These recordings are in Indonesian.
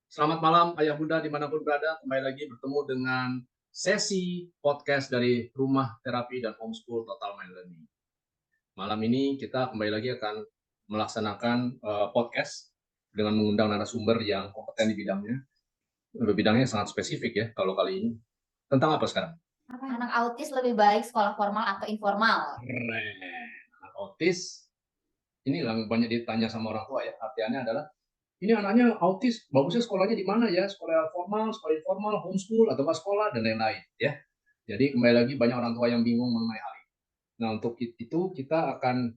Selamat malam Ayah Bunda dimanapun berada, kembali lagi bertemu dengan sesi podcast dari Rumah Terapi dan Homeschool Total Mind Learning. Malam ini kita kembali lagi akan melaksanakan podcast dengan mengundang narasumber yang kompeten di bidangnya. Bidangnya sangat spesifik ya kalau kali ini. Tentang apa sekarang? Anak autis lebih baik sekolah formal atau informal? Keren. Anak autis, ini yang banyak ditanya sama orang tua ya, artinya adalah ini anaknya autis, bagusnya sekolahnya di mana ya? Sekolah formal, sekolah informal, homeschool, atau nggak sekolah, dan lain-lain. Ya. Jadi kembali lagi banyak orang tua yang bingung mengenai hal ini. Nah untuk itu kita akan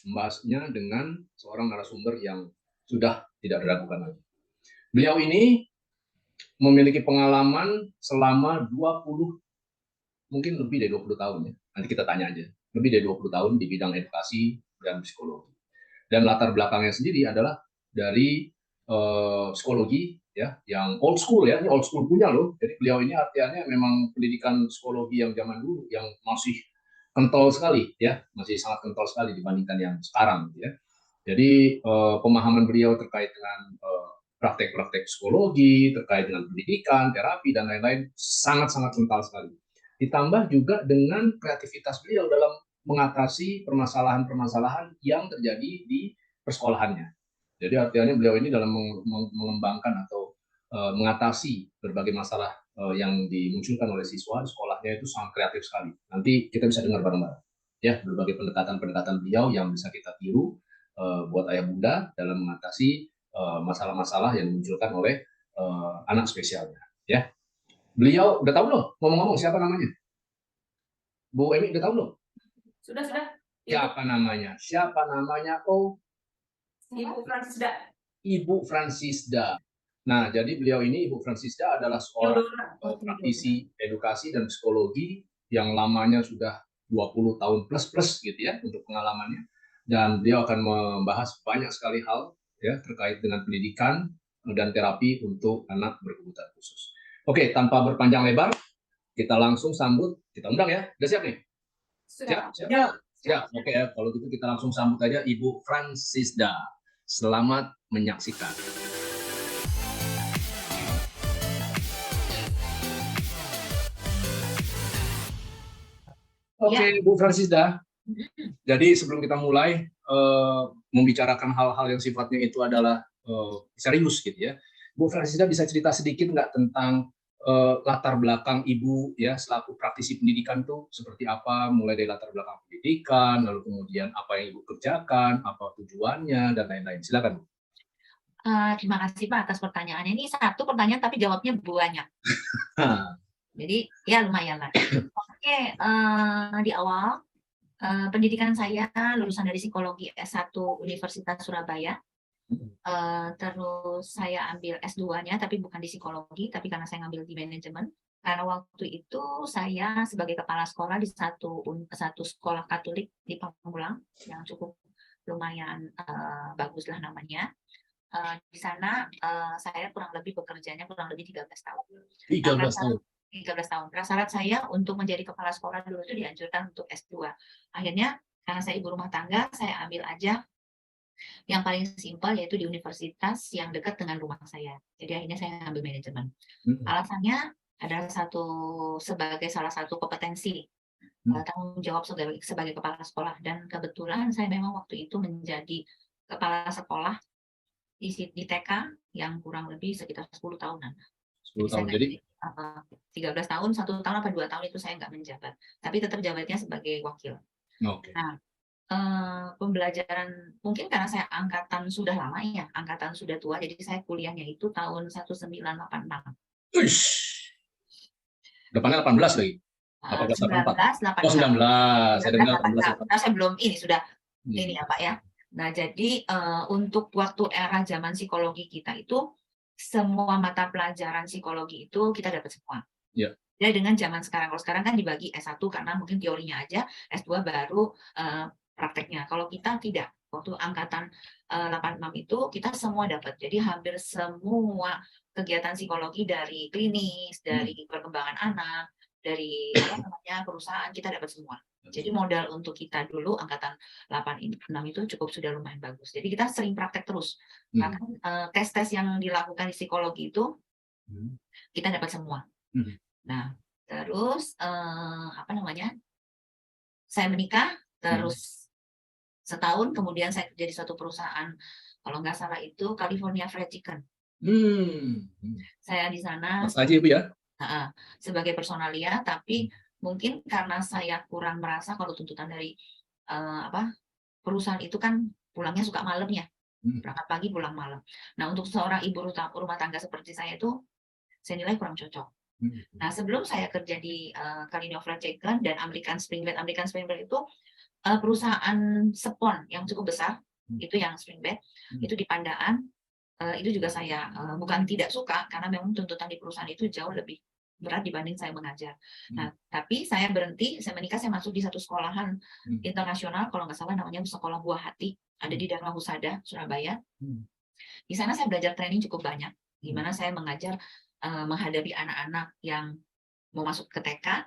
membahasnya dengan seorang narasumber yang sudah tidak diragukan lagi. Beliau ini memiliki pengalaman selama 20, mungkin lebih dari 20 tahun ya. Nanti kita tanya aja. Lebih dari 20 tahun di bidang edukasi dan psikologi. Dan latar belakangnya sendiri adalah dari psikologi ya, yang old school ya, ini old school punya loh. Jadi beliau ini artinya memang pendidikan psikologi yang zaman dulu yang masih kental sekali ya, masih sangat kental sekali dibandingkan yang sekarang ya. Jadi pemahaman beliau terkait dengan praktek-praktek psikologi, terkait dengan pendidikan, terapi dan lain-lain sangat-sangat kental sekali. Ditambah juga dengan kreativitas beliau dalam mengatasi permasalahan-permasalahan yang terjadi di persekolahannya. Jadi artinya beliau ini dalam mengembangkan atau mengatasi berbagai masalah yang dimunculkan oleh siswa di sekolahnya itu sangat kreatif sekali. Nanti kita bisa dengar bareng-bareng ya berbagai pendekatan-pendekatan beliau yang bisa kita tiru buat ayah bunda dalam mengatasi masalah-masalah yang dimunculkan oleh anak spesialnya. Ya, beliau udah tahu loh ngomong-ngomong siapa namanya? Bu Emi udah tahu loh? Sudah. Siapa namanya? Siapa namanya? Oh, Ibu Fransisda. Ibu Fransisda. Nah, jadi beliau ini, Ibu Fransisda adalah seorang praktisi edukasi dan psikologi yang lamanya sudah 20 tahun plus gitu ya untuk pengalamannya. Dan beliau akan membahas banyak sekali hal ya terkait dengan pendidikan dan terapi untuk anak berkebutuhan khusus. Oke, tanpa berpanjang lebar, kita langsung sambut, kita undang ya. Udah siap nih? Siap. Oke ya, kalau gitu kita langsung sambut aja Ibu Fransisda. Selamat menyaksikan. Oke, Bu Fransisda. Jadi sebelum kita mulai membicarakan hal-hal yang sifatnya itu adalah serius gitu ya, Bu Fransisda bisa cerita sedikit nggak tentang latar belakang Ibu ya selaku praktisi pendidikan tuh seperti apa, mulai dari latar belakang pendidikan, lalu kemudian apa yang Ibu kerjakan, apa tujuannya dan lain-lain. Silakan Bu. Terima kasih Pak atas pertanyaannya. Ini satu pertanyaan tapi jawabnya banyak. Jadi ya lumayan lah. Oke, di awal pendidikan saya lulusan dari psikologi S1 Universitas Surabaya. Terus saya ambil S2-nya tapi bukan di psikologi, tapi karena saya ngambil di manajemen. Karena waktu itu saya sebagai kepala sekolah di satu sekolah Katolik di Pamulang yang cukup lumayan bagus lah namanya. Di sana saya kurang lebih bekerjanya kurang lebih 13 tahun. 13 tahun. 13 tahun. Prasyarat saya untuk menjadi kepala sekolah dulu itu dianjurkan untuk S2. Akhirnya karena saya ibu rumah tangga, saya ambil aja yang paling simpel yaitu di universitas yang dekat dengan rumah saya. Jadi akhirnya saya ambil manajemen. Alasannya adalah sebagai salah satu kompetensi tanggung jawab sebagai kepala sekolah, dan kebetulan saya memang waktu itu menjadi kepala sekolah di TK yang kurang lebih sekitar 10 tahunan. 10 tahun. Jadi 13 tahun, 1 tahun apa 2 tahun itu saya nggak menjabat, tapi tetap jabatnya sebagai wakil. Oke. Nah, pembelajaran mungkin karena saya angkatan sudah lama ya, angkatan sudah tua, jadi saya kuliahnya itu tahun 1986. Depannya 18 lagi. 1984. Oh, 19. Saya dengar 18. Saya belum ini sudah ini ya Pak ya. Nah, jadi untuk waktu era zaman psikologi kita itu semua mata pelajaran psikologi itu kita dapat semua. Ya. Jadi dengan zaman sekarang, kalau sekarang kan dibagi S1 karena mungkin teorinya aja, S2 baru prakteknya. Kalau kita tidak, waktu angkatan 86 itu kita semua dapat. Jadi hampir semua kegiatan psikologi dari klinis, dari perkembangan anak, dari apa namanya perusahaan, kita dapat semua. Jadi modal untuk kita dulu angkatan 86 itu cukup sudah lumayan bagus. Jadi kita sering praktek terus. Bahkan tes-tes yang dilakukan di psikologi itu kita dapat semua. Nah, terus apa namanya? Saya menikah, terus setahun kemudian saya kerja di suatu perusahaan, kalau nggak salah itu California Fried Chicken. Saya di sana Mas Haji, Bu, ya? sebagai personalia, tapi mungkin karena saya kurang merasa kalau tuntutan dari perusahaan itu kan pulangnya suka malam ya, berangkat pagi pulang malam. Nah, untuk seorang ibu rumah tangga seperti saya itu, saya nilai kurang cocok. Nah, sebelum saya kerja di California Fried Chicken dan American Spring Bed itu perusahaan spon yang cukup besar, itu yang Spring Bed, itu di Pandaan, itu juga saya bukan tidak suka, karena memang tuntutan di perusahaan itu jauh lebih berat dibanding saya mengajar. Nah, tapi saya berhenti, saya menikah, saya masuk di satu sekolahan internasional, kalau nggak salah namanya Sekolah Buah Hati, ada di Dharma Husada, Surabaya. Di sana saya belajar training cukup banyak, gimana saya mengajar menghadapi anak-anak yang mau masuk ke TK,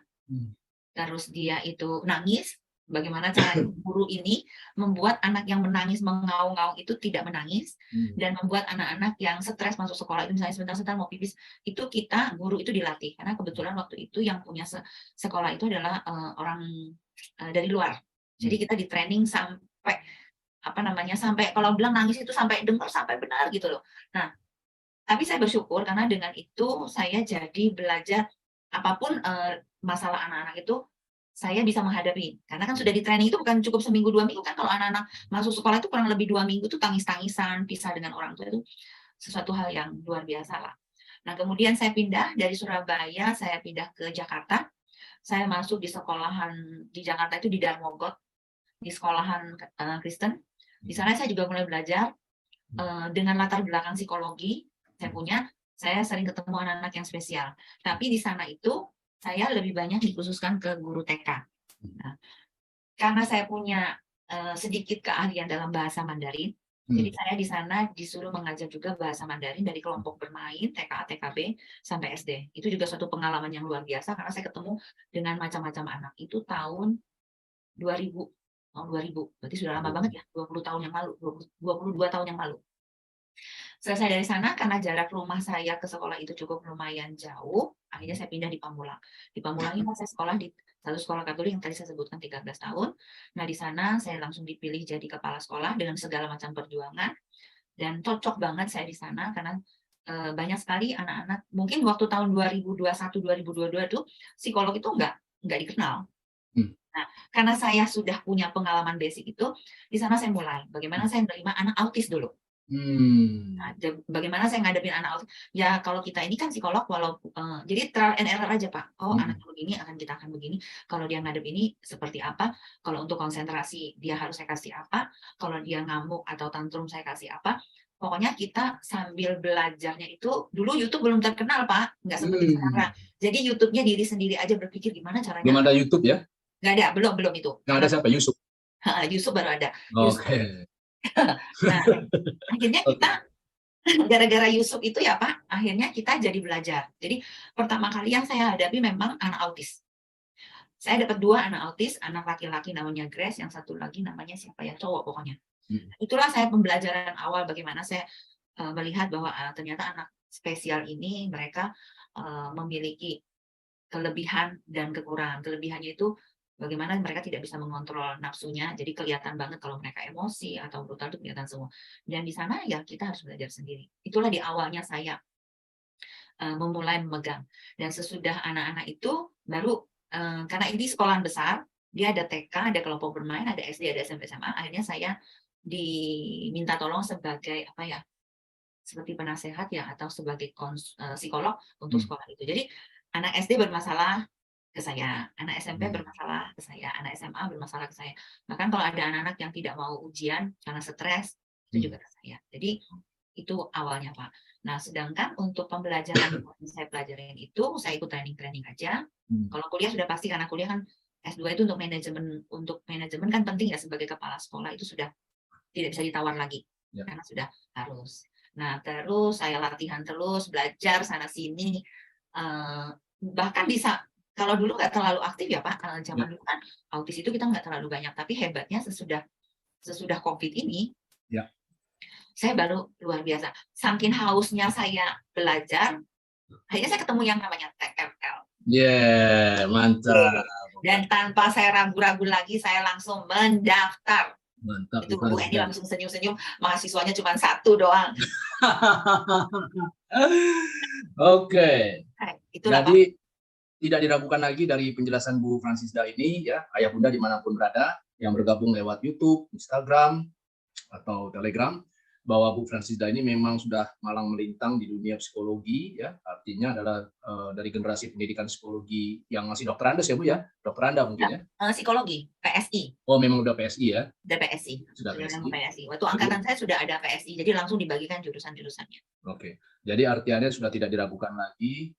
terus dia itu nangis, bagaimana cara guru ini membuat anak yang menangis mengaung-ngaung itu tidak menangis, dan membuat anak-anak yang stres masuk sekolah itu, misalnya sebentar-sebentar mau pipis, itu kita guru itu dilatih, karena kebetulan waktu itu yang punya sekolah itu adalah orang dari luar, jadi kita di training sampai apa namanya, sampai kalau bilang nangis itu sampai dengar sampai benar gitu loh. Nah, tapi saya bersyukur karena dengan itu saya jadi belajar apapun masalah anak-anak itu saya bisa menghadapi. Karena kan sudah di training itu bukan cukup seminggu 2 minggu kan, kalau anak-anak masuk sekolah itu kurang lebih 2 minggu tuh tangis-tangisan, pisah dengan orang tua itu sesuatu hal yang luar biasa lah. Nah, kemudian saya pindah dari Surabaya, saya pindah ke Jakarta. Saya masuk di sekolahan di Jakarta itu di Darmogot, di sekolahan Kristen. Di sana saya juga mulai belajar dengan latar belakang psikologi. Saya sering ketemu anak-anak yang spesial. Tapi di sana itu saya lebih banyak dikhususkan ke guru TK. Nah, karena saya punya sedikit keahlian dalam bahasa Mandarin, jadi saya di sana disuruh mengajar juga bahasa Mandarin dari kelompok bermain TKA, TKB sampai SD. Itu juga suatu pengalaman yang luar biasa karena saya ketemu dengan macam-macam anak. Itu tahun 2000, berarti sudah lama banget ya, 20 tahun yang lalu, 22 tahun yang lalu. Selesai dari sana, karena jarak rumah saya ke sekolah itu cukup lumayan jauh, akhirnya saya pindah di Pamulang. Di Pamulang ini saya sekolah di satu sekolah Katolik yang tadi saya sebutkan 13 tahun. Nah, di sana saya langsung dipilih jadi kepala sekolah dengan segala macam perjuangan. Dan cocok banget saya di sana, karena banyak sekali anak-anak, mungkin waktu tahun 2021-2022 itu, psikolog itu nggak dikenal. Nah, karena saya sudah punya pengalaman basic itu, di sana saya mulai. Bagaimana saya menerima anak autis dulu. Nah, bagaimana saya ngadepin anak autis? Ya kalau kita ini kan psikolog, jadi trial and error aja Pak. Oh, anaknya begini, kita akan begini. Kalau dia ngadep ini seperti apa? Kalau untuk konsentrasi dia harus saya kasih apa? Kalau dia ngamuk atau tantrum saya kasih apa? Pokoknya kita sambil belajarnya itu, dulu YouTube belum terkenal Pak, nggak seperti sekarang. Jadi YouTube-nya diri sendiri aja berpikir gimana caranya. Belum ada YouTube ya? Nggak ada, belum itu. Nggak ada siapa? Yusuf? Yusuf baru ada. Oke. Nah, akhirnya kita gara-gara Yusuf itu ya Pak, akhirnya kita jadi belajar. Jadi pertama kali yang saya hadapi memang anak autis. Saya dapat 2 anak autis, anak laki-laki namanya Grace, yang satu lagi namanya siapa ya, cowok pokoknya. Itulah saya pembelajaran awal bagaimana saya melihat bahwa ternyata anak spesial ini mereka memiliki kelebihan dan kekurangan. Kelebihannya itu bagaimana mereka tidak bisa mengontrol nafsunya, jadi kelihatan banget kalau mereka emosi atau brutal itu kelihatan semua. Dan di sana ya kita harus belajar sendiri. Itulah di awalnya saya memulai memegang. Dan sesudah anak-anak itu baru karena ini sekolahan besar, dia ada TK, ada kelompok bermain, ada SD, ada SMP, SMA. Akhirnya saya diminta tolong sebagai apa ya, seperti penasehat ya, atau sebagai psikolog untuk sekolah itu. Jadi anak SD bermasalah ke saya, anak SMP bermasalah ke saya, anak SMA bermasalah ke saya. Bahkan kalau ada anak-anak yang tidak mau ujian karena stres, itu juga ke saya. Jadi itu awalnya Pak. Nah, sedangkan untuk pembelajaran yang saya pelajarin itu, saya ikut training-training aja. Kalau kuliah sudah pasti, karena kuliah kan S2 itu untuk manajemen kan penting ya, sebagai kepala sekolah itu sudah tidak bisa ditawar lagi, karena sudah harus. Nah, terus saya latihan terus, belajar sana sini, bahkan bisa kalau dulu nggak terlalu aktif ya Pak, karena Ya, zaman dulu kan autis itu kita nggak terlalu banyak, tapi hebatnya sesudah COVID ini, ya. saya baru luar biasa. Saking hausnya saya belajar, akhirnya saya ketemu yang namanya TFL. Yeah, mantap. Dan tanpa saya ragu-ragu lagi, saya langsung mendaftar. Mantap, Itu Bu Bu Eni Fransida. langsung senyum-senyum, mahasiswanya cuma satu doang. Oke, Itulah Pak. jadi tidak diragukan lagi dari penjelasan Bu Fransisda ini ya, ayah bunda dimanapun berada yang bergabung lewat YouTube, Instagram, atau Telegram, bahwa Bu Fransisda ini memang sudah malang melintang di dunia psikologi ya, artinya adalah dari generasi pendidikan psikologi yang masih dokterandes ya Bu ya, dokteranda mungkin ya. Psikologi, PSI. Oh memang udah PSI ya, Udah PSI, sudah sudah PSI. PSI. Waktu Jadi, angkatan saya sudah ada PSI, jadi langsung dibagikan jurusan-jurusannya. oke, jadi artinya sudah tidak diragukan lagi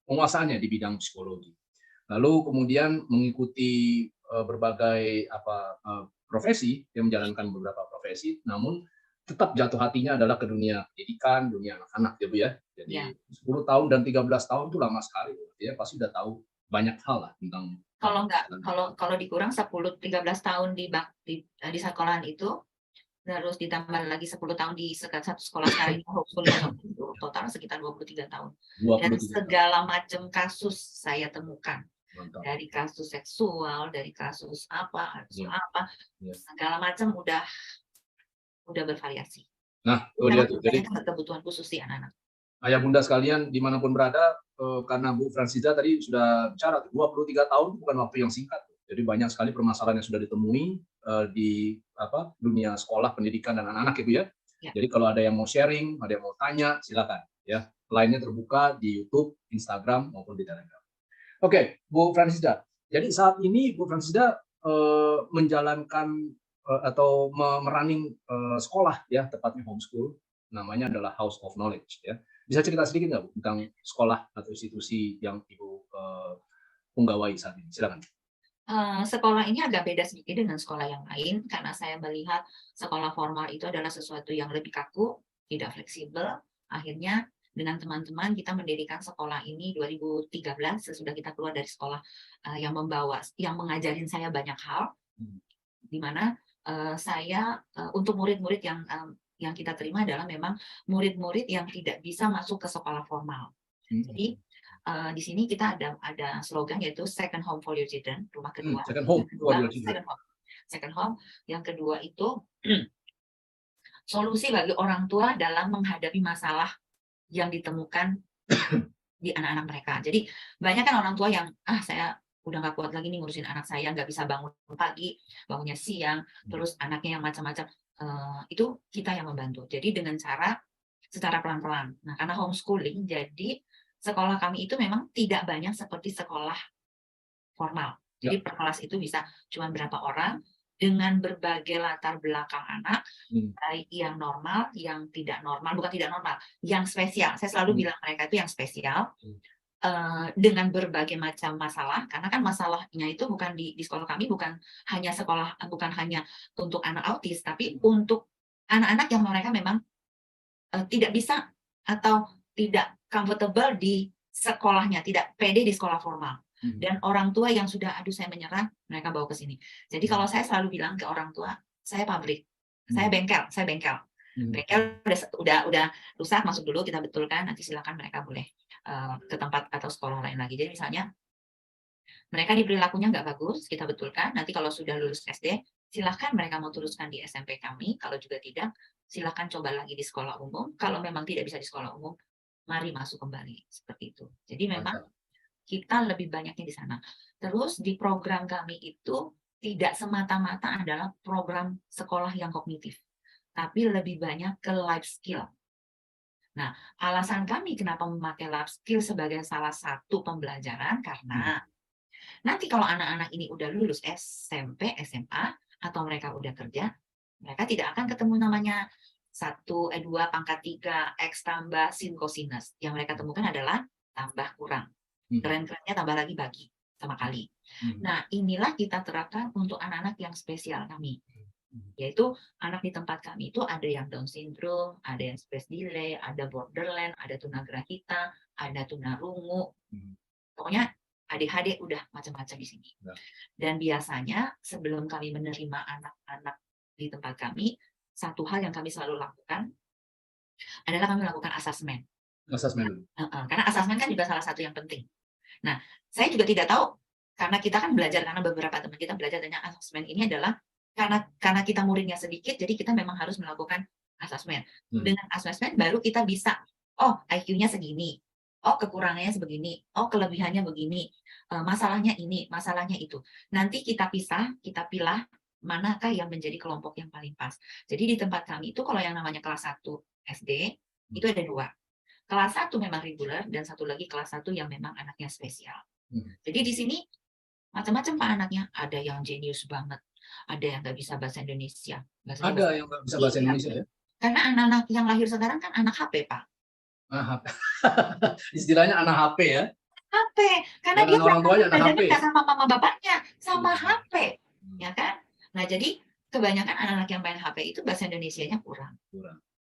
penguasaannya di bidang psikologi. Lalu kemudian mengikuti berbagai profesi, yang menjalankan beberapa profesi, namun tetap jatuh hatinya adalah ke dunia pendidikan, dunia anak-anak ya Bu ya. Jadi Ya. 10 tahun dan 13 tahun itu lama sekali ya, pasti udah tahu banyak hal lah tentang kalau dikurang 10-13 tahun di sekolahan itu, terus ditambah lagi 10 tahun di satu sekolah sekarang ini homeschooling itu total sekitar 23 tahun. 23 Dan tahun. segala macam kasus saya temukan. Mantap. Dari kasus seksual, dari kasus apa, Ya. segala macam udah bervariasi. Nah, Memang jadi kebutuhan khusus si anak-anak. ayah bunda sekalian dimanapun berada, karena Bu Fransida tadi sudah bicara 23 tahun bukan waktu yang singkat. Jadi banyak sekali permasalahan yang sudah ditemui di dunia sekolah, pendidikan dan anak-anak ya Bu ya. Ya. Jadi kalau ada yang mau sharing, ada yang mau tanya, silakan ya. Lainnya terbuka di YouTube, Instagram maupun di Telegram. Oke, Bu Fransida. Jadi saat ini Bu Fransida menjalankan atau merunning sekolah ya, tepatnya homeschool, namanya adalah House of Knowledge ya. Bisa cerita sedikit nggak Bu tentang sekolah atau institusi yang Ibu punggawai saat ini? Silakan. Sekolah ini agak beda sedikit dengan sekolah yang lain karena saya melihat sekolah formal itu adalah sesuatu yang lebih kaku, tidak fleksibel. Akhirnya dengan teman-teman kita mendirikan sekolah ini 2013 sesudah kita keluar dari sekolah yang mengajarin saya banyak hal, di mana saya untuk murid-murid yang kita terima adalah memang murid-murid yang tidak bisa masuk ke sekolah formal. Jadi di sini kita ada slogan yaitu second home for your children, rumah kedua. Second home for your children. Second home. Yang kedua itu solusi bagi orang tua dalam menghadapi masalah yang ditemukan di anak-anak mereka. Jadi banyak kan orang tua yang saya udah nggak kuat lagi nih ngurusin anak saya, nggak bisa bangun pagi, bangunnya siang, terus anaknya yang macam-macam. Itu kita yang membantu. Jadi dengan cara secara pelan-pelan. Nah, karena homeschooling, jadi sekolah kami itu memang tidak banyak seperti sekolah formal. Jadi per kelas itu bisa cuma berapa orang dengan berbagai latar belakang anak, baik yang normal, yang tidak normal, bukan tidak normal, yang spesial. Saya selalu bilang mereka itu yang spesial. Dengan berbagai macam masalah, karena kan masalahnya itu bukan di sekolah kami bukan hanya untuk anak autis, tapi untuk anak-anak yang mereka memang tidak bisa atau tidak comfortable di sekolahnya, tidak pede di sekolah formal. Dan orang tua yang sudah, aduh saya menyerah, mereka bawa ke sini. Jadi kalau saya selalu bilang ke orang tua, saya pabrik, saya bengkel. Bengkel udah rusak, masuk dulu, kita betulkan, nanti silakan mereka boleh ke tempat atau sekolah lain lagi. Jadi misalnya mereka di perilakunya nggak bagus, kita betulkan. Nanti kalau sudah lulus SD, silahkan mereka mau teruskan di SMP kami. Kalau juga tidak, silahkan coba lagi di sekolah umum. Kalau memang tidak bisa di sekolah umum, mari masuk kembali. Seperti itu. Jadi memang kita lebih banyaknya di sana. Terus di program kami itu tidak semata-mata adalah program sekolah yang kognitif, tapi lebih banyak ke life skill. Nah, alasan kami kenapa memakai life skill sebagai salah satu pembelajaran karena nanti kalau anak-anak ini udah lulus SMP, SMA, atau mereka udah kerja, mereka tidak akan ketemu namanya 2 pangkat 3, X tambah sin kosinus. Yang mereka temukan adalah tambah kurang. Keren-kerennya tambah lagi bagi sama kali. Nah, inilah kita terapkan untuk anak-anak yang spesial kami. Yaitu anak di tempat kami itu ada yang Down syndrome, ada yang space delay, ada borderline, ada tunagrahita, ada tunarungu, Pokoknya ADHD udah macam-macam di sini. Ya. Dan biasanya sebelum kami menerima anak-anak di tempat kami, satu hal yang kami selalu lakukan adalah kami melakukan asesmen. Asesmen. Karena asesmen kan juga salah satu yang penting. Nah, saya juga tidak tahu, karena kita kan belajar, karena beberapa teman kita belajar tentang asesmen ini adalah karena kita muridnya sedikit, jadi kita memang harus melakukan asesmen. Dengan asesmen baru kita bisa, oh IQ-nya segini, oh kekurangannya sebegini, oh kelebihannya begini, masalahnya ini, masalahnya itu. Nanti kita pisah, kita pilah manakah yang menjadi kelompok yang paling pas. Jadi di tempat kami itu kalau yang namanya kelas 1 SD, itu ada 2. Kelas 1 memang reguler, dan satu lagi kelas 1 yang memang anaknya spesial. Jadi di sini macam-macam Pak anaknya. Ada yang jenius banget, ada yang nggak bisa bahasa Indonesia. Ada yang nggak bisa bahasa Indonesia ya? Karena anak-anak yang lahir sekarang kan anak HP, Pak. Istilahnya anak HP ya? HP, karena dia orang tuanya anak HP. nggak sama mama bapaknya, sama HP, ya kan? Nah jadi kebanyakan anak-anak yang main HP itu bahasa Indonesianya kurang.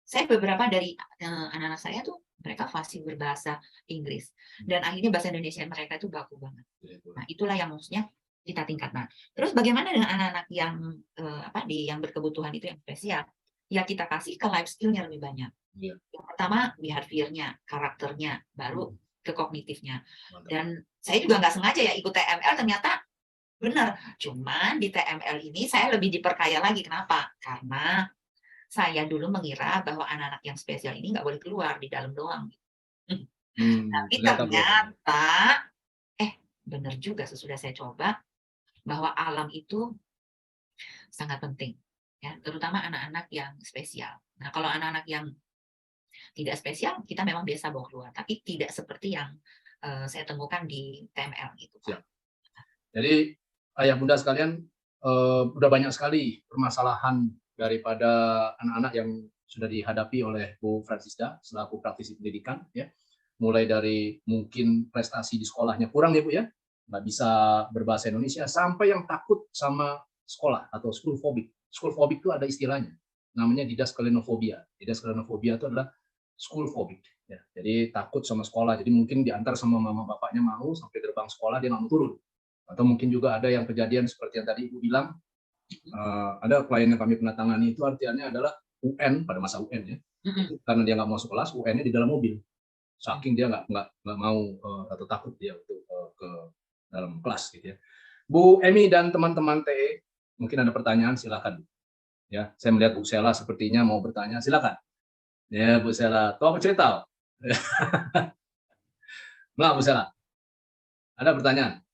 Saya beberapa dari anak-anak saya tuh mereka fasih berbahasa Inggris, dan akhirnya bahasa Indonesia mereka itu baku banget. Nah itulah yang maksudnya kita tingkatkan. Terus bagaimana dengan anak-anak yang yang berkebutuhan itu yang spesial? Ya kita kasih ke life skill-nya lebih banyak. Yang pertama behavior-nya, karakternya, baru ke kognitifnya. Dan saya juga nggak sengaja ya ikut TML, ternyata benar. Cuman di TML ini saya lebih diperkaya lagi. Kenapa? Karena saya dulu mengira bahwa anak-anak yang spesial ini nggak boleh keluar, di dalam doang. Tapi ternyata, benar juga sesudah saya coba, bahwa alam itu sangat penting. Ya, terutama anak-anak yang spesial. Nah, kalau anak-anak yang tidak spesial, kita memang biasa bawa keluar. Tapi tidak seperti yang saya temukan di TML gitu. Siap. Jadi, ayah bunda sekalian, udah banyak sekali permasalahan daripada anak-anak yang sudah dihadapi oleh Bu Francisda selaku praktisi pendidikan, ya. Mulai dari mungkin prestasi di sekolahnya kurang ya Bu ya, nggak bisa berbahasa Indonesia, sampai yang takut sama sekolah atau school phobic. School phobic itu ada istilahnya, namanya didascalenofobia. Didascalenofobia itu adalah school phobic. Ya. Jadi takut sama sekolah, jadi mungkin diantar sama mama bapaknya mau sampai gerbang sekolah dia nggak mau turun. Atau mungkin juga ada yang kejadian seperti yang tadi Ibu bilang, ada klien yang kami pernah tangani itu artinya adalah UN pada masa UN ya, karena dia nggak mau sekolah, UN-nya di dalam mobil, saking dia nggak mau atau takut dia untuk ke dalam kelas gitu ya. Bu Emi dan teman-teman TE, mungkin ada pertanyaan, silakan. Ya, saya melihat Bu Sela sepertinya mau bertanya, silakan. Ya Bu Sela, tuh aku cerita. Nah Bu Sela, ada pertanyaan?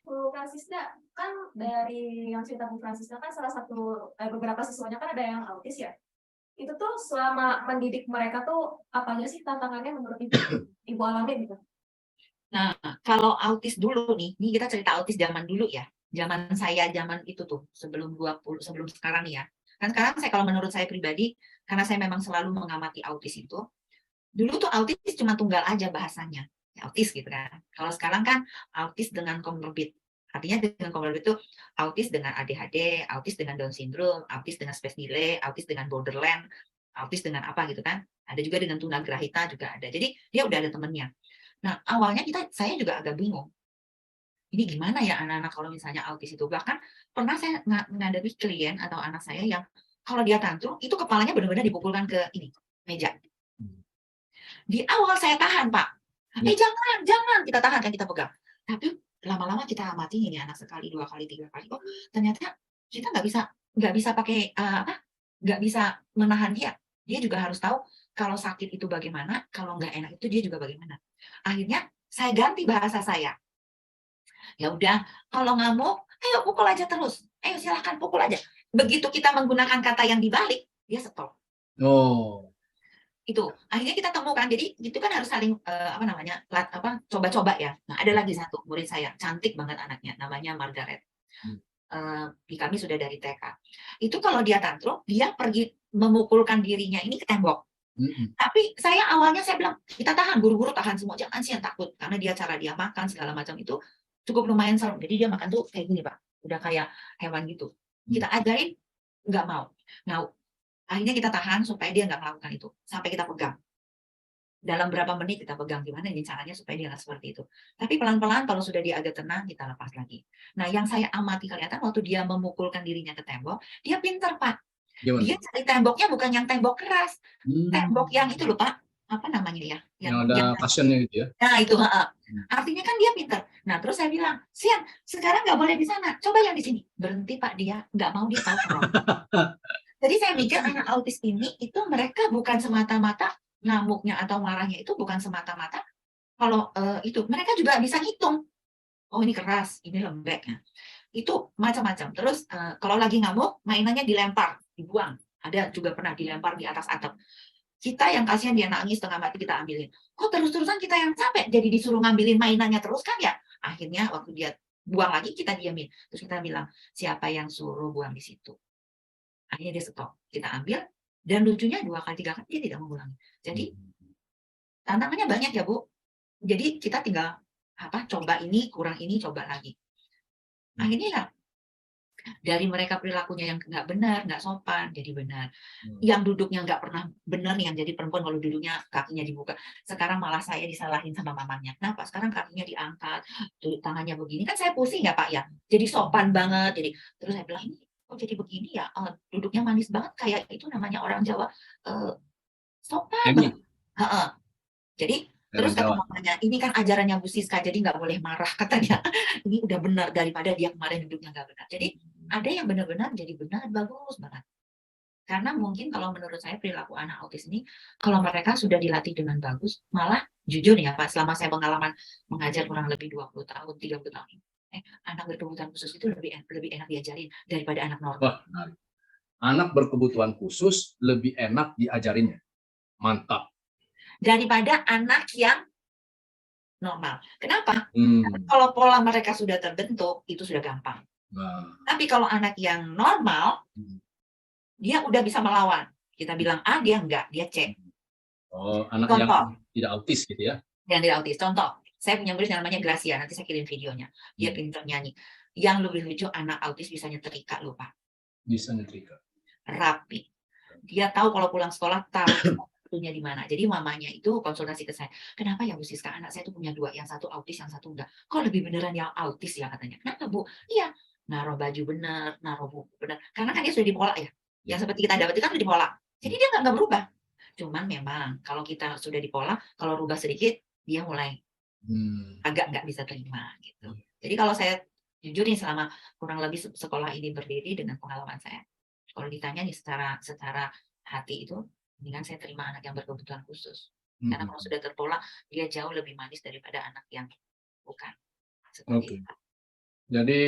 Bu Francisda, kan dari yang cerita Bu Francisda kan salah satu beberapa siswanya kan ada yang autis ya. Itu tuh selama mendidik mereka tuh apa aja sih tantangannya menurut Ibu alami gitu? Nah, kalau autis dulu nih, ini kita cerita autis zaman dulu ya. Zaman saya, zaman itu tuh, sebelum sekarang nih ya. Kan sekarang saya, kalau menurut saya pribadi, karena saya memang selalu mengamati autis itu, dulu tuh autis cuma tunggal aja bahasanya. Autis gitu kan. Kalau sekarang kan autis dengan comorbid. Artinya dengan comorbid itu autis dengan ADHD, autis dengan Down syndrome, autis dengan space delay, autis dengan borderland, autis dengan apa gitu kan. Ada juga dengan tunagrahita juga ada. Jadi dia udah ada temennya. Nah, awalnya saya juga agak bingung. Ini gimana ya anak-anak kalau misalnya autis itu. Bahkan pernah saya menghadapi klien atau anak saya yang kalau dia tantrum, itu kepalanya benar-benar dipukulkan ke meja. Di awal saya tahan, Pak. Jangan, kita tahan, kan kita pegang. Tapi lama-lama kita amati ini anak sekali, 2 kali, 3 kali. Oh, ternyata kita nggak bisa pakai nggak bisa menahan dia. Dia juga harus tahu kalau sakit itu bagaimana, kalau nggak enak itu dia juga bagaimana. Akhirnya saya ganti bahasa saya. Ya udah, kalau ngamuk, ayo pukul aja terus. Ayo silahkan pukul aja. Begitu kita menggunakan kata yang dibalik, dia stop. Oh. Itu akhirnya kita temukan. Jadi itu kan harus saling coba-coba ya. Nah, ada lagi satu murid saya, cantik banget anaknya, namanya Margaret. Di kami sudah dari TK. Itu kalau dia tantrum, dia pergi memukulkan dirinya ini ke tembok. Tapi awalnya saya bilang, kita tahan, guru-guru tahan semua, jangan sih yang takut, karena cara dia makan segala macam itu cukup lumayan serem. Jadi dia makan tuh kayak gini Pak, udah kayak hewan gitu. Kita ajarin, nggak mau. Nah, Akhirnya kita tahan supaya dia nggak melakukan itu, sampai kita pegang. Dalam berapa menit kita pegang, gimana ini caranya supaya dia nggak seperti itu. Tapi pelan-pelan kalau sudah dia agak tenang, kita lepas lagi. Nah, yang saya amati kelihatan waktu dia memukulkan dirinya ke tembok, dia pintar, Pak. Gimana Dia tuh? cari temboknya bukan yang tembok keras, tembok yang itu loh, Hmm. Pak, apa namanya ya, Yang ada yang cushionnya gitu ya? nah itu, heeh. Hmm. Artinya kan dia pintar. Nah, terus saya bilang, "Sian, sekarang nggak boleh di sana, coba yang di sini." Berhenti, Pak, dia nggak mau, dia tahu kalau jadi saya mikir anak autis ini itu mereka bukan semata-mata ngamuknya atau marahnya itu bukan semata-mata kalau, itu, mereka juga bisa ngitung, "Oh ini keras, ini lembek." Nah, itu macam-macam. Terus, kalau lagi ngamuk, mainannya dilempar, dibuang. Ada juga pernah dilempar di atas atap. Kita yang kasihan dia nangis setengah mati kita ambilin. Kok terus-terusan kita yang capek, jadi disuruh ngambilin mainannya terus kan ya? Akhirnya waktu dia buang lagi kita diamin. Terus kita bilang, "Siapa yang suruh buang di situ?" Akhirnya dia stop. Kita ambil dan lucunya 2 kali, 3 kali dia tidak mengulangi. Jadi Hmm. tantangannya banyak ya, Bu. Jadi kita tinggal coba ini, kurang ini, coba lagi. Akhirnya ya dari mereka perilakunya yang nggak benar, nggak sopan, jadi benar. Hmm. Yang duduknya nggak pernah benar nih, yang jadi perempuan kalau duduknya kakinya dibuka. Sekarang malah saya disalahin sama mamanya. Kenapa? Sekarang kakinya diangkat, tuh tangannya begini. Kan saya pusing ya Pak ya. Jadi sopan banget. Jadi terus saya bilang, ini kok jadi begini ya? Duduknya manis banget kayak itu namanya orang Jawa. eh, Sopan banget. Emi, Heeh. Jadi terus orang kata Jawa. mamanya, ini kan ajarannya Bu Siska, jadi nggak boleh marah katanya. Ini udah benar daripada dia kemarin duduknya nggak benar. Jadi ada yang benar-benar jadi benar, bagus banget. Karena mungkin kalau menurut saya perilaku anak autis ini, kalau mereka sudah dilatih dengan bagus, malah jujur ya Pak, selama saya pengalaman mengajar kurang lebih 20 tahun, 30 tahun ini, anak berkebutuhan khusus itu lebih enak diajarin daripada anak normal. Wah, menarik. Anak berkebutuhan khusus lebih enak diajarinnya. Mantap. Daripada anak yang normal. Kenapa? Hmm. Kalau pola mereka sudah terbentuk, itu sudah gampang. Nah. Tapi kalau anak yang normal, Hmm. dia udah bisa melawan. Kita bilang A, dia enggak, dia C. Oh, anak yang Contoh, tidak autis gitu ya? yang tidak autis. Contoh, saya punya murid yang namanya Gracia, nanti saya kirim videonya. Dia Hmm. pintar nyanyi. Yang lebih lucu, anak autis bisa nyetrika, lupa. Bisa nyetrika. Rapi. Dia tahu kalau pulang sekolah, taruh sepatunya di mana. Jadi mamanya itu konsultasi ke saya. Kenapa ya Bu Siska, anak saya tuh punya 2, yang satu autis, yang satu enggak. Kok lebih beneran yang autis ya katanya. Kenapa Bu? Iya, naruh baju bener, naruh buku bener. Karena kan dia sudah dipola ya. Ya. Yang seperti kita dapat itu kan sudah dipola. Jadi dia nggak berubah. Cuman memang kalau kita sudah dipola, kalau rubah sedikit, dia mulai Hmm. agak nggak bisa terima gitu. Jadi kalau saya jujur nih selama kurang lebih sekolah ini berdiri dengan pengalaman saya, kalau ditanya nih secara secara hati itu, mendingan saya terima anak yang berkebutuhan khusus. Karena Hmm. kalau sudah terpola, dia jauh lebih manis daripada anak yang bukan. Oke. Seperti itu. Jadi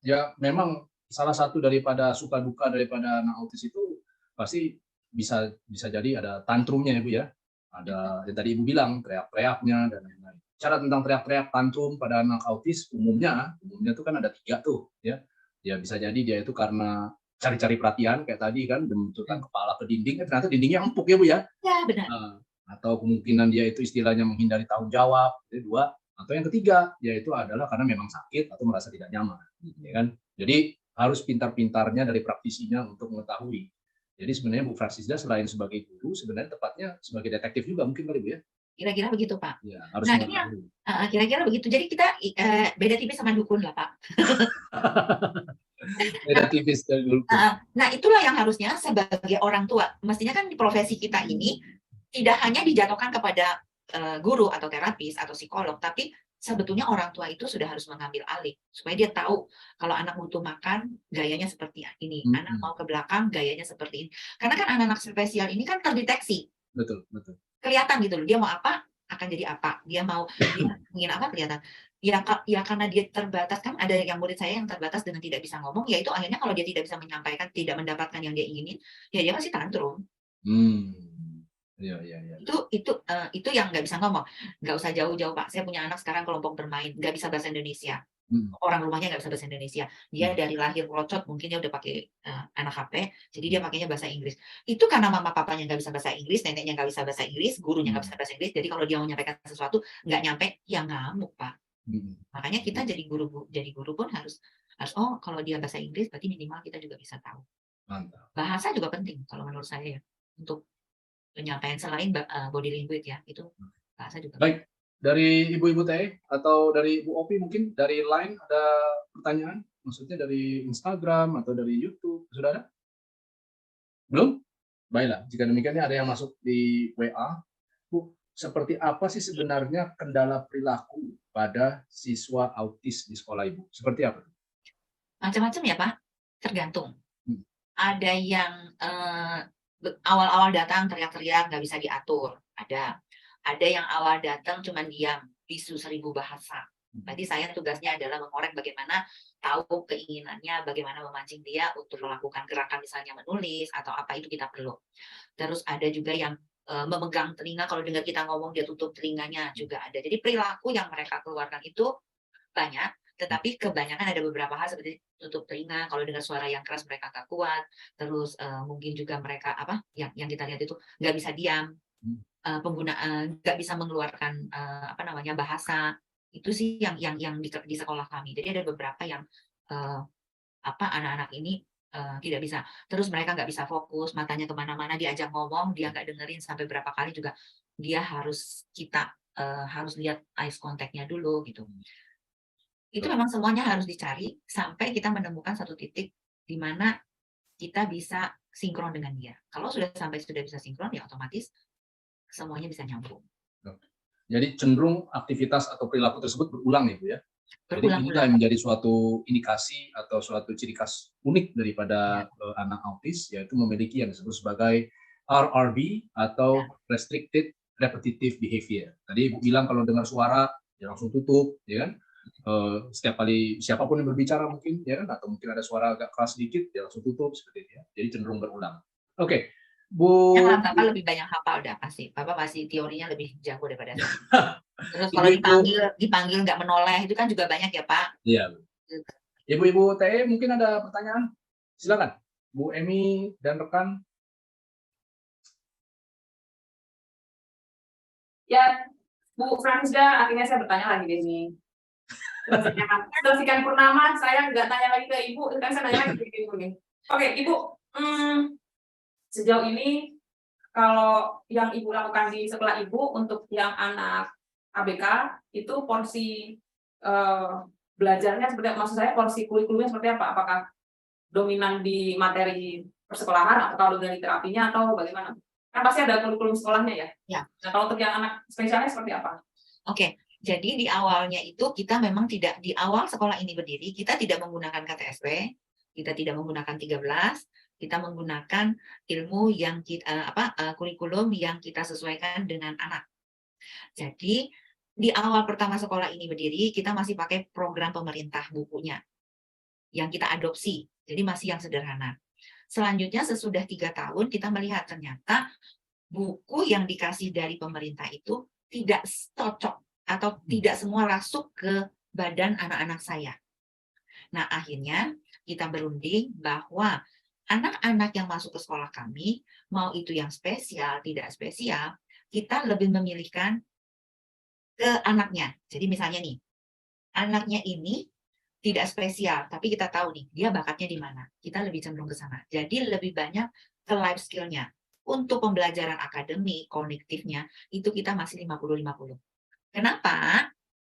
ya memang salah satu daripada suka duka daripada anak autis itu pasti bisa bisa jadi ada tantrumnya ya Bu ya. Ada yang tadi Ibu bilang teriak-teriaknya dan lain-lain. Cara tentang teriak-teriak tantrum pada anak autis umumnya tuh kan ada 3 tuh ya. Ya bisa jadi dia itu karena cari-cari perhatian kayak tadi kan membenturkan kepala ke dinding, ternyata dindingnya empuk ya Bu ya. Ya benar. Atau kemungkinan dia itu istilahnya menghindari tanggung jawab, itu 2. Atau yang ketiga, yaitu adalah karena memang sakit atau merasa tidak nyaman, ya kan? Jadi harus pintar-pintarnya dari praktisinya untuk mengetahui. Jadi sebenarnya Bu Fransisda selain sebagai guru, sebenarnya tepatnya sebagai detektif juga mungkin kali Bu ya? Kira-kira begitu Pak. Ya, harus Nah ini yang mengetahui. kira-kira begitu. Jadi kita beda tipis sama dukun lah Pak. Beda tipis dari dulu. Nah itulah yang harusnya sebagai orang tua, mestinya kan di profesi kita ini tidak hanya dijatuhkan kepada guru atau terapis atau psikolog, tapi sebetulnya orang tua itu sudah harus mengambil alih supaya dia tahu kalau anak butuh makan gayanya seperti ini, anak mau ke belakang gayanya seperti ini. Karena kan anak-anak spesial ini kan terdeteksi, Betul, betul. kelihatan gitu loh, dia mau apa akan jadi apa, dia ingin apa kelihatan. Ya karena dia terbatas, kan ada yang murid saya yang terbatas dengan tidak bisa ngomong, ya itu akhirnya kalau dia tidak bisa menyampaikan, tidak mendapatkan yang dia inginin, ya dia pasti tantrum. Iya, iya, iya. Itu yang nggak bisa ngomong. Nggak usah jauh-jauh Pak, saya punya anak sekarang kelompok bermain, nggak bisa bahasa Indonesia. Orang rumahnya nggak bisa bahasa Indonesia. Dia dari lahir pelocot, mungkin dia udah pakai anak HP, jadi dia pakainya bahasa Inggris. Itu karena mama papanya nggak bisa bahasa Inggris, neneknya nggak bisa bahasa Inggris, gurunya nggak bisa bahasa Inggris, jadi kalau dia mau menyampaikan sesuatu nggak nyampe, ya ngamuk Pak. Makanya kita jadi guru pun harus oh kalau dia bahasa Inggris berarti minimal kita juga bisa tahu. Mantap. Bahasa juga penting kalau menurut saya ya, untuk penyampaian selain body language ya, itu bahasa juga. Baik, dari Ibu-Ibu Teh atau dari Bu Opi mungkin dari Line ada pertanyaan? Maksudnya dari Instagram atau dari YouTube, sudah ada? Belum? Baiklah, jika demikian ada yang masuk di WA. Bu, seperti apa sih sebenarnya kendala perilaku pada siswa autis di sekolah Ibu? Seperti apa? Macam-macam ya Pak, tergantung. Hmm. Ada yang awal-awal datang teriak-teriak nggak bisa diatur, ada yang awal datang cuma diam, bisu 1000 bahasa. Berarti saya tugasnya adalah mengorek bagaimana tahu keinginannya, bagaimana memancing dia untuk melakukan gerakan misalnya menulis atau apa itu kita perlu. Terus ada juga yang memegang telinga, kalau dengar kita ngomong dia tutup telinganya juga ada. Jadi perilaku yang mereka keluarkan itu banyak, tetapi kebanyakan ada beberapa hal seperti tutup telinga, kalau dengar suara yang keras mereka nggak kuat, terus mungkin juga mereka yang kita lihat itu nggak bisa diam, penggunaan nggak bisa mengeluarkan bahasa, itu sih yang di sekolah kami. Jadi ada beberapa yang anak-anak ini tidak bisa, terus mereka nggak bisa fokus, matanya kemana-mana, diajak ngomong dia nggak dengerin, sampai berapa kali juga dia kita harus lihat eyes contact-nya dulu gitu. Itu memang semuanya harus dicari sampai kita menemukan satu titik di mana kita bisa sinkron dengan dia. Kalau sudah bisa sinkron, ya otomatis semuanya bisa nyambung. Jadi cenderung aktivitas atau perilaku tersebut berulang ya Bu ya? Jadi inilah yang menjadi suatu indikasi atau suatu ciri khas unik daripada anak autis, yaitu memiliki yang disebut sebagai RRB atau Restricted Repetitive Behavior. Tadi Ibu bilang kalau dengar suara ya langsung tutup, ya kan? Setiap kali siapapun yang berbicara mungkin, ya kan? Atau mungkin ada suara agak keras sedikit, ya langsung tutup seperti itu ya. Jadi cenderung berulang. Oke, Bu. Yang Bapak lebih banyak hafal dah pasti. Bapak masih teorinya lebih jago daripada saya. Terus kalau dipanggil nggak menoleh itu kan juga banyak ya Pak. Iya. Ibu-ibu TE mungkin ada pertanyaan? Silakan, Bu Emi dan rekan. Ya, Bu Fransda, akhirnya saya bertanya lagi di sini. Sekian Purnama, saya nggak tanya lagi ke Ibu, kan saya tanya lagi ke Ibu nih. Oke, Ibu, sejauh ini kalau yang Ibu lakukan di sekolah Ibu untuk yang anak ABK itu porsi belajarnya seperti apa? Maksud saya porsi kurikulumnya seperti apa? Apakah dominan di materi persekolahan atau dominan di terapinya atau bagaimana? Kan pasti ada kurikulum sekolahnya ya? Ya. Nah, kalau untuk yang anak spesialnya seperti apa? Oke, jadi di awalnya itu kita memang tidak, di awal sekolah ini berdiri, kita tidak menggunakan KTSP, kita tidak menggunakan 13, kita menggunakan ilmu yang kurikulum yang kita sesuaikan dengan anak. Jadi di awal pertama sekolah ini berdiri, kita masih pakai program pemerintah bukunya yang kita adopsi, jadi masih yang sederhana. Selanjutnya sesudah 3 tahun kita melihat ternyata buku yang dikasih dari pemerintah itu tidak cocok atau tidak semua masuk ke badan anak-anak saya. Nah, akhirnya kita berunding bahwa anak-anak yang masuk ke sekolah kami, mau itu yang spesial, tidak spesial, kita lebih memilihkan ke anaknya. Jadi misalnya nih, anaknya ini tidak spesial, tapi kita tahu nih, dia bakatnya di mana. Kita lebih cenderung ke sana. Jadi lebih banyak ke life skill-nya. Untuk pembelajaran akademik, kognitifnya, itu kita masih 50-50. Kenapa?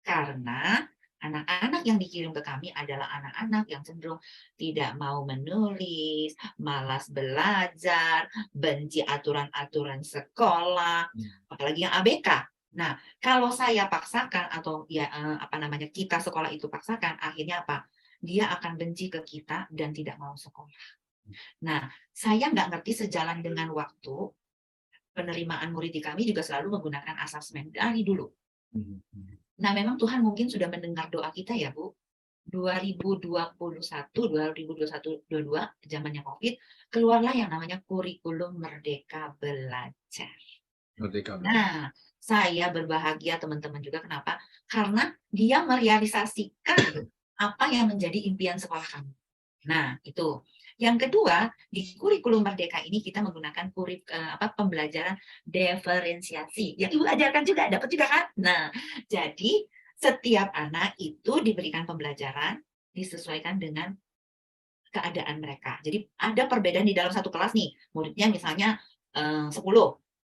Karena anak-anak yang dikirim ke kami adalah anak-anak yang cenderung tidak mau menulis, malas belajar, benci aturan-aturan sekolah, apalagi yang ABK. Nah, kalau saya paksakan atau kita sekolah itu paksakan, akhirnya apa? Dia akan benci ke kita dan tidak mau sekolah. Nah, saya nggak ngerti sejalan dengan waktu, penerimaan murid di kami juga selalu menggunakan asesmen dari dulu. Nah, memang Tuhan mungkin sudah mendengar doa kita ya, Bu. 2021-2022, zamannya COVID, keluarlah yang namanya kurikulum Merdeka Belajar. Nah, saya berbahagia teman-teman juga. Kenapa? Karena dia merealisasikan apa yang menjadi impian sekolah kami. Nah, itu. Yang kedua, di kurikulum Merdeka ini kita menggunakan pembelajaran diferensiasi. Yang Ibu ajarkan juga, dapat juga kan? Nah, jadi setiap anak itu diberikan pembelajaran disesuaikan dengan keadaan mereka. Jadi ada perbedaan di dalam satu kelas nih, muridnya misalnya 10.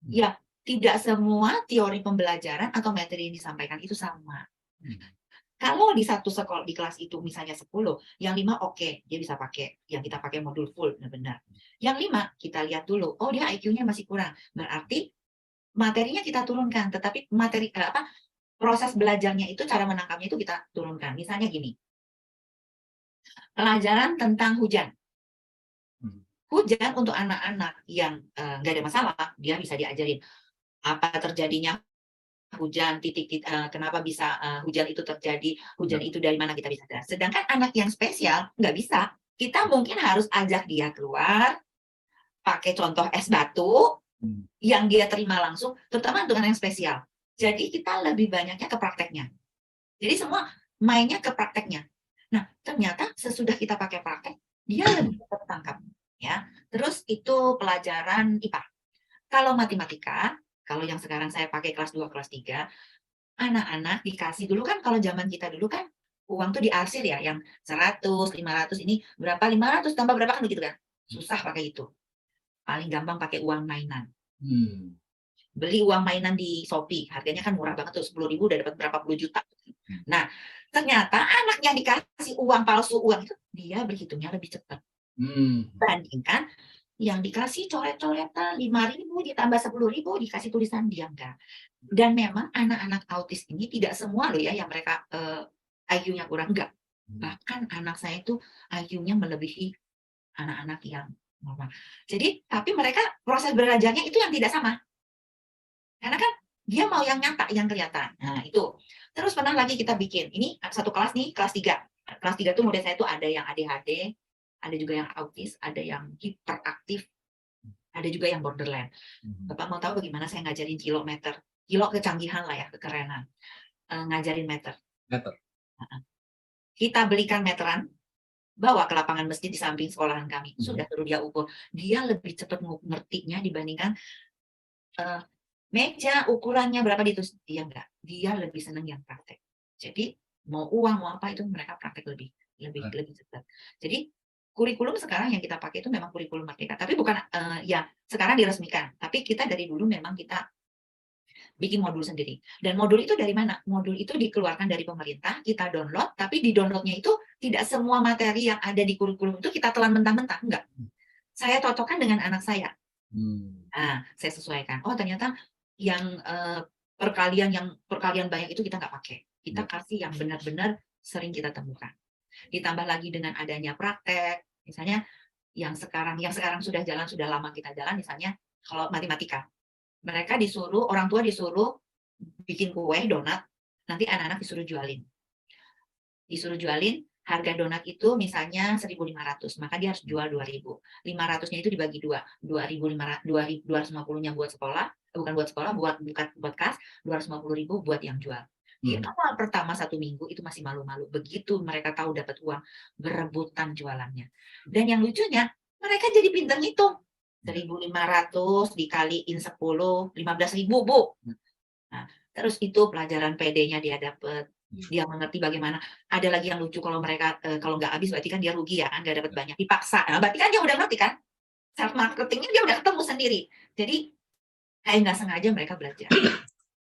Ya, tidak semua teori pembelajaran atau materi yang disampaikan itu sama. Kalau di satu sekolah di kelas itu misalnya 10, yang 5 oke, dia bisa pakai, yang kita pakai modul full benar-benar. Yang 5 kita lihat dulu, oh dia IQ-nya masih kurang. Berarti materinya kita turunkan, tetapi proses belajarnya itu, cara menangkapnya itu kita turunkan. Misalnya gini, pelajaran tentang hujan. Hujan untuk anak-anak yang nggak ada masalah, dia bisa diajarin apa terjadinya hujan, kenapa bisa hujan itu terjadi, hujan itu dari mana, kita bisa. Sedangkan anak yang spesial nggak bisa. Kita mungkin harus ajak dia keluar, pakai contoh es batu yang dia terima langsung, terutama untuk anak yang spesial. Jadi kita lebih banyaknya ke prakteknya. Jadi semua mainnya ke prakteknya. Nah, ternyata sesudah kita pakai praktek, dia lebih cepat tangkap. Ya. Terus itu pelajaran IPA. Kalau matematika, kalau yang sekarang saya pakai kelas 2, kelas 3, anak-anak dikasih dulu kan, kalau zaman kita dulu kan uang tuh diarsir ya, yang 100, 500, ini berapa, 500 tambah berapa kan begitu kan. Susah pakai itu. Paling gampang pakai uang mainan. Beli uang mainan di Shopee, harganya kan murah banget tuh, 10.000 udah dapat berapa puluh juta. Nah, ternyata anak yang dikasih uang palsu, uang itu dia berhitungnya lebih cepat. Bandingkan yang dikasih coret-coretan 5.000 ditambah 10.000 dikasih tulisan, dia enggak. Dan memang anak-anak autis ini tidak semua loh ya yang mereka IQ-nya kurang, enggak. Bahkan anak saya itu IQ-nya melebihi anak-anak yang normal. Jadi, tapi mereka proses belajarnya itu yang tidak sama. Karena kan dia mau yang nyata, yang kelihatan. Nah, itu. Terus pernah lagi kita bikin, ini satu kelas nih, kelas 3. Kelas 3 tuh murid saya tuh ada yang ADHD, ada juga yang autis, ada yang hiperaktif, ada juga yang borderline. Bapak mau tahu bagaimana saya ngajarin kilo kecanggihan lah ya, kekerenan. Ngajarin meter. Kita belikan meteran, bawa ke lapangan masjid di samping sekolahan kami. Sudah suruh dia ukur. Dia lebih cepat ngertinya dibandingkan meja ukurannya berapa ditulis. Dia enggak. Dia lebih senang yang praktek. Jadi mau uang mau apa itu mereka praktek lebih cepat. Jadi kurikulum sekarang yang kita pakai itu memang kurikulum Merdeka, tapi bukan ya sekarang diresmikan. Tapi kita dari dulu memang kita bikin modul sendiri. Dan modul itu dari mana? Modul itu dikeluarkan dari pemerintah, kita download, tapi di downloadnya itu tidak semua materi yang ada di kurikulum itu kita telan mentah-mentah, enggak. Saya cocokkan dengan anak saya. Nah, saya sesuaikan. Oh, ternyata yang perkalian banyak itu kita nggak pakai. Kita kasih yang benar-benar sering kita temukan. Ditambah lagi dengan adanya praktek, misalnya yang sekarang sudah jalan, sudah lama kita jalan, misalnya kalau matematika. Mereka disuruh, orang tua disuruh bikin kue, donat, nanti anak-anak disuruh jualin. Harga donat itu misalnya 1.500, maka dia harus jual 2.000. 500-nya itu dibagi 250-nya buat sekolah, buat kas, 250.000 buat yang jual. Di awal pertama 1 minggu itu masih malu-malu. Begitu mereka tahu dapat uang, berebutan jualannya. Dan yang lucunya, mereka jadi pintar ngitung. 1.500 dikaliin 10, 15.000, Bu. Nah, terus itu pelajaran PD-nya dia dapat. Dia mengerti bagaimana. Ada lagi yang lucu, kalau mereka kalau nggak habis berarti kan dia rugi ya kan, nggak dapat banyak, dipaksa. Nah, berarti kan dia udah ngerti kan, self marketingnya dia udah ketemu sendiri. Jadi kayak nggak sengaja mereka belajar.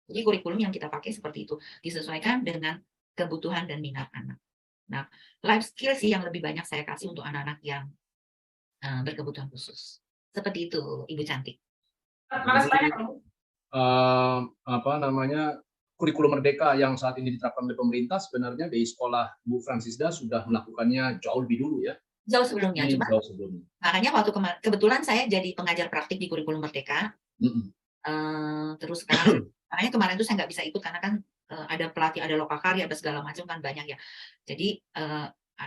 Jadi kurikulum yang kita pakai seperti itu, disesuaikan dengan kebutuhan dan minat anak. Nah, life skill sih yang lebih banyak saya kasih untuk anak-anak yang berkebutuhan khusus. Seperti itu, Ibu Cantik. Makasih banyak, Bu. Kurikulum Merdeka yang saat ini diterapkan oleh pemerintah sebenarnya di sekolah Bu Fransisda sudah melakukannya jauh lebih dulu ya. Jauh sebelumnya. Makanya waktu kebetulan saya jadi pengajar praktik di kurikulum Merdeka. Terus sekarang, makanya kemarin itu saya nggak bisa ikut karena kan ada pelatih, ada lokakarya, ada segala macam kan banyak ya. Jadi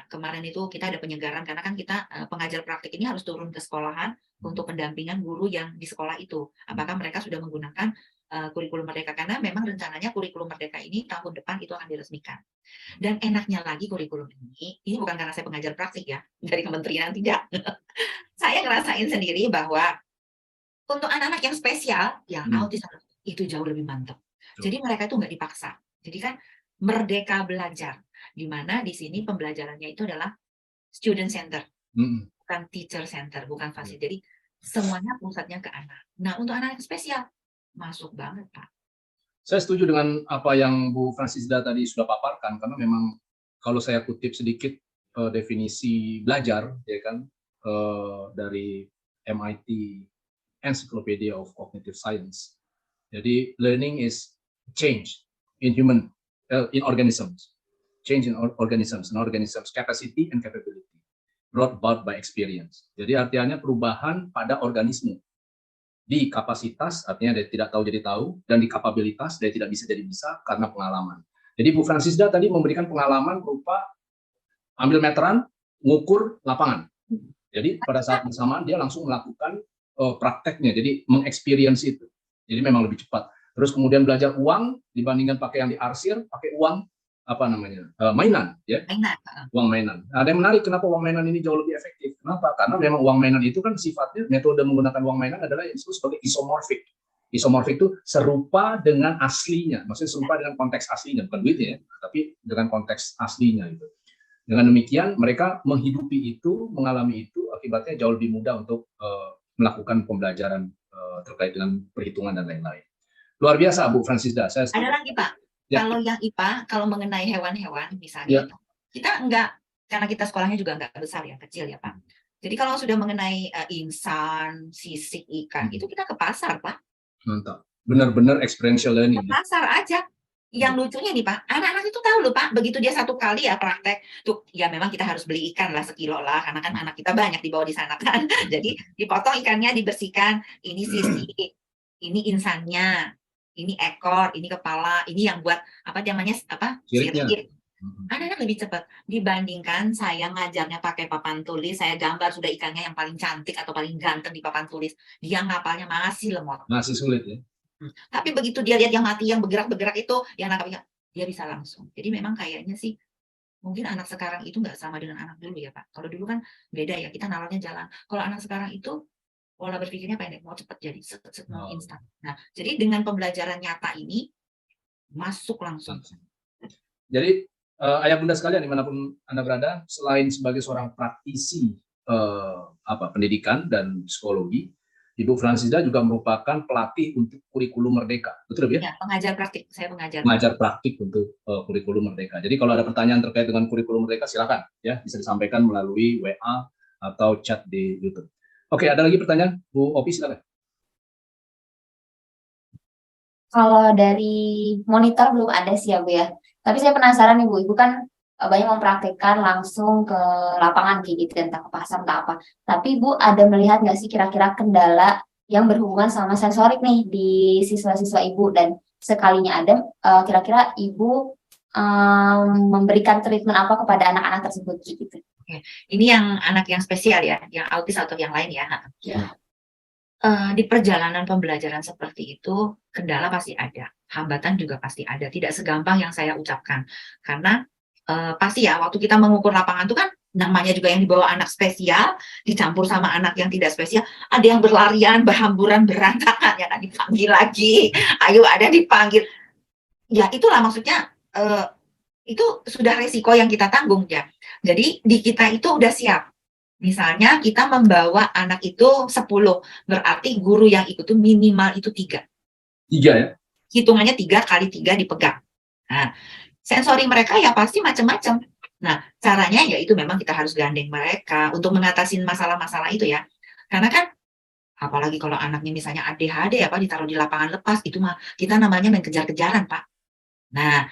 kemarin itu kita ada penyegaran karena kan kita pengajar praktik ini harus turun ke sekolahan untuk pendampingan guru yang di sekolah itu. Apakah mereka sudah menggunakan kurikulum Merdeka, karena memang rencananya kurikulum Merdeka ini tahun depan itu akan diresmikan. Dan enaknya lagi kurikulum ini bukan karena saya pengajar praktik ya, dari kementerian, tidak. Saya ngerasain sendiri bahwa untuk anak-anak yang spesial, yang autis itu jauh lebih mantap. Jadi mereka itu nggak dipaksa. Jadi kan merdeka belajar, di mana di sini pembelajarannya itu adalah student center. bukan teacher center, bukan fasilitator. Jadi semuanya pusatnya ke anak. Nah, untuk anak yang spesial masuk banget, Pak. Saya setuju dengan apa yang Bu Francisda tadi sudah paparkan, karena memang kalau saya kutip sedikit definisi belajar, ya kan, dari MIT Encyclopedia of Cognitive Science. Jadi learning is change in organisms, change in organisms, and organisms capacity and capability brought about by experience. Jadi artinya perubahan pada organisme. Di kapasitas, artinya dari tidak tahu jadi tahu, dan di kapabilitas, dari tidak bisa jadi bisa karena pengalaman. Jadi Bu Francisda tadi memberikan pengalaman berupa ambil meteran, ngukur lapangan. Jadi pada saat bersamaan dia langsung melakukan prakteknya, jadi mengexperience itu. Jadi memang lebih cepat. Terus kemudian belajar uang dibandingkan pakai yang diarsir, pakai uang apa namanya mainan, ya. Uang mainan. Nah, ada yang menarik, kenapa uang mainan ini jauh lebih efektif? Kenapa? Karena memang uang mainan itu kan sifatnya, metode menggunakan uang mainan adalah yang disebut sebagai isomorfik. Isomorfik itu serupa dengan aslinya, maksudnya serupa dengan konteks aslinya, bukan duitnya ya, tapi dengan konteks aslinya itu. Dengan demikian mereka menghidupi itu, mengalami itu, akibatnya jauh lebih mudah untuk melakukan pembelajaran terkait dengan perhitungan dan lain-lain. Luar biasa Bu Francisda. Ada lagi Pak. Ya. Kalau yang IPA, kalau mengenai hewan-hewan misalnya, kita enggak, karena kita sekolahnya juga enggak besar ya, kecil ya Pak. Jadi kalau sudah mengenai insan, sisik, ikan, itu kita ke pasar Pak. Mantap. Benar-benar experiential learning. Ke pasar aja. Yang lucunya nih Pak, anak-anak itu tahu loh Pak, begitu dia satu kali ya praktek, tuh ya memang kita harus beli ikan lah sekilo lah, karena kan anak kita banyak dibawa di sana kan. Jadi dipotong ikannya, dibersihkan, ini sisik, ini insannya, ini ekor, ini kepala, ini yang buat apa namanya apa sirip. Anak-anak lebih cepat dibandingkan saya ngajarnya pakai papan tulis, saya gambar sudah ikannya yang paling cantik atau paling ganteng di papan tulis, dia ngapalnya masih lemot. Masih sulit ya. Tapi begitu dia lihat yang mati, yang bergerak-bergerak itu, yang nangkapnya, dia bisa langsung. Jadi memang kayaknya sih, mungkin anak sekarang itu nggak sama dengan anak dulu ya Pak. Kalau dulu kan beda ya, kita nalarnya jalan. Kalau anak sekarang itu pola berpikirnya pendek, mau cepat jadi, mau instan. Nah, jadi dengan pembelajaran nyata ini masuk langsung. Jadi ayah bunda sekalian dimanapun Anda berada, selain sebagai seorang praktisi pendidikan dan psikologi, Ibu Francisda juga merupakan pelatih untuk kurikulum merdeka, betul ya? Ya, pengajar praktik, saya mengajar. Pengajar praktik untuk kurikulum merdeka. Jadi kalau ada pertanyaan terkait dengan kurikulum merdeka, silakan ya, bisa disampaikan melalui WA atau chat di YouTube. Oke, ada lagi pertanyaan, Bu Opi, silakan. Kalau dari monitor belum ada sih ya Bu ya. Tapi saya penasaran nih Bu, Ibu kan banyak mempraktikkan langsung ke lapangan kayak gitu, entah ke pasar entah apa. Tapi Bu ada melihat nggak sih kira-kira kendala yang berhubungan sama sensorik nih di siswa-siswa Ibu, dan sekalinya ada kira-kira Ibu memberikan treatment apa kepada anak-anak tersebut gitu. Oke. Ini yang anak yang spesial ya, yang autis atau yang lain ya. Ya. Di perjalanan pembelajaran seperti itu, kendala pasti ada, hambatan juga pasti ada, tidak segampang yang saya ucapkan. Karena pasti ya, waktu kita mengukur lapangan itu kan, namanya juga yang dibawa anak spesial, dicampur sama anak yang tidak spesial, ada yang berlarian, berhamburan, berantakan, ya kan dipanggil lagi, ayo ada dipanggil. Ya itulah maksudnya, itu sudah resiko yang kita tanggung ya. Jadi di kita itu udah siap. Misalnya kita membawa anak itu 10, berarti guru yang ikut itu minimal itu 3. 3 ya? Hitungannya 3 kali 3 dipegang. Nah, sensori mereka ya pasti macam-macam. Nah, caranya ya itu memang kita harus gandeng mereka untuk mengatasi masalah-masalah itu ya. Karena kan, apalagi kalau anaknya misalnya ADHD ya Pak, ditaruh di lapangan lepas, itu mah kita namanya main kejar-kejaran Pak. Nah,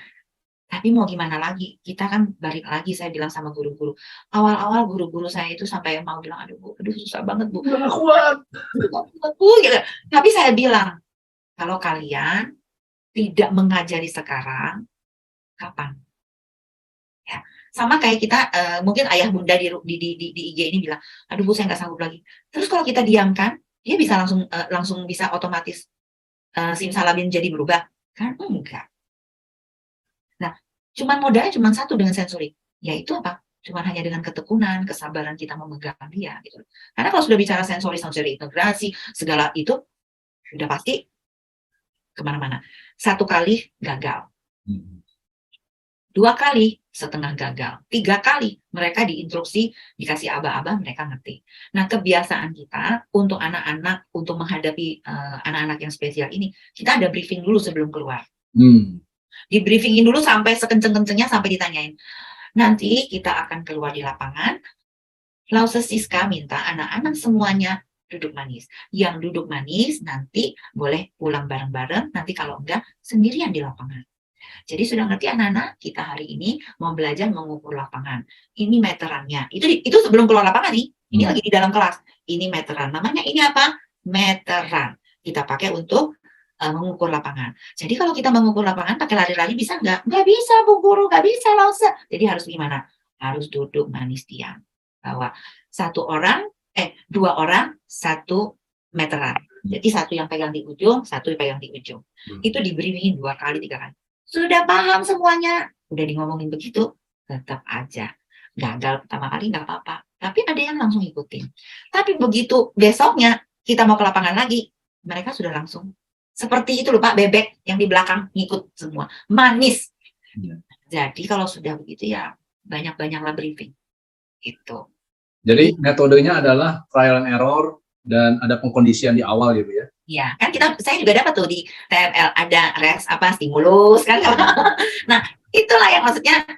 tapi mau gimana lagi, kita kan balik lagi saya bilang sama guru-guru. Awal-awal guru-guru saya itu sampai mau bilang, aduh susah banget Bu. Nggak kuat. Gitu. Tapi saya bilang, kalau kalian tidak mengajari sekarang, kapan? Ya, sama kayak kita, mungkin ayah bunda di IG ini bilang, aduh Bu saya nggak sanggup lagi. Terus kalau kita diamkan, dia bisa langsung bisa otomatis simsalabim jadi berubah? Kan enggak. Nah, cuman modalnya cuma satu dengan sensorik, yaitu apa? Cuman hanya dengan ketekunan, kesabaran kita memegang dia gitu. Karena kalau sudah bicara sensory integrasi, segala itu sudah pasti kemana-mana. 1 kali gagal, 2 kali setengah gagal. 3 kali mereka diinstruksi, dikasih aba-aba, mereka ngerti. Nah, kebiasaan kita untuk anak-anak, untuk menghadapi anak-anak yang spesial ini, kita ada briefing dulu sebelum keluar. Di briefingin dulu sampai sekenceng-kencengnya, sampai ditanyain. Nanti kita akan keluar di lapangan, Lauses Siska minta anak-anak semuanya duduk manis. Yang duduk manis nanti boleh pulang bareng-bareng, nanti kalau enggak sendirian di lapangan. Jadi sudah ngerti anak-anak, kita hari ini mau belajar mengukur lapangan. Ini meterannya. Itu sebelum keluar lapangan nih. Ini lagi di dalam kelas. Ini meteran. Namanya ini apa? Meteran. Kita pakai untuk mengukur lapangan. Jadi kalau kita mengukur lapangan pakai lari-lari bisa nggak? Nggak bisa, Bu Guru. Nggak bisa, Lause. Jadi harus gimana? Harus duduk manis diam. Bahwa 2 orang, 1 meteran. Jadi 1 yang pegang di ujung, 1 yang pegang di ujung. Itu di briefing 2 kali, 3 kali. Sudah paham semuanya. Udah ngomongin begitu, tetap aja. Gagal pertama kali nggak apa-apa. Tapi ada yang langsung ikutin. Tapi begitu besoknya kita mau ke lapangan lagi, mereka sudah langsung. Seperti itu loh Pak, bebek yang di belakang ngikut semua. Manis. Jadi kalau sudah begitu ya banyak-banyaklah briefing. Gitu. Jadi metodenya adalah trial and error dan ada pengkondisian di awal gitu ya. Ya, kan saya juga dapat tuh di TML ada stimulus kan. Nah, itulah yang maksudnya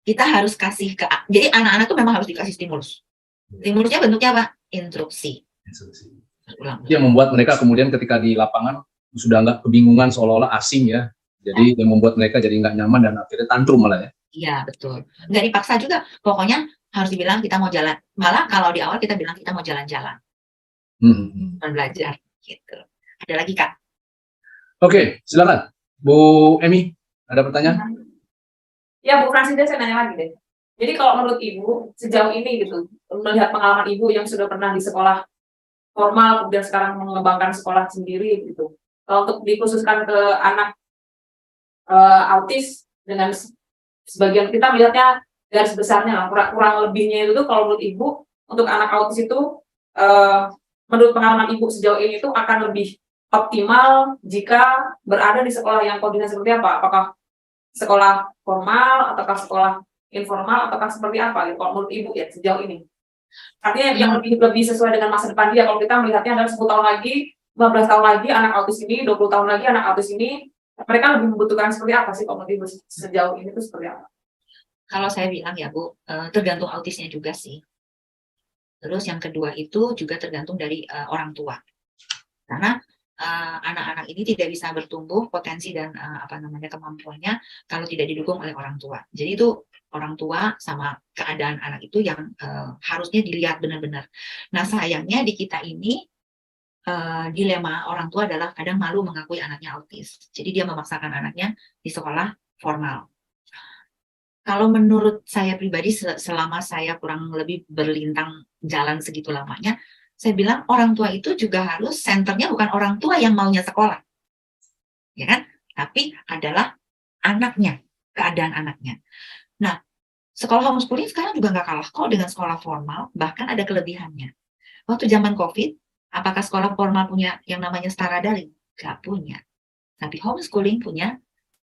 kita harus kasih jadi anak-anak tuh memang harus dikasih stimulus. Stimulusnya bentuknya apa? Instruksi. Yang membuat mereka kemudian ketika di lapangan sudah nggak kebingungan, seolah-olah asing ya. Jadi yang membuat mereka jadi nggak nyaman dan akhirnya tantrum malah ya. Iya, betul. Nggak dipaksa juga. Pokoknya harus dibilang kita mau jalan. Malah kalau di awal kita bilang kita mau jalan-jalan. Belajar gitu. Ada lagi Kak? Oke, silakan. Bu Emi, ada pertanyaan? Ya Bu Fransida, saya nanya lagi deh. Jadi kalau menurut Ibu, sejauh ini gitu, melihat pengalaman Ibu yang sudah pernah di sekolah formal, kemudian sekarang mengembangkan sekolah sendiri gitu, kalau untuk dikhususkan ke anak autis, dengan sebagian kita melihatnya garis besarnya, kurang lebihnya itu kalau menurut Ibu, untuk anak autis itu, menurut pengalaman Ibu sejauh ini itu akan lebih optimal jika berada di sekolah yang kondisinya seperti apa? Apakah sekolah formal, ataukah sekolah informal, ataukah seperti apa? Gitu, kalau menurut Ibu ya sejauh ini. Artinya yang lebih sesuai dengan masa depan dia. Kalau kita melihatnya adalah 10 tahun lagi, 15 tahun lagi anak autis ini, 20 tahun lagi anak autis ini, mereka lebih membutuhkan seperti apa sih kalau menurut Ibu sejauh ini itu seperti apa? Kalau saya bilang ya Bu, tergantung autisnya juga sih. Terus yang kedua itu juga tergantung dari orang tua. Karena anak-anak ini tidak bisa bertumbuh potensi dan kemampuannya kalau tidak didukung oleh orang tua. Jadi itu orang tua sama keadaan anak itu yang harusnya dilihat benar-benar. Nah sayangnya di kita ini dilema orang tua adalah kadang malu mengakui anaknya autis. Jadi dia memaksakan anaknya di sekolah formal. Kalau menurut saya pribadi selama saya kurang lebih berlintang jalan segitu lamanya, saya bilang orang tua itu juga harus senternya bukan orang tua yang maunya sekolah, ya kan? Tapi adalah anaknya, keadaan anaknya. Nah, sekolah homeschooling sekarang juga nggak kalah kok dengan sekolah formal, bahkan ada kelebihannya. Waktu zaman COVID, apakah sekolah formal punya yang namanya setara daring? Nggak punya. Tapi homeschooling punya,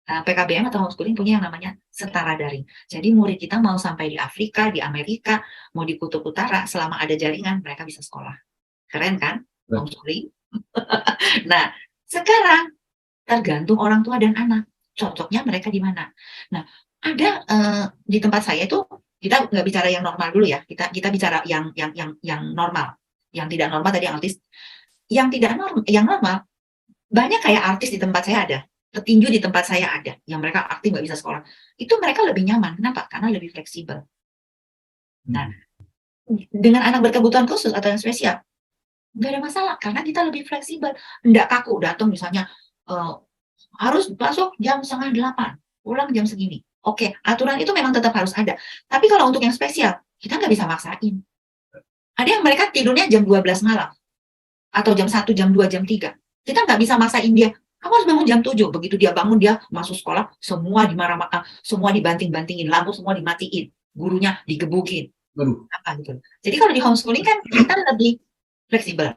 PKBM atau homeschooling punya yang namanya setara daring. Jadi murid kita mau sampai di Afrika, di Amerika, mau di Kutub Utara, selama ada jaringan, mereka bisa sekolah. Keren kan? Homeschooling. Nah, sekarang tergantung orang tua dan anak. Cocoknya mereka di mana? Nah, ada di tempat saya itu, kita nggak bicara yang normal dulu ya. Kita bicara yang normal. Yang tidak normal tadi yang autis. Yang tidak normal, yang normal, banyak kayak artis di tempat saya ada. Petinju di tempat saya ada, yang mereka aktif nggak bisa sekolah. Itu mereka lebih nyaman. Kenapa? Karena lebih fleksibel. Nah, dengan anak berkebutuhan khusus atau yang spesial, nggak ada masalah, karena kita lebih fleksibel. Nggak kaku, datang misalnya, harus masuk jam 7:30, pulang jam segini. Oke, aturan itu memang tetap harus ada. Tapi kalau untuk yang spesial, kita nggak bisa maksain. Ada yang mereka tidurnya jam 12 malam, atau jam 1, jam 2, jam 3. Kita nggak bisa maksain dia. Kamu harus bangun jam 7. Begitu dia bangun, dia masuk sekolah, semua dimarah-marah, semua dibanting-bantingin, lampu semua dimatiin, gurunya digebukin. Apa gitu. Jadi kalau di homeschooling kan kita lebih fleksibel.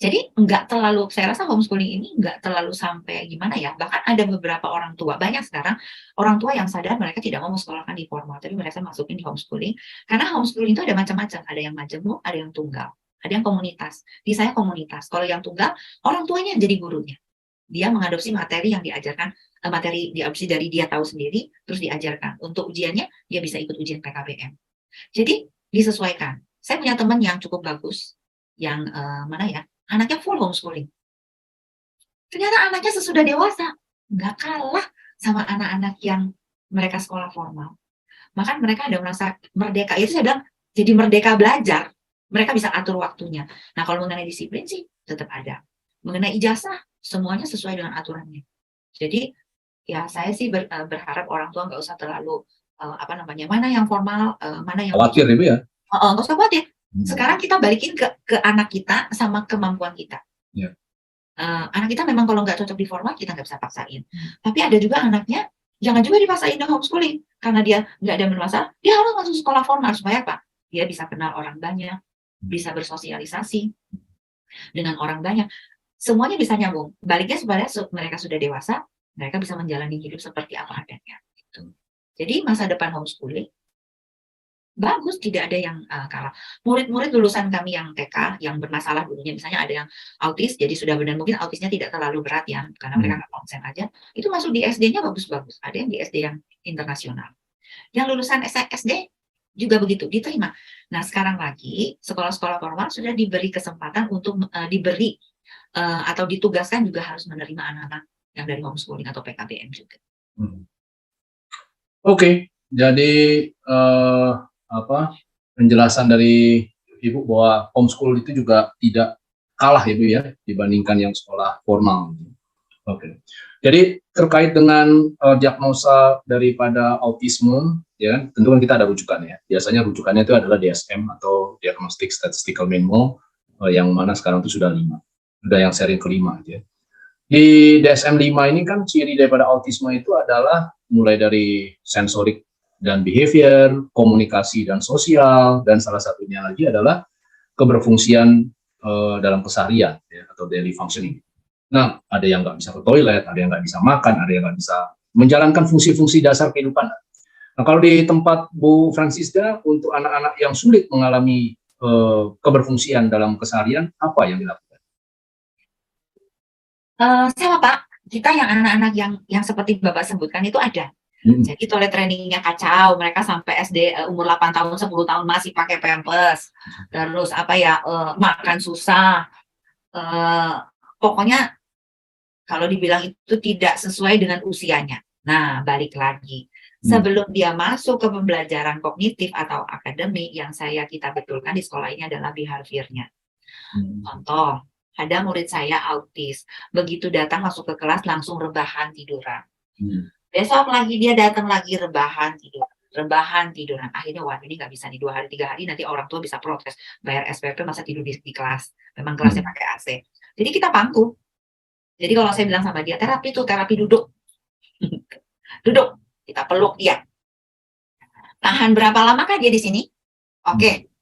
Jadi nggak terlalu, saya rasa homeschooling ini nggak terlalu sampai gimana ya, bahkan ada beberapa orang tua, banyak sekarang orang tua yang sadar mereka tidak mau sekolahkan di formal, tapi mereka masukin di homeschooling, karena homeschooling itu ada macam-macam, ada yang majemuk, ada yang tunggal, ada yang komunitas. Di saya komunitas, kalau yang tunggal, orang tuanya jadi gurunya. Dia mengadopsi materi yang diajarkan, materi diadopsi dari dia tahu sendiri, terus diajarkan. Untuk ujiannya, dia bisa ikut ujian PKBM. Jadi disesuaikan. Saya punya teman yang cukup bagus, yang mana ya, anaknya full homeschooling. Ternyata anaknya sesudah dewasa nggak kalah sama anak-anak yang mereka sekolah formal. Maka mereka ada merasa merdeka. Itu saya bilang jadi merdeka belajar. Mereka bisa atur waktunya. Nah kalau mengenai disiplin sih tetap ada. Mengenai ijazah semuanya sesuai dengan aturannya. Jadi ya saya sih berharap orang tua nggak usah terlalu mana yang formal, mana yang Khawatir Ibu ya? nggak usah khawatir. Sekarang kita balikin ke anak kita sama kemampuan kita. Ya. Anak kita memang kalau nggak cocok di formal kita nggak bisa paksain. Tapi ada juga anaknya jangan juga dipaksain dengan homeschooling karena dia nggak ada masalah. Dia harus masuk sekolah formal supaya apa? Dia bisa kenal orang banyak, bisa bersosialisasi dengan orang banyak. Semuanya bisa nyambung. Baliknya supaya mereka sudah dewasa, mereka bisa menjalani hidup seperti apa adanya. Gitu. Jadi masa depan homeschooling bagus, tidak ada yang kalah. Murid-murid lulusan kami yang TK yang bermasalah dulunya, misalnya ada yang autis, jadi sudah benar mungkin autisnya tidak terlalu berat ya, karena mereka nggak konsen aja, itu masuk di SD-nya bagus-bagus. Ada yang di SD yang internasional. Yang lulusan SD juga begitu, diterima. Nah sekarang lagi sekolah-sekolah formal sudah diberi kesempatan untuk diberi atau ditugaskan juga harus menerima anak-anak yang dari homeschooling atau PKBM juga. Oke, jadi penjelasan dari Ibu bahwa homeschool itu juga tidak kalah ya Bu ya dibandingkan yang sekolah formal. Oke. Jadi terkait dengan diagnosa daripada autisme ya, tentu kan kita ada rujukannya. Biasanya rujukannya itu adalah DSM atau Diagnostic Statistical Manual yang mana sekarang itu sudah 5. Sudah yang seri kelima gitu ya. Di DSM 5 ini kan ciri daripada autisme itu adalah mulai dari sensorik dan behavior, komunikasi dan sosial, dan salah satunya lagi adalah keberfungsian dalam keseharian ya, atau daily functioning. Nah, ada yang nggak bisa ke toilet, ada yang nggak bisa makan, ada yang nggak bisa menjalankan fungsi-fungsi dasar kehidupan. Nah, kalau di tempat Bu Francisda, untuk anak-anak yang sulit mengalami keberfungsian dalam keseharian, apa yang dilakukan? Sama Pak, kita yang anak-anak yang seperti Bapak sebutkan itu ada. Jadi toilet trainingnya kacau, mereka sampai SD umur 8 tahun, 10 tahun masih pakai pampers. Terus makan susah. Pokoknya kalau dibilang itu tidak sesuai dengan usianya. Nah, balik lagi. Sebelum dia masuk ke pembelajaran kognitif atau akademik, yang kita betulkan di sekolah ini adalah behaviornya. Contoh, ada murid saya autis. Begitu datang masuk ke kelas langsung rebahan tiduran. Besok lagi dia datang lagi rebahan tiduran. Akhirnya wah ini nggak bisa nih 2 hari 3 hari nanti orang tua bisa protes bayar SPP masa tidur di kelas. Memang kelasnya pakai AC. Jadi kita pangku. Jadi kalau saya bilang sama dia terapi duduk, duduk kita peluk dia. Tahan berapa lama kah dia di sini? Oke.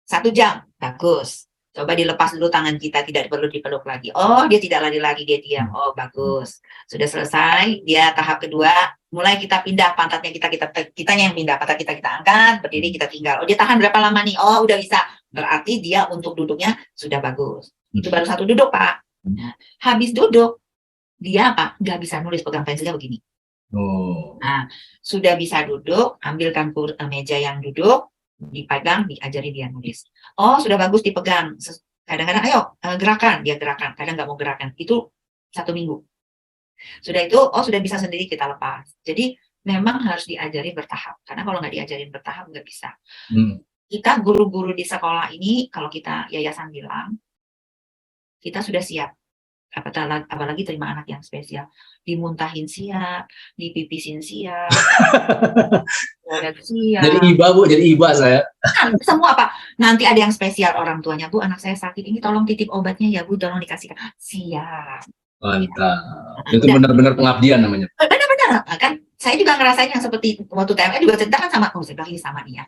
1 jam bagus. Coba dilepas dulu tangan kita, tidak perlu dipeluk lagi. Oh, dia tidak lari lagi, dia diam. Oh, bagus. Sudah selesai, dia tahap kedua, mulai kita pindah pantatnya kitanya yang pindah, pantat kita angkat, berdiri kita tinggal. Oh, dia tahan berapa lama nih? Oh, udah bisa. Berarti dia untuk duduknya sudah bagus. Itu baru 1 duduk, Pak. Habis duduk, dia nggak bisa nulis, pegang pensilnya begini. Nah, sudah bisa duduk, ambilkan meja yang duduk, dipegang, diajari dia nulis. Oh, sudah bagus dipegang. Kadang-kadang, ayo gerakan, dia gerakan. Kadang nggak mau gerakan. Itu 1 minggu. Sudah itu, sudah bisa sendiri kita lepas. Jadi memang harus diajari bertahap. Karena kalau nggak diajarin bertahap nggak bisa. Kita guru-guru di sekolah ini, kalau kita yayasan bilang, kita sudah siap. Apalagi terima anak yang spesial, dimuntahin siap, dipipisin siap, siap. Jadi iba saya. Semua Pak. Nanti ada yang spesial orang tuanya, Bu, anak saya sakit ini, tolong titip obatnya ya Bu, tolong dikasihkan. Siap. Mantap. Itu benar-benar pengabdian namanya. Benar-benar kan saya juga ngerasain yang seperti waktu TMR juga cerita kan sama, saya bilang ini sama nih ya.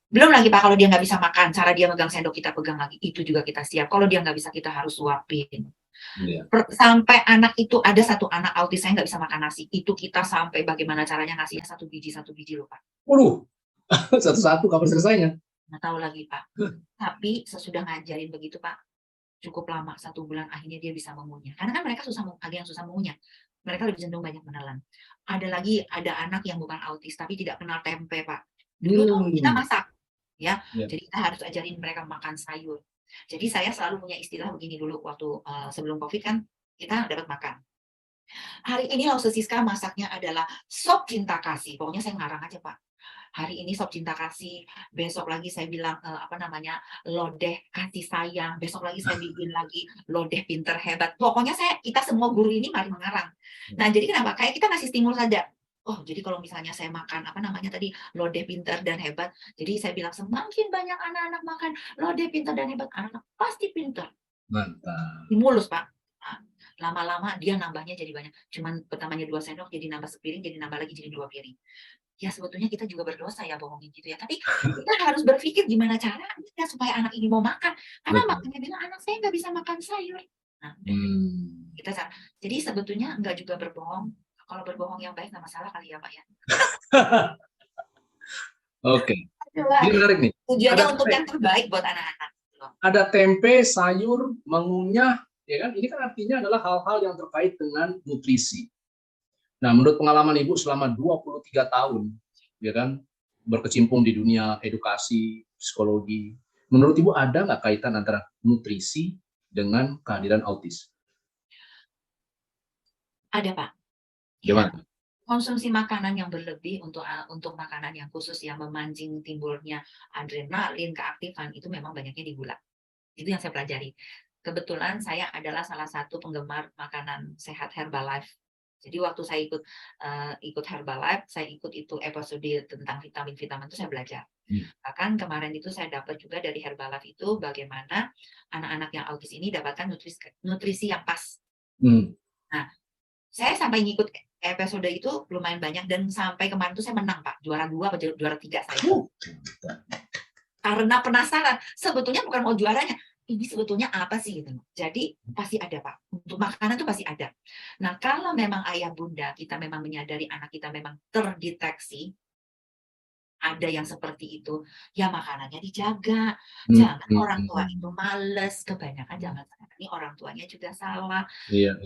Belum lagi Pak, kalau dia nggak bisa makan, cara dia megang sendok kita pegang lagi, itu juga kita siap. Kalau dia nggak bisa, kita harus suapin. Iya. Sampai anak itu, ada satu anak autis saya nggak bisa makan nasi, itu kita sampai bagaimana caranya ngasihnya satu biji loh Pak. Satu-satu kapan selesainya? Nggak tahu lagi Pak. Tapi sesudah ngajarin begitu Pak, cukup lama 1 bulan akhirnya dia bisa mengunyah. Karena kan mereka ada yang susah mengunyah. Mereka lebih cenderung banyak menelan. Ada anak yang bukan autis tapi tidak kenal tempe Pak. Dulu tuh kita masak ya. Jadi kita harus ajarin mereka makan sayur. Jadi saya selalu punya istilah begini dulu waktu sebelum COVID kan kita dapat makan. Hari ini Lause Siska masaknya adalah sop cinta kasih. Pokoknya saya ngarang aja Pak. Hari ini sop cinta kasih, besok lagi saya bilang lodeh kasih sayang, besok lagi saya bikin lagi lodeh pinter hebat. Pokoknya kita semua guru ini mari mengarang. Nah jadi kenapa? Kayak kita ngasih stimulus saja. Oh jadi kalau misalnya saya makan tadi lodeh pinter dan hebat, jadi saya bilang semakin banyak anak-anak makan lodeh pinter dan hebat, anak-anak pasti pinter. Mantap. Stimulus Pak. Nah, lama-lama dia nambahnya jadi banyak. Cuman pertamanya 2 sendok jadi nambah sepiring, jadi nambah lagi jadi 2 piring. Ya sebetulnya kita juga berdosa ya bohongin gitu ya. Tapi kita harus berpikir gimana caranya supaya anak ini mau makan. Karena makanya bilang anak saya nggak bisa makan sayur. Nah, jadi sebetulnya nggak juga berbohong. Kalau berbohong yang baik nggak masalah kali ya Pak ya. Oke. Ini menarik nih. Tujuannya untuk yang terbaik buat anak-anak. Ada tempe, sayur, mengunyah, ya kan? Ini kan artinya adalah hal-hal yang terkait dengan nutrisi. Nah, menurut pengalaman Ibu selama 23 tahun, ya kan, berkecimpung di dunia edukasi, psikologi, menurut Ibu ada nggak kaitan antara nutrisi dengan kehadiran autis? Ada Pak. Gimana? Konsumsi makanan yang berlebih untuk makanan yang khusus yang memancing timbulnya adrenalin, keaktifan, itu memang banyaknya di gula. Itu yang saya pelajari. Kebetulan saya adalah salah satu penggemar makanan sehat Herbalife. Jadi waktu saya ikut Herbalife, saya ikut itu episode tentang vitamin-vitamin itu saya belajar. Bahkan kemarin itu saya dapat juga dari Herbalife itu bagaimana anak-anak yang autis ini dapatkan nutrisi yang pas. Nah, saya sampai ngikut episode itu lumayan banyak dan sampai kemarin itu saya menang Pak, juara 2 atau juara 3 saya. Karena penasaran, sebetulnya bukan mau juaranya, ini sebetulnya apa sih gitu. Jadi pasti ada Pak, untuk makanan itu pasti ada. Nah kalau memang ayah bunda kita memang menyadari anak kita memang terdeteksi ada yang seperti itu, ya makanannya dijaga. Jangan orang tua itu males, kebanyakan jangan ini orang tuanya juga salah. Iya.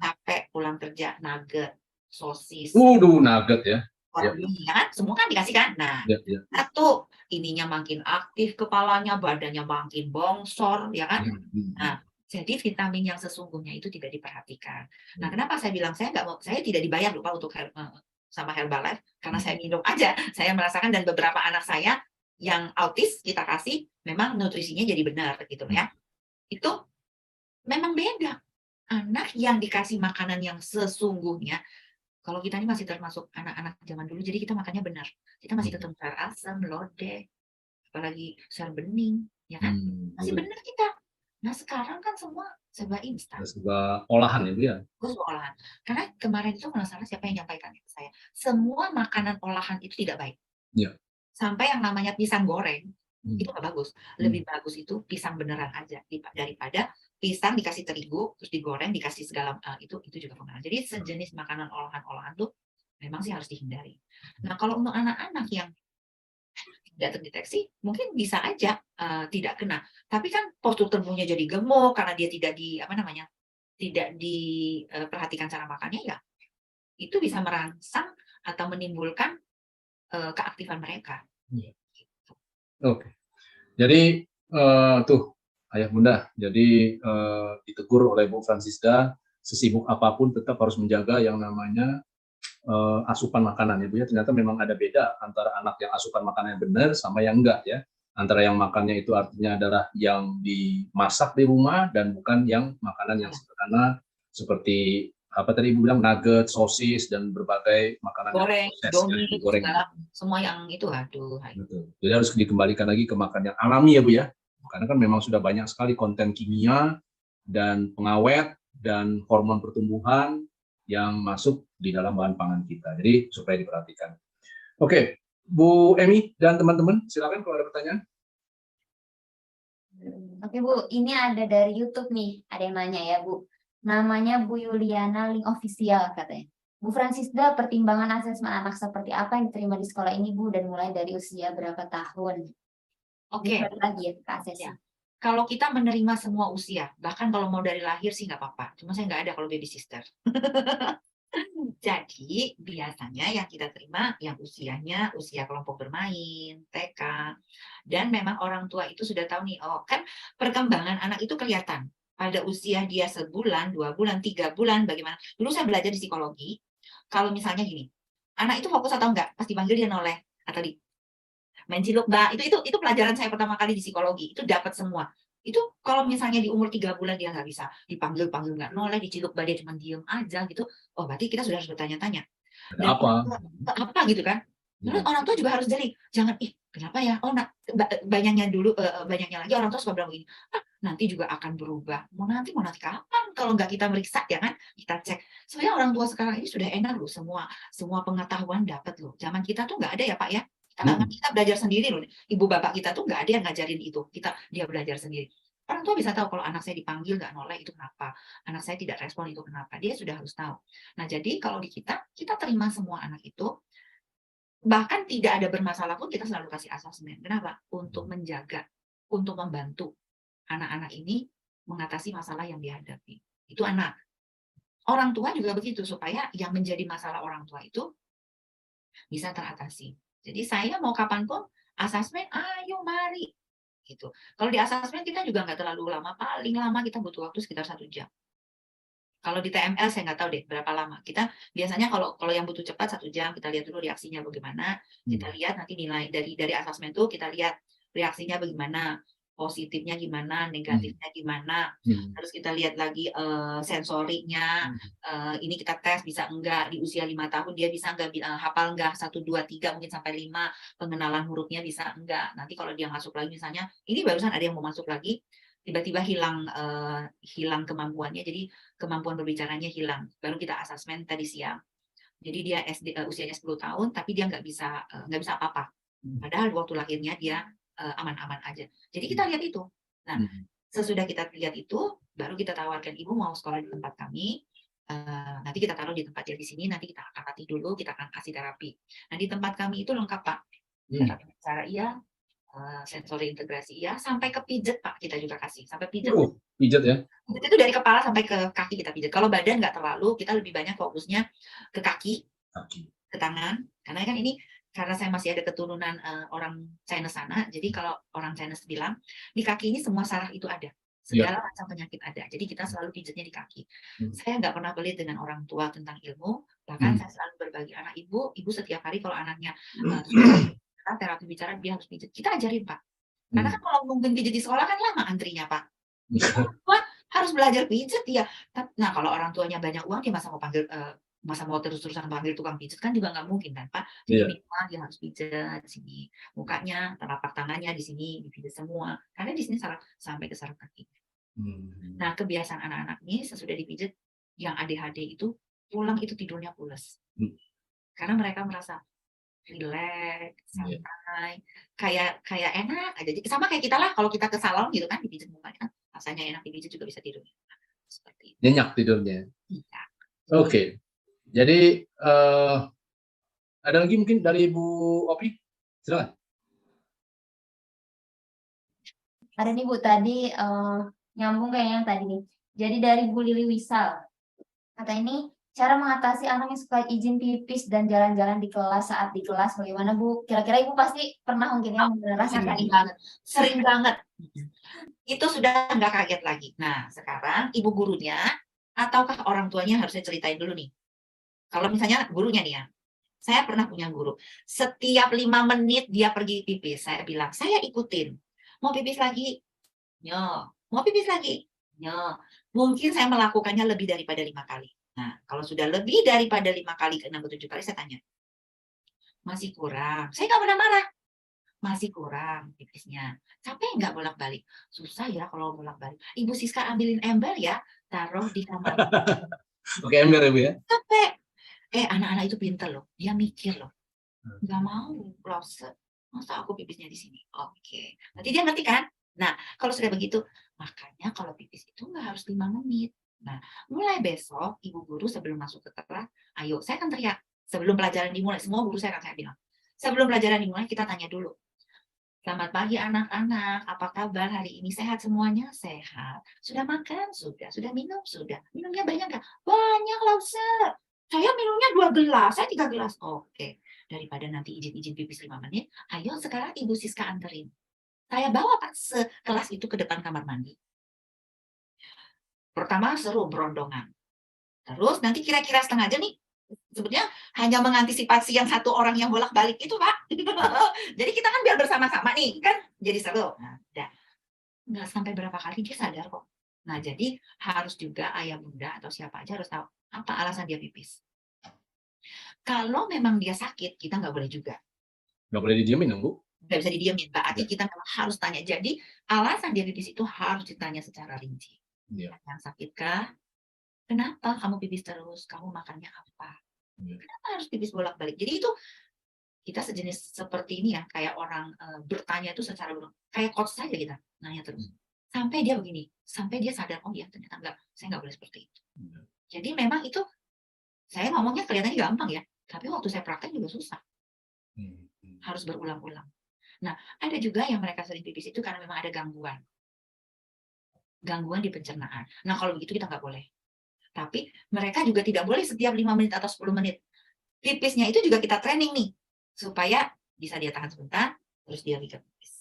Capek pulang kerja nugget, sosis. Nugget ya. Ya kan, semua kan dikasih kan. Nah, satu ininya makin aktif kepalanya, badannya makin bongsor, ya kan. Nah, jadi vitamin yang sesungguhnya itu tidak diperhatikan. Nah, kenapa saya bilang saya tidak dibayar lupa untuk sama Herbalife karena saya minum aja. Saya merasakan dan beberapa anak saya yang autis kita kasih memang nutrisinya jadi benar gitu ya. Itu memang beda. Anak yang dikasih makanan yang sesungguhnya. Kalau kita ini masih termasuk anak-anak zaman dulu, jadi kita makannya benar. Kita masih tetap sayur asam, lodeh, apalagi sayur bening, ya kan? Masih benar kita. Nah sekarang kan semua serba instan. Serba olahan ya Bu ya? Serba olahan. Karena kemarin itu kalau salah siapa yang menyampaikan ke saya, semua makanan olahan itu tidak baik. Iya. Sampai yang namanya pisang goreng, itu nggak bagus. Lebih bagus itu pisang beneran aja daripada pisang dikasih terigu terus digoreng dikasih segala itu juga pengaruh. Jadi sejenis makanan olahan tuh memang sih harus dihindari. Nah kalau untuk anak-anak yang tidak terdeteksi mungkin bisa aja tidak kena. Tapi kan postur tubuhnya jadi gemuk karena dia tidak diperhatikan cara makannya ya. Itu bisa merangsang atau menimbulkan keaktifan mereka. Oke. Jadi tuh Ayah Bunda, jadi ditegur oleh Bu Fransisda, sesibuk apapun tetap harus menjaga yang namanya asupan makanan ya Bu ya. Ternyata memang ada beda antara anak yang asupan makanan yang benar sama yang enggak ya. Antara yang makannya itu artinya adalah yang dimasak di rumah dan bukan yang makanan yang sederhana seperti apa tadi Ibu bilang nugget, sosis dan berbagai makanan goreng, proses, goreng, semua yang itu aduh. Betul. Jadi harus dikembalikan lagi ke makan yang alami ya Bu ya. Karena kan memang sudah banyak sekali konten kimia dan pengawet dan hormon pertumbuhan yang masuk di dalam bahan pangan kita. Jadi supaya diperhatikan. Oke, Bu Emi dan teman-teman, silakan kalau ada pertanyaan. Oke Bu, ini ada dari YouTube nih, ada yang nanya ya Bu. Namanya Bu Yuliana, link official katanya. Bu Francisda, pertimbangan asesmen anak seperti apa yang diterima di sekolah ini Bu, dan mulai dari usia berapa tahun? Oke. Balik lagi ya ke asesmen. Ya. Kalau kita menerima semua usia, bahkan kalau mau dari lahir sih nggak apa-apa. Cuma saya nggak ada kalau baby sister. Jadi biasanya yang kita terima yang usianya usia kelompok bermain, TK, dan memang orang tua itu sudah tahu nih, oh kan perkembangan anak itu kelihatan pada usia dia sebulan, 2 bulan, 3 bulan, bagaimana. Dulu saya belajar di psikologi, kalau misalnya gini, anak itu fokus atau enggak, pas dipanggil dia noleh atau di main ciluk mbak, itu pelajaran saya pertama kali di psikologi, itu dapat semua. Itu kalau misalnya di umur 3 bulan dia nggak bisa dipanggil nggak noleh, diciluk mbak dia cuma diem aja gitu, oh berarti kita sudah harus bertanya-tanya. Dan apa gitu kan. Terus orang tua juga harus jeli, jangan kenapa ya, oh banyaknya lagi orang tua suka bilang begini, nanti juga akan berubah, mau nanti kapan kalau nggak kita meriksa ya kan, kita cek. Sebenarnya orang tua sekarang ini sudah enak loh, semua pengetahuan dapat loh. Zaman kita tuh nggak ada ya Pak ya, kita belajar sendiri loh. Ibu bapak kita tuh nggak ada yang ngajarin itu, dia belajar sendiri. Orang tua bisa tahu kalau anak saya dipanggil nggak noleh itu kenapa, anak saya tidak respon itu kenapa, dia sudah harus tahu. Nah jadi kalau di kita terima semua anak itu, bahkan tidak ada bermasalah pun kita selalu kasih asesmen. Kenapa? Untuk menjaga, untuk membantu anak-anak ini mengatasi masalah yang dihadapi. Itu anak. Orang tua juga begitu, supaya yang menjadi masalah orang tua itu bisa teratasi. Jadi saya mau kapanpun asesmen, ayo mari. Gitu. Kalau di asesmen kita juga nggak terlalu lama, paling lama kita butuh waktu sekitar 1 jam. Kalau di TML saya nggak tahu deh berapa lama. Kita biasanya kalau yang butuh cepat 1 jam, kita lihat dulu reaksinya bagaimana. Kita lihat nanti nilai dari asesmen itu, kita lihat reaksinya bagaimana, positifnya gimana, negatifnya gimana. Terus kita lihat lagi sensorinya. Ini kita tes bisa enggak di usia 5 tahun dia bisa enggak hafal enggak 1, 2, 3 mungkin sampai 5, pengenalan hurufnya bisa enggak. Nanti kalau dia masuk lagi misalnya, ini barusan ada yang mau masuk lagi, tiba-tiba hilang kemampuannya, jadi kemampuan berbicaranya hilang. Baru kita asesmen tadi siang. Jadi dia usianya 10 tahun, tapi dia nggak bisa apa-apa. Padahal waktu lahirnya dia aman-aman aja. Jadi kita lihat itu. Nah, sesudah kita lihat itu, baru kita tawarkan, ibu mau sekolah di tempat kami. Nanti kita taruh di tempat dia di sini, nanti kita akan latih dulu, kita akan kasih terapi. Nah, di tempat kami itu lengkap Pak. Terapi bicara iya, sensori integrasi iya, sampai ke pijet Pak kita juga kasih, sampai pijet. Pijet ya? Pijet itu dari kepala sampai ke kaki kita pijet. Kalau badan nggak terlalu, kita lebih banyak fokusnya ke kaki, ke tangan. Karena kan ini karena saya masih ada keturunan orang China sana, jadi kalau orang China bilang di kaki ini semua saraf itu ada, segala macam penyakit ada. Jadi kita selalu pijetnya di kaki. Saya nggak pernah pelit dengan orang tua tentang ilmu, bahkan saya selalu berbagi anak ibu setiap hari kalau anaknya terapi bicara dia harus pijet, kita ajarin Pak. Karena kan kalau mungkin pijet di sekolah kan lama antrinya Pak. Orang harus belajar pijet ya. Nah kalau orang tuanya banyak uang dia masa mau terus-terusan panggil tukang pijet kan juga nggak mungkin kan Pak. Jadi minimal dia harus pijet di sini, mukanya, telapak tangannya di sini dipijet semua. Karena di sini sampai ke saraf kaki. Nah kebiasaan anak-anak ini sesudah dipijet, yang ADHD itu pulang itu tidurnya pules. Karena mereka merasa relax, santai, kayak enak aja. Sama kayak kita lah, kalau kita ke salon gitu kan dipijit mukanya, rasanya enak, dipijit juga bisa tidur. Seperti itu. Nyenyak tidurnya. Iya. Oke. Jadi ada lagi mungkin dari Ibu Opi? Silakan. Ada nih Bu, tadi nyambung kayak yang tadi nih. Jadi dari Bu Lili Wisal, kata ini cara mengatasi anak yang suka izin pipis dan jalan-jalan di kelas saat di kelas bagaimana Bu? Kira-kira Ibu pasti pernah mungkin ya merasakan sering banget. Itu sudah nggak kaget lagi. Nah sekarang ibu gurunya ataukah orang tuanya harusnya ceritain dulu nih. Kalau misalnya gurunya nih ya, saya pernah punya guru. Setiap 5 menit dia pergi pipis, saya bilang saya ikutin. Mau pipis lagi? Nyo. Mau pipis lagi? Nyo. Mungkin saya melakukannya lebih daripada 5 kali. Nah, kalau sudah lebih daripada 5 kali ke 6 ke 7 kali, saya tanya. Masih kurang. Saya nggak pernah marah. Masih kurang pipisnya. Capek nggak bolak-balik? Susah ya kalau bolak-balik. Ibu Siska ambilin ember ya, taruh di kamar. Oke, ember ya Bu ya. Capek. Anak-anak itu pinter loh, dia mikir loh. Nggak mau closet, masa aku pipisnya di sini? Oke, nanti dia ngerti kan? Nah, kalau sudah begitu, makanya kalau pipis itu nggak harus 5 menit. Nah, mulai besok ibu guru sebelum masuk ke kelas, ayo saya akan teriak sebelum pelajaran dimulai. Semua guru saya akan saya bilang, sebelum pelajaran dimulai kita tanya dulu. Selamat pagi anak-anak, apa kabar hari ini? Sehat semuanya? Sehat. Sudah makan? Sudah. Sudah minum? Sudah. Minumnya banyak nggak? Banyak lah, Ustaz. Saya minumnya 2 gelas, saya 3 gelas. Oke. Daripada nanti izin-izin pipis 5 menit, ayo sekarang Ibu Siska anterin. Saya bawa Pak sekelas itu ke depan kamar mandi. Pertama seru berondongan. Terus nanti kira-kira setengah jam nih, sebetulnya hanya mengantisipasi yang satu orang yang bolak-balik itu, Pak. Jadi kita kan biar bersama-sama nih, kan jadi seru. Nah, udah. Nggak sampai berapa kali dia sadar kok. Nah, jadi harus juga ayah bunda atau siapa aja harus tahu apa alasan dia pipis. Kalau memang dia sakit, kita nggak boleh juga. Nggak boleh didiemin dong Bu. Nggak bisa didiemin, berarti kita memang harus tanya. Jadi alasan dia pipis itu harus ditanya secara rinci. Yang sakitkah? Kenapa kamu pipis terus? Kamu makannya apa? Kenapa harus pipis bolak-balik? Jadi itu kita sejenis seperti ini ya, kayak orang bertanya itu secara kayak coach saja kita nanya terus. Sampai dia begini, sampai dia sadar, oh ya ternyata enggak, saya nggak boleh seperti itu. Jadi memang itu, saya ngomongnya kelihatannya gampang ya, tapi waktu saya praktek juga susah. Harus berulang-ulang. Nah, ada juga yang mereka sering pipis itu karena memang ada gangguan. Gangguan di pencernaan. Nah, kalau begitu kita nggak boleh. Tapi mereka juga tidak boleh setiap 5 menit atau 10 menit. Pipisnya itu juga kita training nih, supaya bisa dia tahan sebentar, terus dia bisa pipis.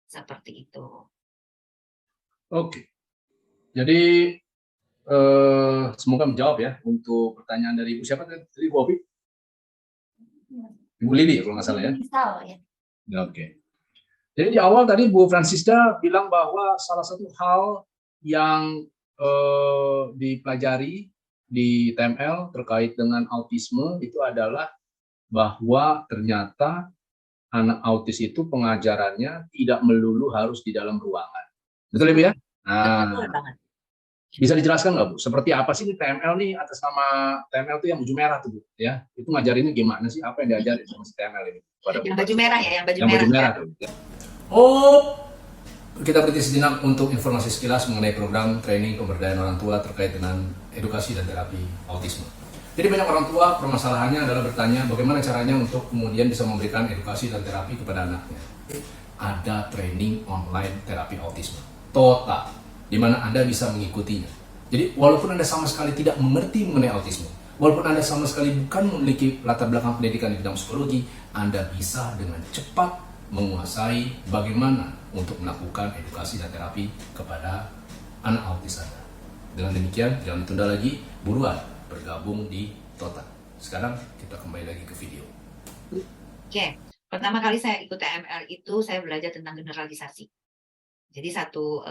Seperti itu. Oke. Jadi semoga menjawab ya untuk pertanyaan dari Ibu siapa tadi Bu Opi? Ibu Lili kalau nggak salah ya. Oke. Jadi di awal tadi Bu Francisca bilang bahwa salah satu hal yang dipelajari di TML terkait dengan autisme itu adalah bahwa ternyata anak autis itu pengajarannya tidak melulu harus di dalam ruangan. Betul Ibu ya? Nah, bisa dijelaskan nggak Bu? Seperti apa sih ini TML nih, atas nama TML itu yang baju merah tuh Bu ya? Itu ngajarinnya gimana sih? Apa yang diajarin sama si TML ini? Yang baju merah ya, yang baju merah tuh. Oh, kita berhenti sejenak untuk informasi sekilas mengenai program training pemberdayaan orang tua terkait dengan edukasi dan terapi autisme. Jadi banyak orang tua permasalahannya adalah bertanya bagaimana caranya untuk kemudian bisa memberikan edukasi dan terapi kepada anaknya. Ada training online terapi autisme total, di mana Anda bisa mengikutinya. Jadi walaupun Anda sama sekali tidak mengerti mengenai autisme, walaupun Anda sama sekali bukan memiliki latar belakang pendidikan di bidang psikologi, Anda bisa dengan cepat menguasai bagaimana untuk melakukan edukasi dan terapi kepada anak autis Anda. Dengan demikian, jangan ditunda lagi, buruan bergabung di Total. Sekarang kita kembali lagi ke video. Oke, pertama kali saya ikut TML itu saya belajar tentang generalisasi. Jadi satu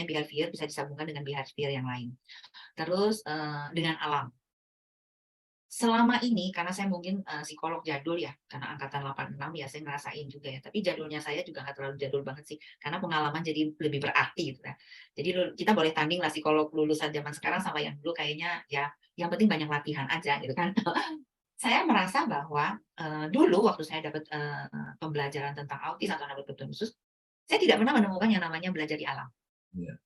behavior bisa disambungkan dengan behavior yang lain. Terus dengan alam. Selama ini, karena saya mungkin psikolog jadul ya, karena angkatan 86 ya, saya ngerasain juga ya. Tapi jadulnya saya juga nggak terlalu jadul banget sih, karena pengalaman jadi lebih berarti gitu ya. Jadi kita boleh tanding lah psikolog lulusan zaman sekarang sama yang dulu kayaknya ya, yang penting banyak latihan aja gitu kan. Saya merasa bahwa dulu waktu saya dapat pembelajaran tentang autis atau anak berkebutuhan khusus, saya tidak pernah menemukan yang namanya belajar di alam. Yeah.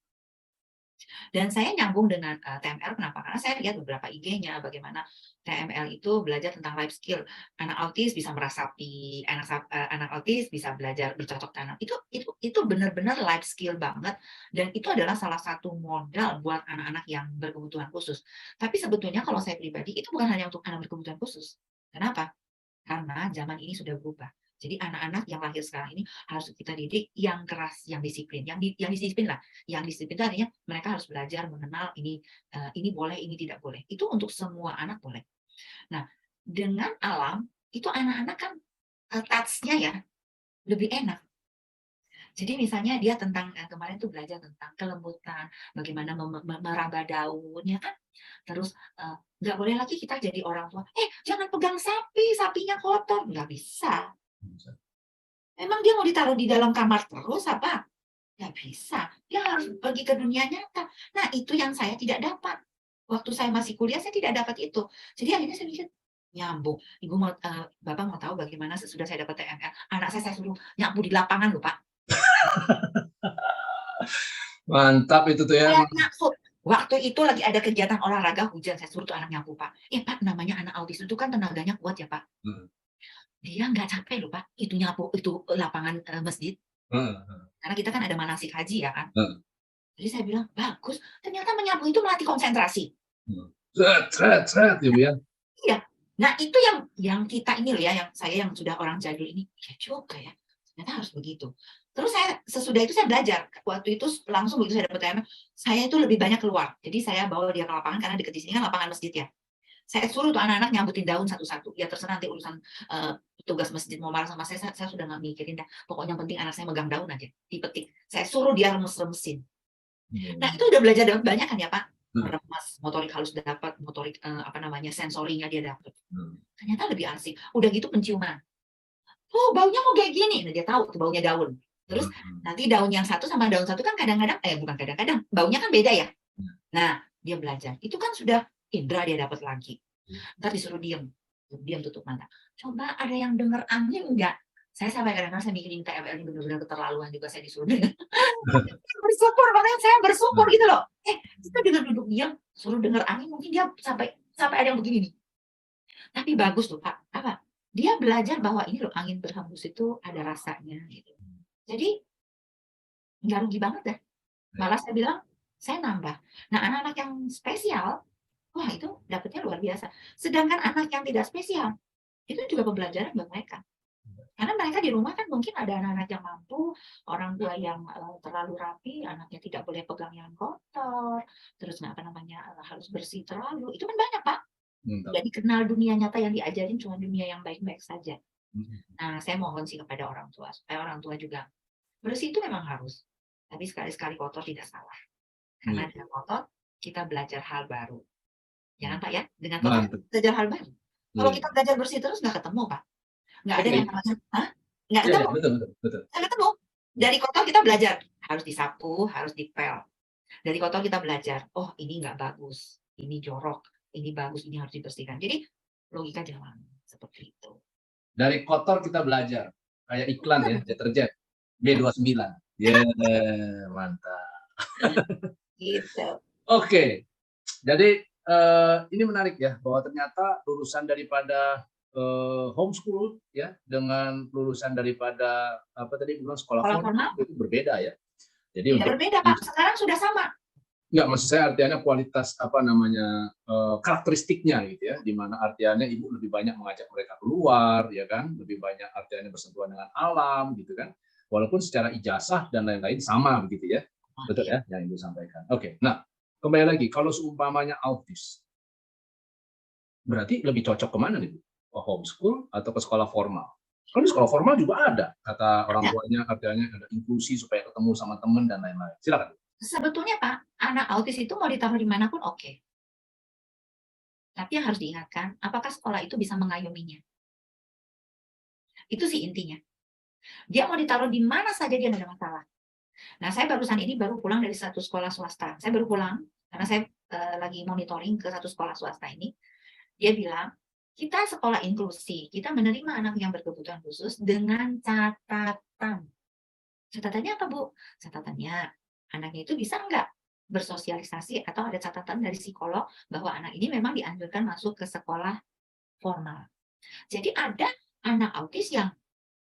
Dan saya nyambung dengan TML, kenapa? Karena saya lihat beberapa IG-nya, bagaimana TML itu belajar tentang life skill. Anak autis bisa merasapi, anak autis bisa belajar bercocok tanam. Itu benar-benar life skill banget. Dan itu adalah salah satu modal buat anak-anak yang berkebutuhan khusus. Tapi sebetulnya kalau saya pribadi, itu bukan hanya untuk anak berkebutuhan khusus. Kenapa? Karena zaman ini sudah berubah. Jadi anak-anak yang lahir sekarang ini harus kita didik yang keras, yang disiplin, yang disiplin lah. Yang disiplin itu artinya mereka harus belajar mengenal ini boleh, ini tidak boleh. Itu untuk semua anak boleh. Nah, dengan alam itu anak-anak kan touch-nya ya lebih enak. Jadi misalnya dia tentang kemarin tuh belajar tentang kelembutan, bagaimana meraba daun, ya kan? Terus nggak boleh lagi kita jadi orang tua. Jangan pegang sapi, sapinya kotor, nggak bisa. Emang dia mau ditaruh di dalam kamar terus apa? Nggak bisa. Dia harus pergi ke dunia nyata. Nah, itu yang saya tidak dapat. Waktu saya masih kuliah saya tidak dapat itu. Jadi akhirnya saya mikir, nyambung. Ibu mau Bapak mau tahu bagaimana sesudah saya dapat TMR, anak saya suruh nyapu di lapangan loh, Pak. Mantap itu tuh ya. Saya nyapu. Waktu itu lagi ada kegiatan olahraga hujan, saya suruh tuh anak nyapu, Pak. Pak, namanya anak autis itu kan tenaganya kuat ya, Pak. Dia nggak capek loh, Pak. Itu nyapu, itu lapangan masjid. Karena kita kan ada manasik haji ya kan. Jadi saya bilang, bagus. Ternyata menyapu itu melatih konsentrasi. Seret, Ibu ya. Iya. Nah, itu yang kita ini loh ya, yang saya yang sudah orang jadul ini, ya juga ya. Ternyata harus begitu. Terus saya sesudah itu saya belajar. Waktu itu langsung begitu saya dapat TMR, saya itu lebih banyak keluar. Jadi saya bawa dia ke lapangan karena dekat di sini kan lapangan masjid ya. Saya suruh tuh anak-anak nyambutin daun satu-satu. Ya terserah nanti urusan tugas masjid mau marah sama saya sudah nggak mikirin dah. Pokoknya yang penting anak saya megang daun aja, dipetik. Saya suruh dia remes-remesin. Nah, itu udah belajar banyak kan ya, Pak? Meremas, motorik halus dapat, motorik sensorinya dia dapat. Ternyata lebih asik. Udah gitu penciuman. Oh, baunya kok kayak gini. Nah, dia tahu tuh baunya daun. Terus nanti daun yang satu sama daun satu kan kadang-kadang, bukan kadang-kadang, baunya kan beda ya. Nah, dia belajar. Itu kan sudah indra dia dapat lagi. Ntar disuruh diam tutup mata. Coba ada yang dengar angin enggak? Saya sampai kadang-kadang saya mikirin TMR ini benar-benar keterlaluan juga saya disuruh dengar. Bersyukur, makanya saya bersyukur gitu loh. Kita dengan duduk diam, suruh dengar angin, mungkin dia sampai ada yang begini nih. Tapi bagus tuh Pak, apa? Dia belajar bahwa ini loh angin berhembus itu ada rasanya gitu. Jadi nggak rugi banget deh. Malah saya bilang, saya nambah. Nah, anak-anak yang spesial, wah itu dapetnya luar biasa. Sedangkan anak yang tidak spesial, itu juga pembelajaran buat mereka. Karena mereka di rumah kan mungkin ada anak-anak yang mampu, orang tua yang terlalu rapi, anaknya tidak boleh pegang yang kotor, terus harus bersih terlalu. Itu kan banyak, Pak. Jadi kenal dunia nyata yang diajarin cuma dunia yang baik-baik saja. Nah, saya mohon sih kepada orang tua, supaya orang tua juga bersih itu memang harus. Tapi sekali-sekali kotor tidak salah. Karena dengan kotor, kita belajar hal baru. Jangan Pak ya, dengan kotor kita belajar hal baru. Kalau kita belajar bersih terus nggak ketemu Pak. Nggak ada yang namanya, nggak ketemu. Betul. Nggak ketemu. Dari kotor kita belajar, harus disapu, harus dipel. Dari kotor kita belajar, oh ini nggak bagus, ini jorok, ini bagus, ini harus dibersihkan. Jadi logika jalan seperti itu. Dari kotor kita belajar, kayak iklan ya, deterjen B29. Mantap. Gitu. Oke, jadi ini menarik ya, bahwa ternyata lulusan daripada homeschool ya dengan lulusan daripada sekolah formal itu berbeda ya. Jadi berbeda Pak, sekarang sudah sama. Enggak, maksud saya artinya kualitas karakteristiknya gitu ya, di mana artinya ibu lebih banyak mengajak mereka keluar ya kan, lebih banyak artinya bersentuhan dengan alam gitu kan, walaupun secara ijazah dan lain-lain sama begitu ya. Betul ya yang ibu sampaikan. Oke, nah kembali lagi, kalau seumpamanya autis berarti lebih cocok kemana nih Bu? Ke homeschool atau ke sekolah formal? Kan di sekolah formal juga ada kata orang tuanya, artinya ada inklusi supaya ketemu sama teman dan lain-lain. Silakan. Sebetulnya Pak, anak autis itu mau ditaruh dimanapun oke. Tapi yang harus diingatkan, apakah sekolah itu bisa mengayominya? Itu sih intinya. Dia mau ditaruh di mana saja dia tidak ada masalah. Nah, saya barusan ini baru pulang dari satu sekolah swasta. Saya baru pulang karena saya lagi monitoring ke satu sekolah swasta ini. Dia bilang, kita sekolah inklusi, kita menerima anak yang berkebutuhan khusus dengan catatan. Catatannya apa, Bu? Catatannya, anaknya itu bisa nggak bersosialisasi atau ada catatan dari psikolog bahwa anak ini memang dianjurkan masuk ke sekolah formal. Jadi ada anak autis yang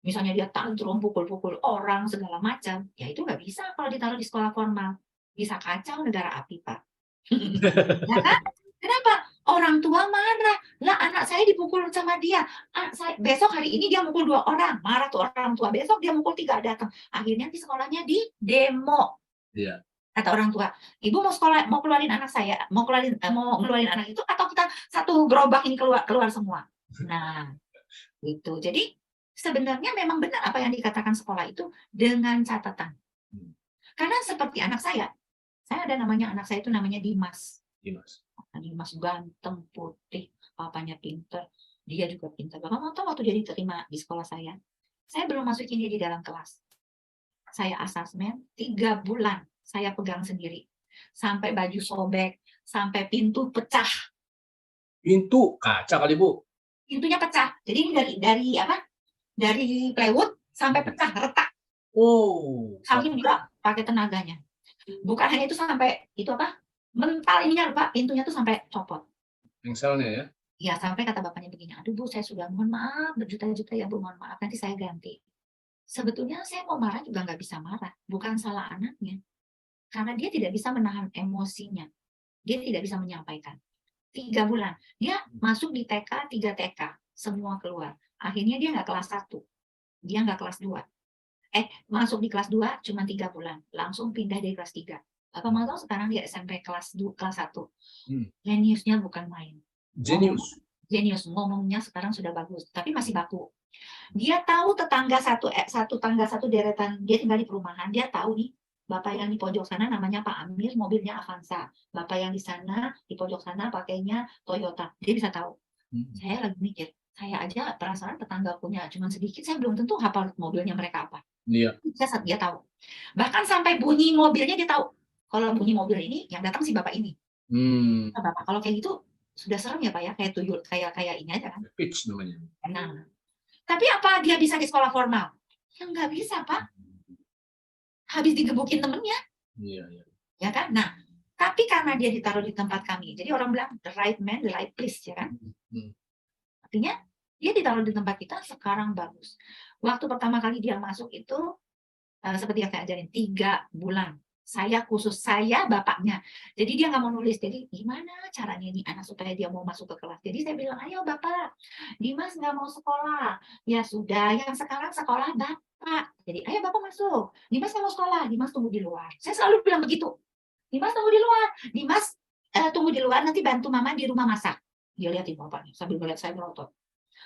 misalnya dia tantrum, pukul-pukul orang, segala macam, ya itu nggak bisa kalau ditaruh di sekolah formal. Bisa kacau negara api, Pak. Ya kan? Kenapa? Orang tua marah. Lah anak saya dipukul sama dia. Besok hari ini dia mukul 2 orang. Marah tuh orang tua. Besok dia mukul 3 datang. Akhirnya di sekolahnya di demo. Iya. Kata orang tua, ibu mau keluarin anak saya, mau ngeluarin anak itu, atau kita satu gerobak ini keluar semua. Nah, itu. Jadi sebenarnya memang benar apa yang dikatakan sekolah itu dengan catatan. Karena seperti anak saya ada anak saya itu namanya Dimas. Dimas ganteng, putih, papanya pinter, dia juga pinter. Bapak mau tahu waktu dia diterima di sekolah saya belum masukin dia di dalam kelas. Saya asesmen 3 bulan, saya pegang sendiri. sampai baju sobek, sampai pintu pecah. Pintu kaca kali Bu. Pintunya pecah. Jadi dari apa? Dari plywood sampai pecah, retak. Oh, Saking dia pakai tenaganya. Bukan hanya itu, sampai itu apa? Mental ininya Pak, pintunya tuh sampai copot. Engselnya ya. Ya, sampai kata bapaknya begini, aduh Bu, saya sudah mohon maaf berjuta-juta ya Bu, mohon maaf, nanti saya ganti. Sebetulnya saya mau marah juga nggak bisa marah, bukan salah anaknya. Karena dia tidak bisa menahan emosinya. Dia tidak bisa menyampaikan. 3 bulan. Dia masuk di TK, 3 TK. Semua keluar. Akhirnya dia nggak kelas 1. Dia nggak kelas 2. Masuk di kelas 2 cuma 3 bulan. Langsung pindah dari kelas 3. Bapak mau tahu sekarang dia SMP kelas 1. Jeniusnya bukan main. Jenius. Ngomongnya sekarang sudah bagus. Tapi masih baku. Dia tahu tangga satu deretan. Dia tinggal di perumahan. Dia tahu nih. Bapak yang di pojok sana namanya Pak Amir, mobilnya Avanza. Bapak yang di sana, di pojok sana pakainya Toyota. Dia bisa tahu. Saya lagi mikir, saya aja perasaan tetangga punya cuma sedikit, saya belum tentu hafal mobilnya mereka apa. Iya. Dia tahu. Bahkan sampai bunyi mobilnya dia tahu. Kalau bunyi mobil ini, yang datang si Bapak ini. Nah, Bapak, kalau kayak gitu, sudah serem ya Pak ya, kayak tuyul, kayak ini aja kan. Pitch namanya. Nah, tapi apa dia bisa di sekolah formal? Ya nggak bisa Pak. Habis digebukin temennya. Iya. Ya kan? Nah, tapi karena dia ditaruh di tempat kami, jadi orang bilang the right man, the right place, ya kan? Artinya dia ditaruh di tempat kita, sekarang bagus. Waktu pertama kali dia masuk itu, seperti yang saya ajarin, 3 bulan. Saya bapaknya. Jadi dia nggak mau nulis. Jadi gimana caranya nih anak supaya dia mau masuk ke kelas? Jadi saya bilang, ayo Bapak, Dimas nggak mau sekolah. Ya sudah, yang sekarang sekolah Bapak. Jadi ayo Bapak masuk. Dimas nggak mau sekolah, Dimas tunggu di luar. Saya selalu bilang begitu. Dimas tunggu di luar. Dimas tunggu di luar, nanti bantu Mama di rumah masak. Dia lihatin bapaknya sambil melihat saya melotot.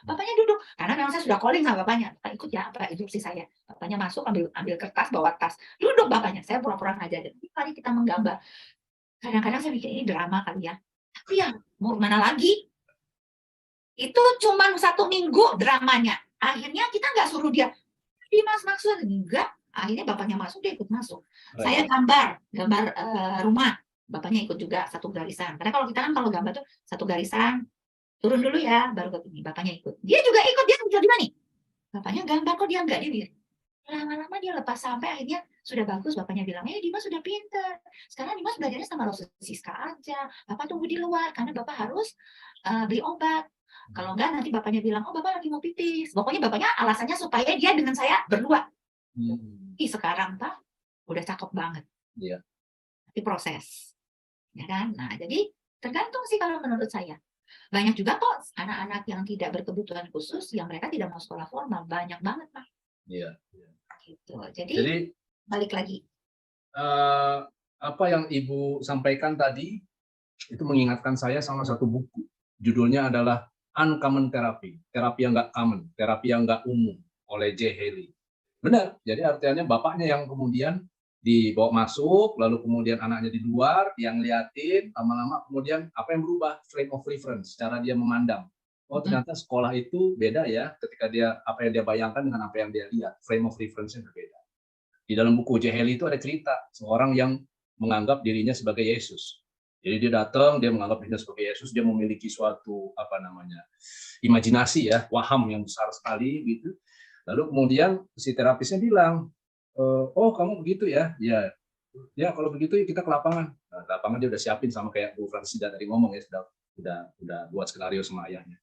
Bapaknya duduk, karena memang saya sudah calling sama bapaknya. Bapak ikut ya, apa instruksi saya. Bapaknya masuk, ambil kertas, bawa tas. Duduk bapaknya, saya pura-pura ngajarin. Mari kita menggambar. Kadang-kadang saya mikir ini drama kali ya. Tapi ya, mau mana lagi? Itu cuma 1 minggu dramanya. Akhirnya kita nggak suruh dia, Dimas maksud, enggak. Akhirnya bapaknya masuk, dia ikut masuk. Saya gambar rumah. Bapaknya ikut juga 1 garisan. Karena kalau kita kan kalau gambar tuh 1 garisan, turun dulu ya, baru ke sini. Bapaknya ikut. Dia juga ikut, dia muncul di mana nih? Bapaknya gambar kok dia enggak, dia lama-lama dia lepas sampai akhirnya sudah bagus. Bapaknya bilang, Dimas sudah pinter. Sekarang Dimas belajarnya sama Rosa Siska aja. Bapak tunggu di luar karena Bapak harus beli obat. Kalau enggak nanti bapaknya bilang, oh Bapak lagi mau pipis. Pokoknya bapaknya alasannya supaya dia dengan saya berdua. Sekarang Pak, udah cakep banget. Iya. Tapi proses. Ya kan? Nah, jadi tergantung sih kalau menurut saya. Banyak juga kok anak-anak yang tidak berkebutuhan khusus yang mereka tidak mau sekolah formal, banyak banget Pak. Iya. Gitu. Jadi balik lagi. Apa yang Ibu sampaikan tadi itu mengingatkan saya sama satu buku. Judulnya adalah Uncommon Therapy, terapi yang nggak common, terapi yang nggak umum oleh J. Haley. Benar. Jadi artinya bapaknya yang kemudian dibawa masuk, lalu kemudian anaknya di luar, yang liatin, lama-lama kemudian apa yang berubah? Frame of reference, cara dia memandang. Oh ternyata sekolah itu beda ya, ketika dia apa yang dia bayangkan dengan apa yang dia lihat, frame of reference-nya berbeda. Di dalam buku J. Haley itu ada cerita seorang yang menganggap dirinya sebagai Yesus. Jadi dia datang, dia menganggap dirinya sebagai Yesus, dia memiliki suatu imajinasi ya, waham yang besar sekali gitu. Lalu kemudian si terapisnya bilang, oh kamu begitu ya, ya kalau begitu kita ke lapangan. Nah, lapangan dia udah siapin sama kayak Bu Fransida tadi ngomong ya, udah buat skenario sama ayahnya.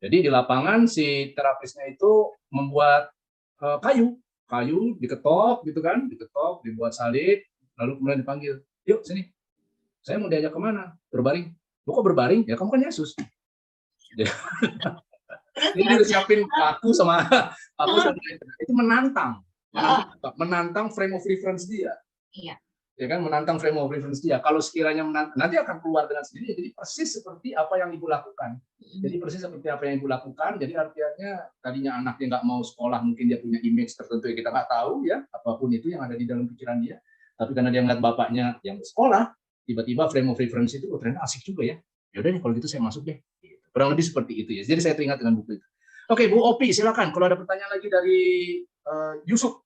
Jadi di lapangan si terapisnya itu membuat kayu diketok gitu kan, dibuat salib, lalu kemudian dipanggil, yuk sini, saya mau diajak kemana? Berbaring. Lu kok berbaring? Ya kamu kan Yesus. Jadi udah siapin aku sama itu menantang frame of reference dia. Iya. Ya kan, menantang frame of reference dia. Kalau sekiranya nanti akan keluar dengan sendiri. Jadi persis seperti apa yang Ibu lakukan. Jadi persis seperti apa yang Ibu lakukan. Jadi artinya tadinya anaknya nggak mau sekolah, mungkin dia punya image tertentu yang kita nggak tahu ya, apapun itu yang ada di dalam pikiran dia. Tapi karena dia ngeliat bapaknya yang sekolah, tiba-tiba frame of reference itu ternyata asik juga ya. Yaudah nih kalau gitu saya masuk deh. Kurang lebih seperti itu ya. Jadi saya teringat dengan buku itu. Oke, Bu Opi silakan. Kalau ada pertanyaan lagi dari Yusuf.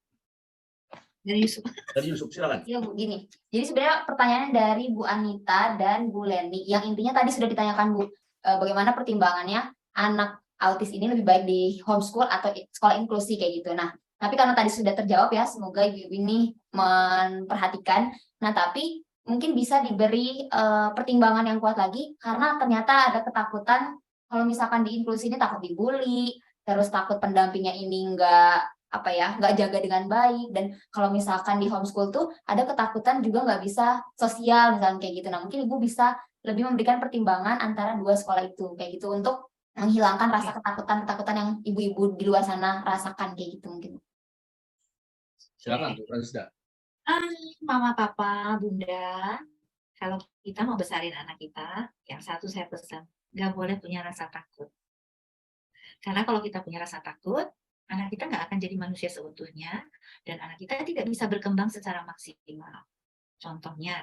Dari Yusuf. Dari Yusuf, silakan. Iya Bu, gini. Jadi sebenarnya pertanyaannya dari Bu Anita dan Bu Leni. Yang intinya tadi sudah ditanyakan Bu, bagaimana pertimbangannya anak autis ini lebih baik di homeschool atau sekolah inklusi kayak gitu. Nah, tapi karena tadi sudah terjawab ya, semoga ibu ini memperhatikan. Nah, tapi mungkin bisa diberi pertimbangan yang kuat lagi karena ternyata ada ketakutan kalau misalkan di inklusi ini takut dibully, terus takut pendampingnya ini nggak jaga dengan baik, dan kalau misalkan di homeschool tuh ada ketakutan juga nggak bisa sosial misalnya kayak gitu. Nah mungkin ibu bisa lebih memberikan pertimbangan antara dua sekolah itu kayak gitu untuk menghilangkan rasa ketakutan yang ibu-ibu di luar sana rasakan kayak gitu mungkin. Silakan Bu Fransisda. Mama, papa, bunda, kalau kita mau besarin anak kita, yang satu saya pesan, nggak boleh punya rasa takut. Karena kalau kita punya rasa takut, anak kita nggak akan jadi manusia seutuhnya, dan anak kita tidak bisa berkembang secara maksimal. Contohnya,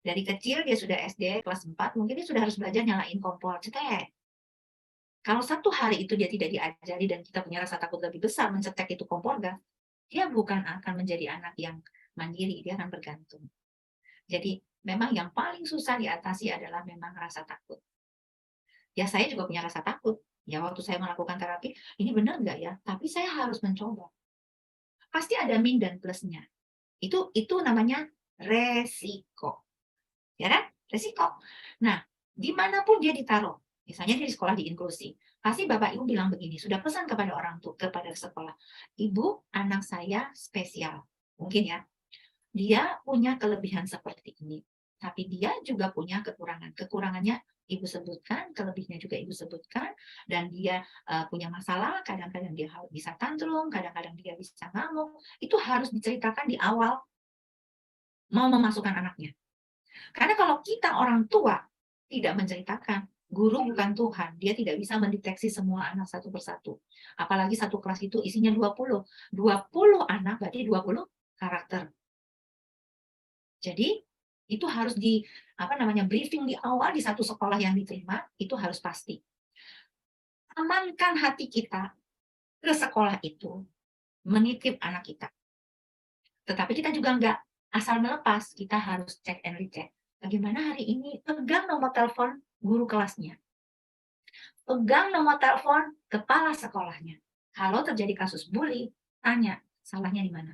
dari kecil dia sudah SD kelas 4, mungkin dia sudah harus belajar nyalain kompor, cetek. Kalau satu hari itu dia tidak diajari dan kita punya rasa takut lebih besar mencetek itu kompor gas, dia bukan akan menjadi anak yang mandiri, dia akan bergantung. Jadi memang yang paling susah diatasi adalah memang rasa takut. Ya saya juga punya rasa takut. Ya waktu saya melakukan terapi, ini benar nggak ya? Tapi saya harus mencoba. Pasti ada min dan plusnya. Itu namanya resiko. Ya kan? Resiko. Nah, dimanapun dia ditaruh, misalnya dia di sekolah di inklusi, pasti Bapak Ibu bilang begini, sudah pesan kepada orang tua, kepada sekolah, Ibu, anak saya spesial. Mungkin ya, dia punya kelebihan seperti ini, tapi dia juga punya kekurangan. Kekurangannya Ibu sebutkan, kelebihnya juga Ibu sebutkan, dan dia punya masalah, kadang-kadang dia bisa tantrum, kadang-kadang dia bisa ngamuk. Itu harus diceritakan di awal mau memasukkan anaknya. Karena kalau kita orang tua tidak menceritakan, guru bukan Tuhan, dia tidak bisa mendeteksi semua anak satu persatu. Apalagi satu kelas itu isinya 20. 20 anak berarti 20 karakter. Jadi itu harus briefing di awal di satu sekolah yang diterima, itu harus pasti. Amankan hati kita ke sekolah itu, menitip anak kita. Tetapi kita juga nggak asal melepas, kita harus cek and recheck. Bagaimana hari ini? Pegang nomor telepon guru kelasnya. Pegang nomor telepon kepala sekolahnya. Kalau terjadi kasus bully, tanya salahnya di mana.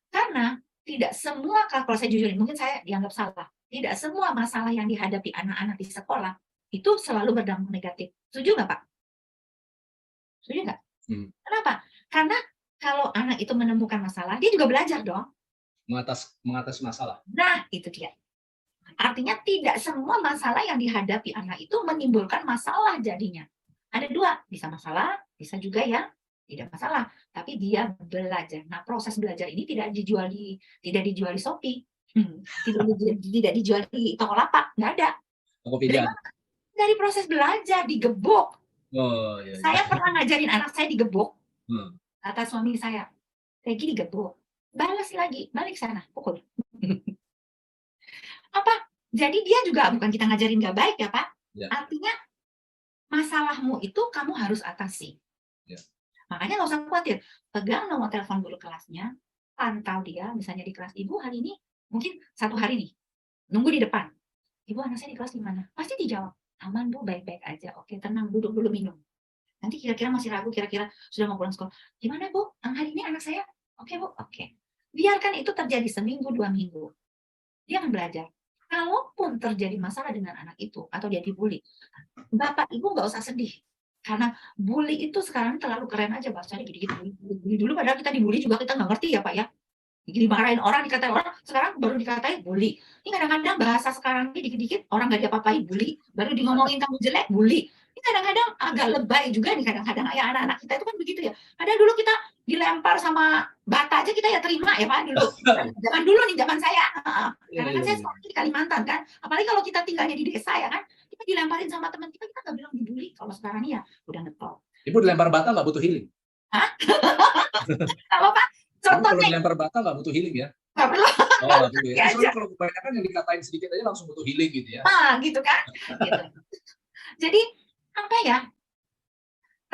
Karena tidak semua, kalau saya jujurin, mungkin saya dianggap salah. Tidak semua masalah yang dihadapi anak-anak di sekolah itu selalu berdampak negatif. Setuju nggak, Pak? Setuju nggak? Kenapa? Karena kalau anak itu menemukan masalah, dia juga belajar dong. Mengatasi masalah. Nah, itu dia. Artinya tidak semua masalah yang dihadapi anak itu menimbulkan masalah jadinya. Ada dua, bisa masalah, bisa juga yang tidak masalah, tapi dia belajar. Nah, proses belajar ini tidak dijual di Shopee, tidak dijual di toko lapak, nggak ada. Dari proses belajar digebuk. Oh, iya. Saya pernah ngajarin anak saya digebuk, kata suami saya, Regi digebuk, balas lagi, balik sana, pukul. Apa? Jadi dia juga bukan kita ngajarin nggak baik ya Pak. Ya. Artinya masalahmu itu kamu harus atasi. Ya. Makanya nggak usah khawatir. Pegang nomor telepon guru kelasnya, pantau dia. Misalnya di kelas Ibu hari ini, mungkin satu hari nih, nunggu di depan. Ibu, anak saya di kelas di mana? Pasti dijawab, aman Bu, baik-baik aja. Oke, tenang, duduk dulu minum. Nanti kira-kira masih ragu, kira-kira sudah mau pulang sekolah. Gimana Bu? Hari ini anak saya? Oke Bu, oke. Biarkan itu terjadi seminggu, 2 minggu. Dia akan belajar. Kalaupun terjadi masalah dengan anak itu atau dia dibully, Bapak Ibu nggak usah sedih. Karena bully itu sekarang terlalu keren aja bahasanya gitu-gitu. Bully dulu padahal kita dibully juga kita nggak ngerti ya Pak ya. Dimarahin orang, dikatain orang, sekarang baru dikatain bully. Ini kadang-kadang bahasa sekarang ini dikit-dikit orang nggak diapa-apain bully, baru ngomongin kamu jelek bully. Ini kadang-kadang agak lebay juga nih kadang-kadang ya anak-anak kita itu kan begitu ya. Padahal dulu kita dilempar sama bata aja kita ya terima ya Pak dulu. Zaman dulu nih, zaman saya. Karena kan saya sekolah di Kalimantan kan. Apalagi kalau kita tinggalnya di desa ya kan. Kita dilemparin sama teman kita nggak bilang dibully. Kalau sekarang ini ya udah ngetop. Ibu dilempar bata nggak butuh healing? Hah? Apa Pak? Contohnya. Kalau dilempar bata nggak butuh healing ya? Nggak perlu. Oh, nggak perlu ya. Soalnya kalau kebanyakan yang dikatain sedikit aja langsung butuh healing gitu ya. Nah, gitu kan. Gitu. Jadi, apa ya?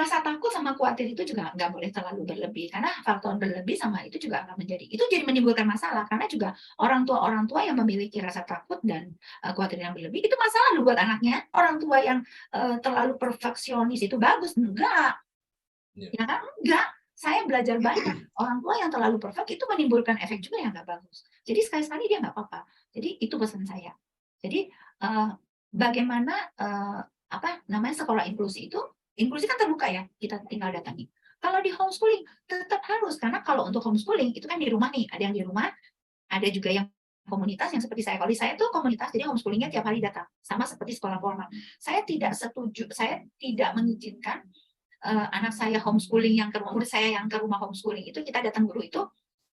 rasa takut sama khawatir itu juga nggak boleh terlalu berlebih, karena faktor berlebih sama itu juga akan jadi menimbulkan masalah, karena juga orang tua yang memiliki rasa takut dan khawatir yang berlebih itu masalah loh buat anaknya. Orang tua yang terlalu perfeksionis itu bagus? Enggak. Ya kan? Enggak. Saya belajar banyak. Orang tua yang terlalu perfect itu menimbulkan efek juga yang nggak bagus. Jadi sekali-sekali dia nggak apa-apa. Jadi itu pesan saya. Jadi bagaimana sekolah inklusi itu, inklusi kan terbuka ya, kita tinggal datangi. Kalau di homeschooling tetap harus, karena kalau untuk homeschooling itu kan di rumah nih, ada yang di rumah, ada juga yang komunitas yang seperti saya. Kalau di saya tuh komunitas, jadi homeschoolingnya tiap hari datang, sama seperti sekolah formal. Saya tidak setuju, saya tidak mengizinkan anak saya homeschooling murid saya yang ke rumah homeschooling itu, kita datang guru itu,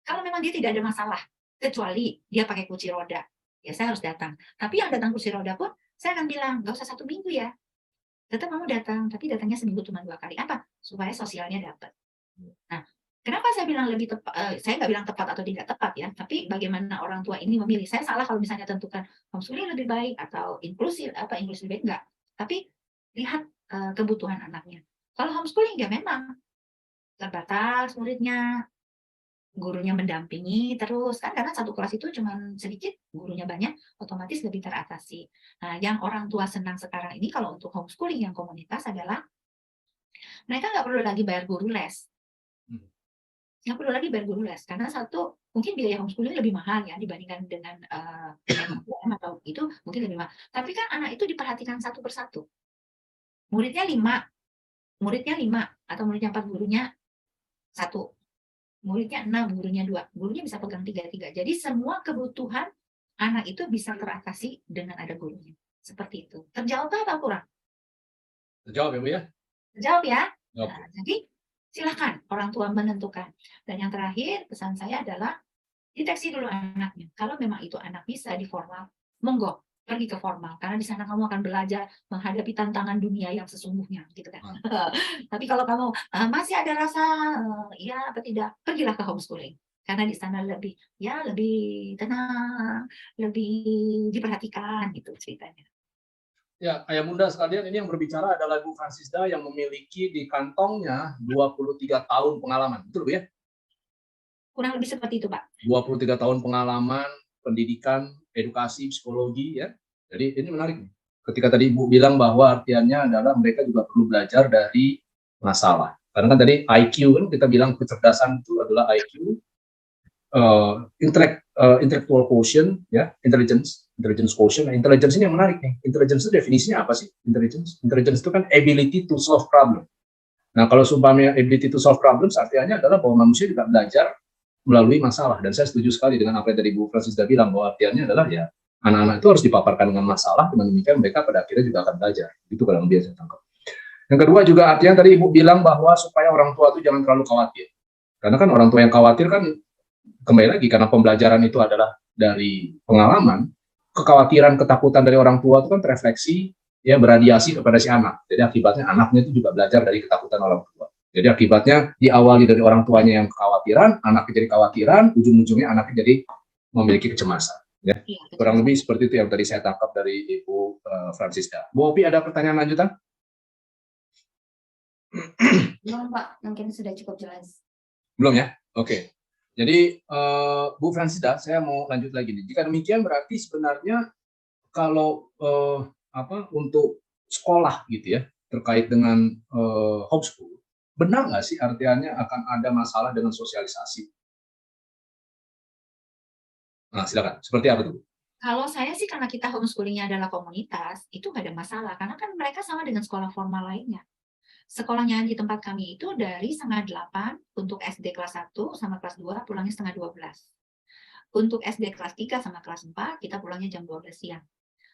kalau memang dia tidak ada masalah, kecuali dia pakai kursi roda, ya saya harus datang. Tapi yang datang kursi roda pun, saya akan bilang, nggak usah 1 minggu ya, tetap kamu datang, tapi datangnya seminggu cuma 2 kali. Apa? Supaya sosialnya dapat. Nah, kenapa saya bilang lebih tepat? Saya nggak bilang tepat atau tidak tepat ya, tapi bagaimana orang tua ini memilih. Saya salah kalau misalnya tentukan homeschooling lebih baik atau inklusif lebih baik, enggak. Tapi lihat kebutuhan anaknya. Kalau homeschooling ya memang terbatas muridnya, gurunya mendampingi terus kan, karena satu kelas itu cuma sedikit, gurunya banyak, otomatis lebih teratasi. Nah, yang orang tua senang sekarang ini kalau untuk homeschooling yang komunitas adalah mereka nggak perlu lagi bayar guru les. Nggak perlu lagi bayar guru les, karena satu, mungkin biaya homeschooling lebih mahal ya dibandingkan dengan atau itu mungkin lebih mahal. Tapi kan anak itu diperhatikan satu persatu. Muridnya 5 atau muridnya 4, gurunya 1. Muridnya 6, gurunya 2. Gurunya bisa pegang 3. Jadi semua kebutuhan anak itu bisa teratasi dengan ada gurunya. Seperti itu. Terjawab atau kurang? Terjawab ya Bu ya? Terjawab ya. Oke. Nah, jadi silakan orang tua menentukan. Dan yang terakhir pesan saya adalah deteksi dulu anaknya. Kalau memang itu anak bisa di formal, monggo pergi ke formal, karena di sana kamu akan belajar menghadapi tantangan dunia yang sesungguhnya, gitu kan. Tapi kalau kamu masih ada rasa iya apa tidak, pergilah ke homeschooling, karena di sana lebih tenang, lebih diperhatikan gitu ceritanya. Ya, ayah bunda sekalian, ini yang berbicara adalah Bu Fransisda yang memiliki di kantongnya 23 tahun pengalaman. Betul Bu ya? Kurang lebih seperti itu Pak. 23 tahun pengalaman, pendidikan, edukasi, psikologi ya. Jadi ini menarik. Ketika tadi Ibu bilang bahwa artiannya adalah mereka juga perlu belajar dari masalah. Karena kan tadi IQ kan kita bilang kecerdasan itu adalah IQ, intellectual quotient, ya, intelligence quotient. Nah, intelligence ini yang menarik nih. Intelligence itu definisinya apa sih? Intelligence itu kan ability to solve problem. Nah, kalau sumpahnya ability to solve problems, artinya adalah bahwa manusia juga belajar melalui masalah. Dan saya setuju sekali dengan apa yang tadi Bu Fransisda bilang, bahwa artiannya adalah ya anak-anak itu harus dipaparkan dengan masalah, dengan demikian mereka pada akhirnya juga akan belajar. Itu kadang biasa tangkap. Yang kedua juga artinya tadi Ibu bilang bahwa supaya orang tua itu jangan terlalu khawatir. Karena kan orang tua yang khawatir kan kembali lagi, karena pembelajaran itu adalah dari pengalaman, kekhawatiran, ketakutan dari orang tua itu kan terefleksi, ya beradiasi kepada si anak. Jadi akibatnya anaknya itu juga belajar dari ketakutan orang tua. Jadi akibatnya diawali dari orang tuanya yang kekhawatiran, anaknya jadi kekhawatiran, ujung-ujungnya anaknya jadi memiliki kecemasan. Ya. Kurang lebih seperti itu yang tadi saya tangkap dari Ibu Fransisda. Bu Opi, ada pertanyaan lanjutan? Belum Pak, mungkin sudah cukup jelas. Belum ya? Oke. Jadi Bu Fransisda, saya mau lanjut lagi nih. Jika demikian berarti sebenarnya kalau untuk sekolah gitu ya, terkait dengan homeschool, benar nggak sih artinya akan ada masalah dengan sosialisasi? Nah, silakan. Seperti apa tuh? Kalau saya sih, karena kita homeschoolingnya adalah komunitas, itu nggak ada masalah. Karena kan mereka sama dengan sekolah formal lainnya. Sekolahnya di tempat kami itu dari 7:30 untuk SD kelas 1 sama kelas 2 pulangnya 11:30. Untuk SD kelas 3 sama kelas 4 kita pulangnya jam 12 siang.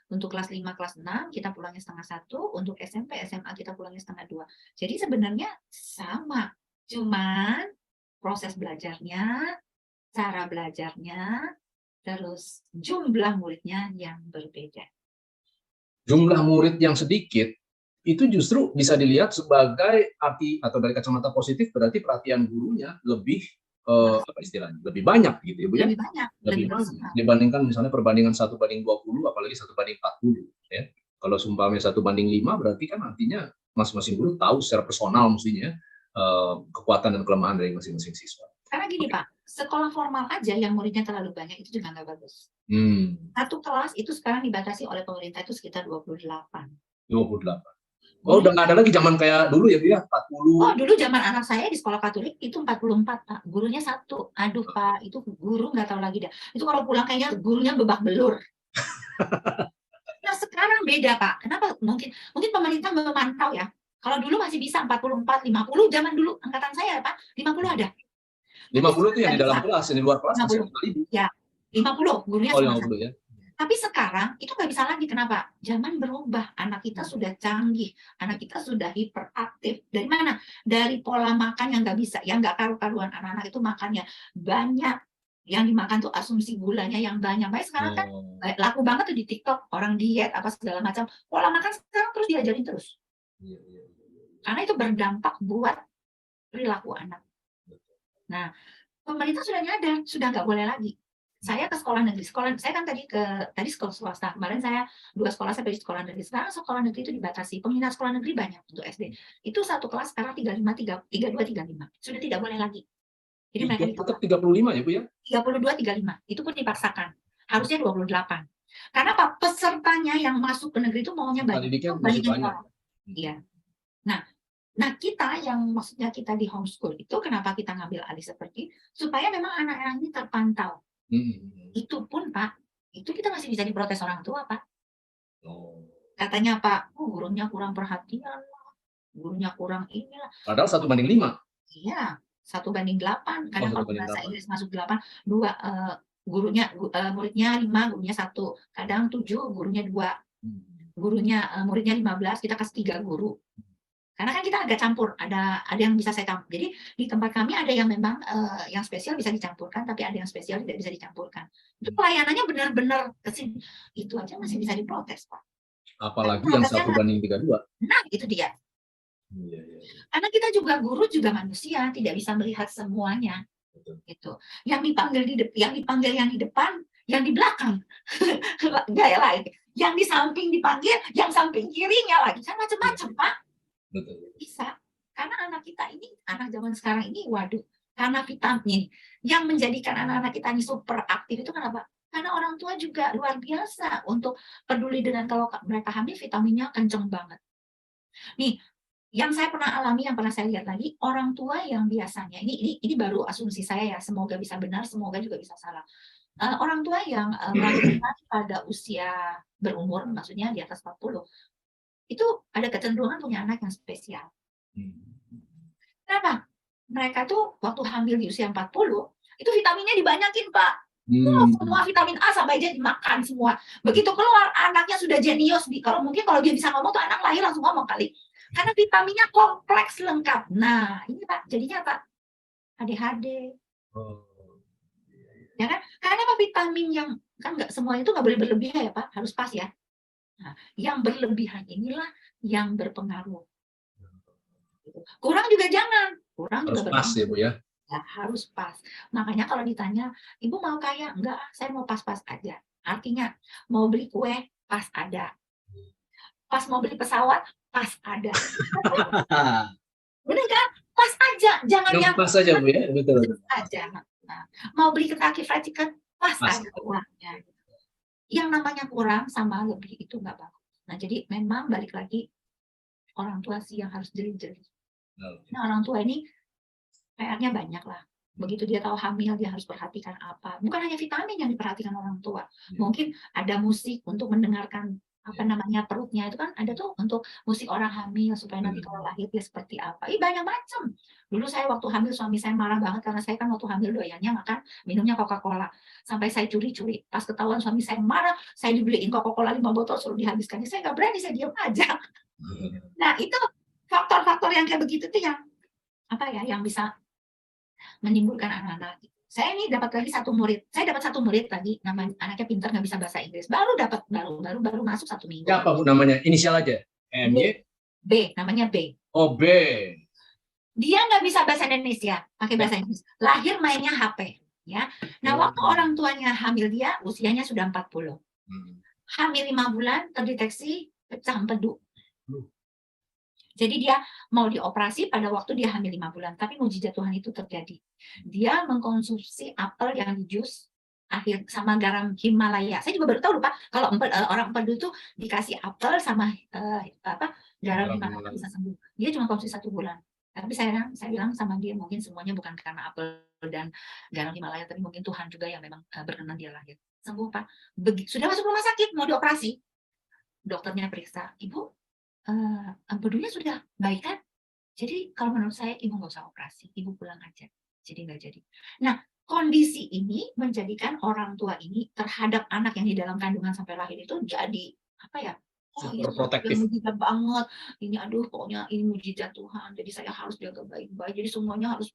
Untuk kelas 5, kelas 6 kita pulangnya 12:30, untuk SMP, SMA kita pulangnya 12:30. Jadi sebenarnya sama, cuman proses belajarnya, cara belajarnya, terus jumlah muridnya yang berbeda. Jumlah murid yang sedikit itu justru bisa dilihat sebagai arti, atau dari kacamata positif, berarti perhatian gurunya lebih lebih banyak gitu ya Bu ya? Lebih banyak dibandingkan misalnya perbandingan 1:20, apalagi 1:40 ya. Kalau sumpahnya 1:5 berarti kan artinya masing-masing guru tahu secara personal mestinya kekuatan dan kelemahan dari masing-masing siswa. Karena gini Pak, sekolah formal aja yang muridnya terlalu banyak itu juga nggak bagus. Satu kelas itu sekarang dibatasi oleh pemerintah itu sekitar 28. 28. Oh, udah nggak ada lagi zaman kayak dulu ya, Bu ya, 40. Oh, dulu zaman anak saya di sekolah Katolik itu 44, Pak. Gurunya 1. Aduh, Pak, itu guru nggak tahu lagi dah. Itu kalau pulang kayaknya gurunya bebak belur. Nah, sekarang beda, Pak. Kenapa? Mungkin pemerintah memantau ya. Kalau dulu masih bisa 44, 50, zaman dulu angkatan saya, Pak, 50 ada. 50 itu yang di dalam kelas, yang di luar kelas masih 50. Ya, 50 gurunya Oh, cuma 50 ya. Tapi sekarang itu nggak bisa lagi. Kenapa? Zaman berubah. Anak kita sudah canggih. Anak kita sudah hiperaktif. Dari mana? Dari pola makan yang nggak bisa. Yang nggak karu-karuan. Anak-anak itu makannya banyak. Yang dimakan tuh asumsi gulanya yang banyak. Makanya sekarang kan laku banget tuh di TikTok. Orang diet, apa segala macam. Pola makan sekarang terus diajarin terus. Karena itu berdampak buat perilaku anak. Nah, pemerintah sudah nyadar. Sudah nggak boleh lagi. Saya ke sekolah negeri, saya kan tadi sekolah swasta. Kemarin saya 2 sekolah saya di sekolah negeri. Sekarang sekolah negeri itu dibatasi. Peminat sekolah negeri banyak untuk SD. Itu satu kelas sekarang 32, 35. Sudah tidak boleh lagi. Jadi mereka tetap 35 ya, Bu ya? 32, 35. Itu pun dipaksakan. Harusnya 28. Karena Pak, pesertanya yang masuk ke negeri itu maunya banyak. Banyak. Iya. Nah, kita yang maksudnya kita di homeschool itu kenapa kita ngambil alih seperti supaya memang anak-anak ini terpantau. Itu pun Pak, itu kita masih bisa diprotes orang tua Pak. Katanya Pak, gurunya kurang perhatian lah, gurunya kurang inilah. Padahal 1:5. Iya, 1:8. Kadang kalau bahasa Inggris masuk 8, 2 gurunya muridnya 5, gurunya 1. Kadang 7, gurunya 2. Muridnya 15, kita kasih 3 guru. Karena kan kita agak campur, ada yang bisa saya campur. Jadi di tempat kami ada yang memang yang spesial bisa dicampurkan, tapi ada yang spesial tidak bisa dicampurkan. Itu pelayanannya benar-benar kesini. Itu aja masih bisa diprotes, Pak. Apalagi yang 1:32. Nah, itu dia. Karena kita juga guru juga manusia, tidak bisa melihat semuanya. Gitu. Yang dipanggil yang di depan, yang di belakang. Gaya lain. Yang di samping dipanggil, yang samping kirinya lagi. Kan macam-macam, Pak. Betul. Bisa. Karena anak kita ini, anak zaman sekarang ini, waduh, karena vitamin yang menjadikan anak-anak kita ini super aktif itu kenapa? Karena orang tua juga luar biasa untuk peduli dengan kalau mereka hamil vitaminnya kenceng banget. Nih, yang saya pernah alami, yang pernah saya lihat lagi, orang tua yang biasanya, ini baru asumsi saya ya, semoga bisa benar, semoga juga bisa salah. Orang tua yang melahirkan pada usia berumur, maksudnya di atas 40, itu ada kecenderungan punya anak yang spesial. Kenapa? Mereka tuh waktu hamil di usia 40, itu vitaminnya dibanyakin, Pak. Semua vitamin A sampai Z dimakan semua. Begitu keluar, anaknya sudah jenius. Kalau dia bisa ngomong tuh anak lahir langsung ngomong kali. Karena vitaminnya kompleks lengkap. Nah, ini Pak, jadinya Pak, ADHD. Ya kan? Karena apa vitamin yang, kan nggak semuanya itu nggak boleh berlebihan ya Pak, harus pas ya. Nah, yang berlebihan inilah yang berpengaruh. Kurang juga jangan. Harus pas ya, Bu ya. Ya, harus pas. Makanya kalau ditanya, Ibu mau kaya? Enggak, saya mau pas-pas aja. Artinya, mau beli kue, pas ada. Pas mau beli pesawat, pas ada. Benar kan? Pas aja. Jangan yang pas aja, Bu ya. Betul. Pas aja. Nah, mau beli Kentucky Fried Chicken, pas ada uangnya. Yang namanya kurang sama lebih itu nggak bagus. Nah, jadi memang balik lagi orang tua sih yang harus jeli-jeli. Nah, orang tua ini PR-nya banyak lah. Begitu dia tahu hamil, dia harus perhatikan apa. Bukan hanya vitamin yang diperhatikan orang tua. Mungkin ada musik untuk mendengarkan perutnya itu kan ada tuh untuk musik orang hamil supaya nanti kalau lahir dia seperti apa. Banyak macam. Dulu saya waktu hamil suami saya marah banget karena saya kan waktu hamil doyannya makan minumnya Coca-Cola. Sampai saya curi-curi. Pas ketahuan suami saya marah, saya dibeliin Coca-Cola 5 botol suruh dihabiskan. Saya nggak berani, saya diam aja. Nah, itu faktor-faktor yang kayak begitu tuh yang bisa menimbulkan anak-anak. Saya ini dapat lagi satu murid. Saya dapat satu murid tadi, namanya anaknya pintar nggak bisa bahasa Inggris. Baru masuk 1 minggu. Siapa Bu namanya? Inisial aja. MY. B, namanya B. Oh, B. Dia nggak bisa bahasa Indonesia, pakai bahasa Inggris. Lahir mainnya HP, ya. Nah, waktu orang tuanya hamil dia, usianya sudah 40. Hamil 5 bulan terdeteksi pecah empedu. Jadi dia mau dioperasi pada waktu dia hamil 5 bulan, tapi mujizat Tuhan itu terjadi. Dia mengkonsumsi apel yang di jus akhir sama garam Himalaya. Saya juga baru tahu lupa kalau orang empedu itu dikasih apel sama garam Himalaya bisa sembuh. Dia cuma konsumsi 1 bulan. Tapi saya bilang sama dia mungkin semuanya bukan karena apel dan garam Himalaya, tapi mungkin Tuhan juga yang memang berkenan dia lahir. Sembuh Pak. Sudah masuk rumah sakit mau dioperasi. Dokternya periksa, Ibu empedunya sudah baik kan? Jadi kalau menurut saya ibu nggak usah operasi, ibu pulang aja. Jadi nggak jadi. Nah, kondisi ini menjadikan orang tua ini terhadap anak yang di dalam kandungan sampai lahir itu jadi apa ya? Oh, Super ini protektif. mujizat banget. Ini aduh, pokoknya ini mujizat Tuhan. Jadi saya harus jaga baik-baik. Jadi semuanya harus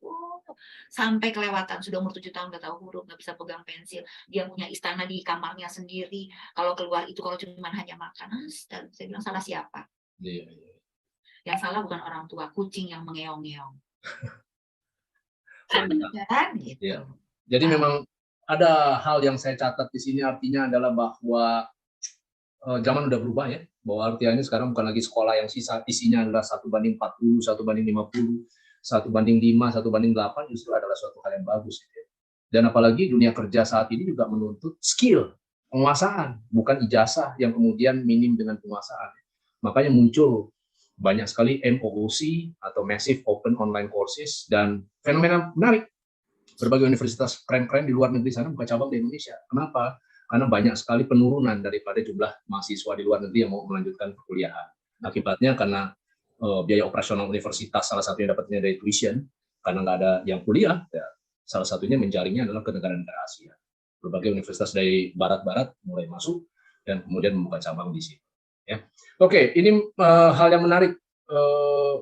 sampai kelewatan. Sudah umur 7 tahun nggak tahu huruf, nggak bisa pegang pensil. Dia punya istana di kamarnya sendiri. Kalau keluar itu kalau cuma hanya makan, saya bilang salah siapa? Iya. Yang salah bukan orang tua, kucing yang mengeong-ngeong. Mantap. Kan gitu. Iya. Jadi memang ada hal yang saya catat di sini, artinya adalah bahwa zaman udah berubah ya, bahwa artinya sekarang bukan lagi sekolah yang isinya adalah 1:40, 1:50, 1:5, 1:8, justru adalah suatu hal yang bagus gitu ya. Dan apalagi dunia kerja saat ini juga menuntut skill, penguasaan, bukan ijazah yang kemudian minim dengan penguasaan. Makanya muncul banyak sekali MOOC atau Massive Open Online Courses, dan fenomena menarik, berbagai universitas keren-keren di luar negeri sana buka cabang di Indonesia. Kenapa? Karena banyak sekali penurunan daripada jumlah mahasiswa di luar negeri yang mau melanjutkan perkuliahan. Akibatnya karena biaya operasional universitas salah satunya dapatnya dari tuition, karena nggak ada yang kuliah, ya, salah satunya menjaringnya adalah ke negara-negara Asia. Berbagai universitas dari barat-barat mulai masuk dan kemudian membuka cabang di sini. Ya. Oke, ini hal yang menarik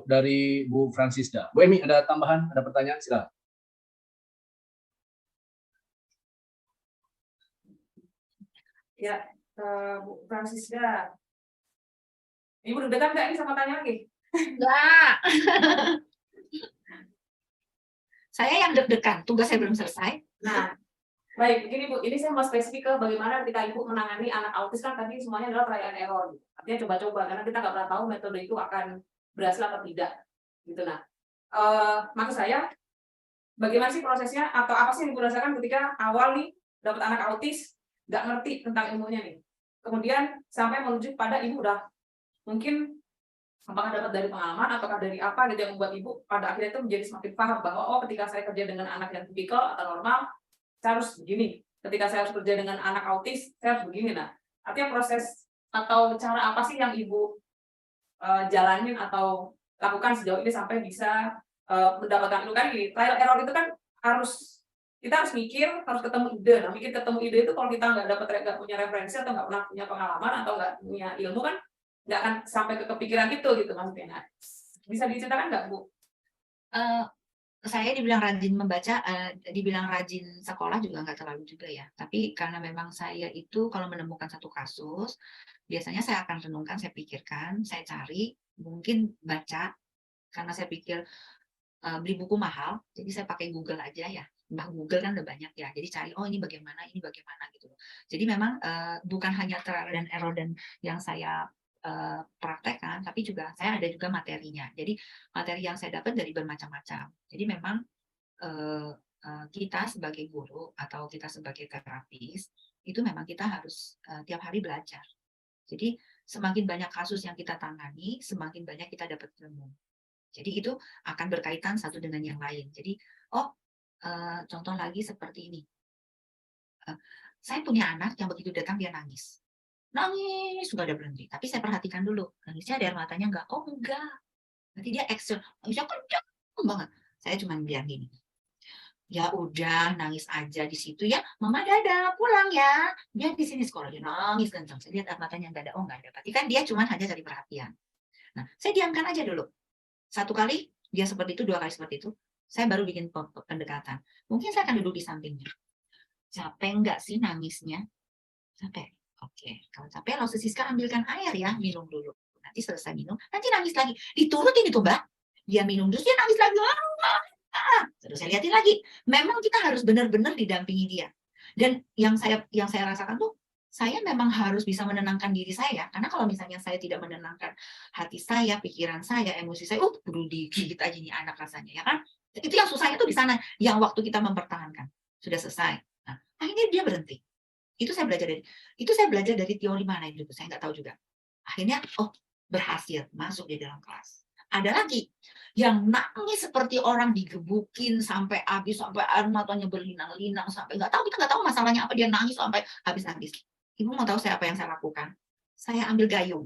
dari Bu Francisda. Bu Emi, ada tambahan, ada pertanyaan? Silakan. Ya, Bu Francisda. Ibu deg-degan nggak ini sama tanya lagi? Enggak. Saya yang deg-degan, tugas saya belum selesai. Nah, baik, begini Bu, ini saya mau spesifik ke bagaimana ketika Ibu menangani anak autis, kan tadi semuanya adalah trial and error. Artinya coba-coba, karena kita nggak pernah tahu metode itu akan berhasil atau tidak. Gitu. Nah, maksud saya, bagaimana sih prosesnya, atau apa sih yang Ibu rasakan ketika awal nih, dapat anak autis, nggak ngerti tentang ilmunya nih. Kemudian sampai menuju pada Ibu udah mungkin apakah dapat dari pengalaman ataukah dari apa gitu yang membuat Ibu pada akhirnya itu menjadi semakin paham bahwa ketika saya kerja dengan anak yang tipikal atau normal, saya harus begini. Ketika saya harus kerja dengan anak autis, saya harus begini. Nah, artinya proses atau cara apa sih yang Ibu jalanin atau lakukan sejauh ini sampai bisa mendapatkan itu kan gini, trial error itu kan kita harus mikir, harus ketemu ide. Nah, mikir ketemu ide itu kalau kita nggak punya referensi atau nggak pernah punya pengalaman atau nggak punya ilmu kan nggak akan sampai ke kepikiran itu gitu maksudnya. Nah, bisa diceritakan nggak Bu? Saya dibilang rajin membaca, dibilang rajin sekolah juga nggak terlalu juga ya. Tapi karena memang saya itu kalau menemukan satu kasus, biasanya saya akan renungkan, saya pikirkan, saya cari, mungkin baca, karena saya pikir beli buku mahal, jadi saya pakai Google aja ya. Mbah Google kan udah banyak ya, jadi cari ini bagaimana gitu. Jadi memang bukan hanya trial dan error dan yang saya praktekkan, tapi juga saya ada juga materinya. Jadi materi yang saya dapat dari bermacam-macam. Jadi memang kita sebagai guru atau kita sebagai terapis itu memang kita harus tiap hari belajar. Jadi semakin banyak kasus yang kita tangani, semakin banyak kita dapat ilmu. Jadi itu akan berkaitan satu dengan yang lain. Jadi contoh lagi seperti ini. Saya punya anak yang begitu datang dia nangis sudah ada berhenti. Tapi saya perhatikan dulu, nangisnya ada air matanya enggak? Oh enggak. Berarti dia action, nangisnya kencang banget. Saya cuma bilang gini, ya udah nangis aja di situ ya, mama dadah pulang ya. Dia di sini sekolah dia nangis kencang. Saya lihat air matanya enggak ada, oh enggak ada. Berarti kan dia cuma hanya cari perhatian. Nah, saya diamkan aja dulu. Satu kali dia seperti itu, 2 kali seperti itu, saya baru bikin pendekatan. Mungkin saya akan duduk di sampingnya. Capek enggak sih nangisnya? Capek. Oke, kalau capek langsung Siska ambilkan air ya, minum dulu. Nanti selesai minum, nanti nangis lagi. Diturutin itu Mbak. Dia minum terus dia nangis lagi. Terus saya lihatin lagi. Memang kita harus benar-benar didampingi dia. Dan yang saya rasakan tuh saya memang harus bisa menenangkan diri saya, karena kalau misalnya saya tidak menenangkan hati saya, pikiran saya, emosi saya, perlu digigit aja nih anak rasanya, ya kan? Itu yang susahnya tuh di sana, yang waktu kita mempertahankan sudah selesai. Nah, akhirnya dia berhenti. Itu saya belajar dari teori mana itu, saya nggak tahu juga. Akhirnya, berhasil masuk di dalam kelas. Ada lagi yang nangis seperti orang digebukin sampai habis, sampai air matanya berlinang-linang, sampai kita nggak tahu masalahnya apa, dia nangis sampai habis-habis. Ibu mau tahu saya apa yang saya lakukan? Saya ambil gayung.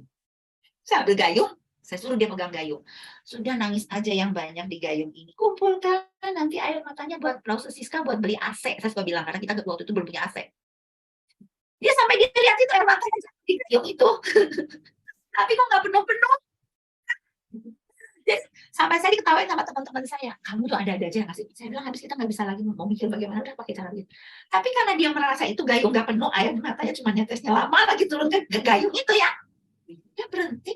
Saya suruh dia pegang gayung. Sudah nangis aja yang banyak di gayung ini. Kumpulkan nanti air matanya buat Lausus Siska buat beli AC. Saya suka bilang karena kita waktu itu belum punya AC. Dia sampai dia lihat itu air matanya di gayung itu. Tapi kok nggak penuh-penuh. Sampai saya diketawain sama teman-teman saya, kamu tuh ada-ada aja ngasih. Saya bilang habis kita nggak bisa lagi mau mikir bagaimana, udah pakai cara gitu. Tapi karena dia merasa itu gayung nggak penuh, air matanya cuma netesnya lama lagi turun ke gayung itu ya, dia berhenti.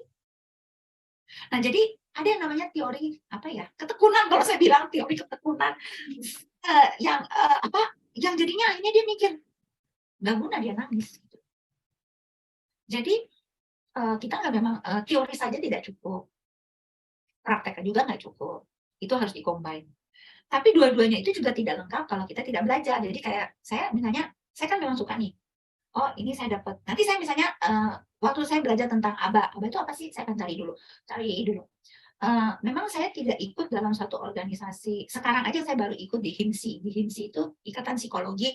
Nah jadi ada yang namanya teori ketekunan, kalau saya bilang teori ketekunan, yang jadinya akhirnya dia mikir nggak guna dia nangis. Jadi kita nggak memang teori saja tidak cukup. Praktek juga nggak cukup, itu harus dikombin. Tapi dua-duanya itu juga tidak lengkap kalau kita tidak belajar. Jadi kayak saya misalnya, saya kan memang suka nih, ini saya dapat. Nanti saya misalnya waktu saya belajar tentang ABA itu apa sih? Saya akan cari dulu. Memang saya tidak ikut dalam satu organisasi. Sekarang aja saya baru ikut di HIMSI. Di HIMSI itu Ikatan Psikologi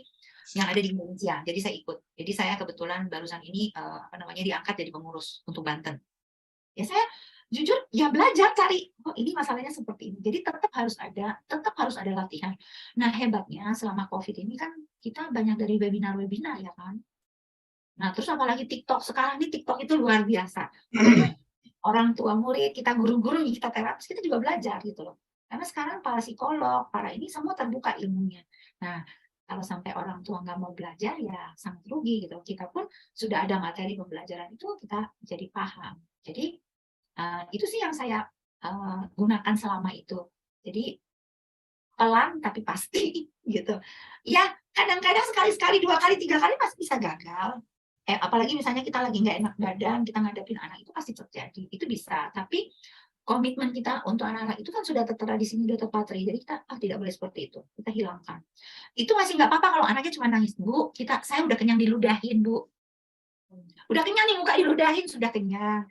yang ada di Indonesia. Jadi saya ikut. Jadi saya kebetulan barusan ini diangkat jadi pengurus untuk Banten. Ya saya jujur ya belajar cari ini masalahnya seperti ini. Jadi tetap harus ada latihan. Nah hebatnya selama COVID ini kan kita banyak dari webinar ya kan. Nah terus apalagi TikTok sekarang ini, TikTok itu luar biasa. Orang tua murid, kita guru-guru, kita terapis, kita juga belajar gitu loh. Karena sekarang para psikolog, para ini semua terbuka ilmunya. Nah kalau sampai orang tua nggak mau belajar ya sangat rugi gitu. Kita pun sudah ada materi pembelajaran itu kita jadi paham. Jadi itu sih yang saya gunakan selama itu. Jadi pelan tapi pasti gitu. Ya kadang-kadang sekali-sekali, 2 kali, 3 kali pasti bisa gagal. Apalagi misalnya kita lagi nggak enak badan, kita ngadepin anak itu pasti terjadi. Itu bisa. Tapi komitmen kita untuk anak-anak itu kan sudah tertera di sini, sudah terpatri. Jadi kita tidak boleh seperti itu. Kita hilangkan. Itu masih nggak apa-apa kalau anaknya cuma nangis. Bu, saya udah kenyang diludahin, Bu. Udah kenyang nih muka diludahin, sudah kenyang.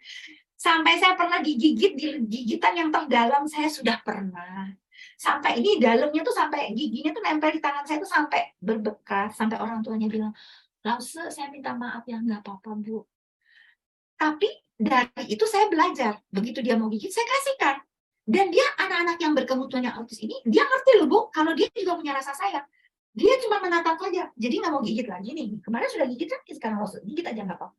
Sampai saya pernah digigit di gigitan yang terdalam, saya sudah pernah. Sampai ini dalamnya tuh sampai giginya tuh nempel di tangan saya tuh sampai berbekas, sampai orang tuanya bilang, Lause, saya minta maaf ya, nggak apa-apa Bu. Tapi dari itu saya belajar, begitu dia mau gigit, saya kasihkan. Dan dia anak-anak yang berkebutuhan yang autis ini, dia ngerti loh Bu, kalau dia juga punya rasa sayang. Dia cuma menatap aja, jadi nggak mau gigit lagi nih. Kemarin sudah gigit kan, sekarang Lause, gigit aja nggak apa-apa.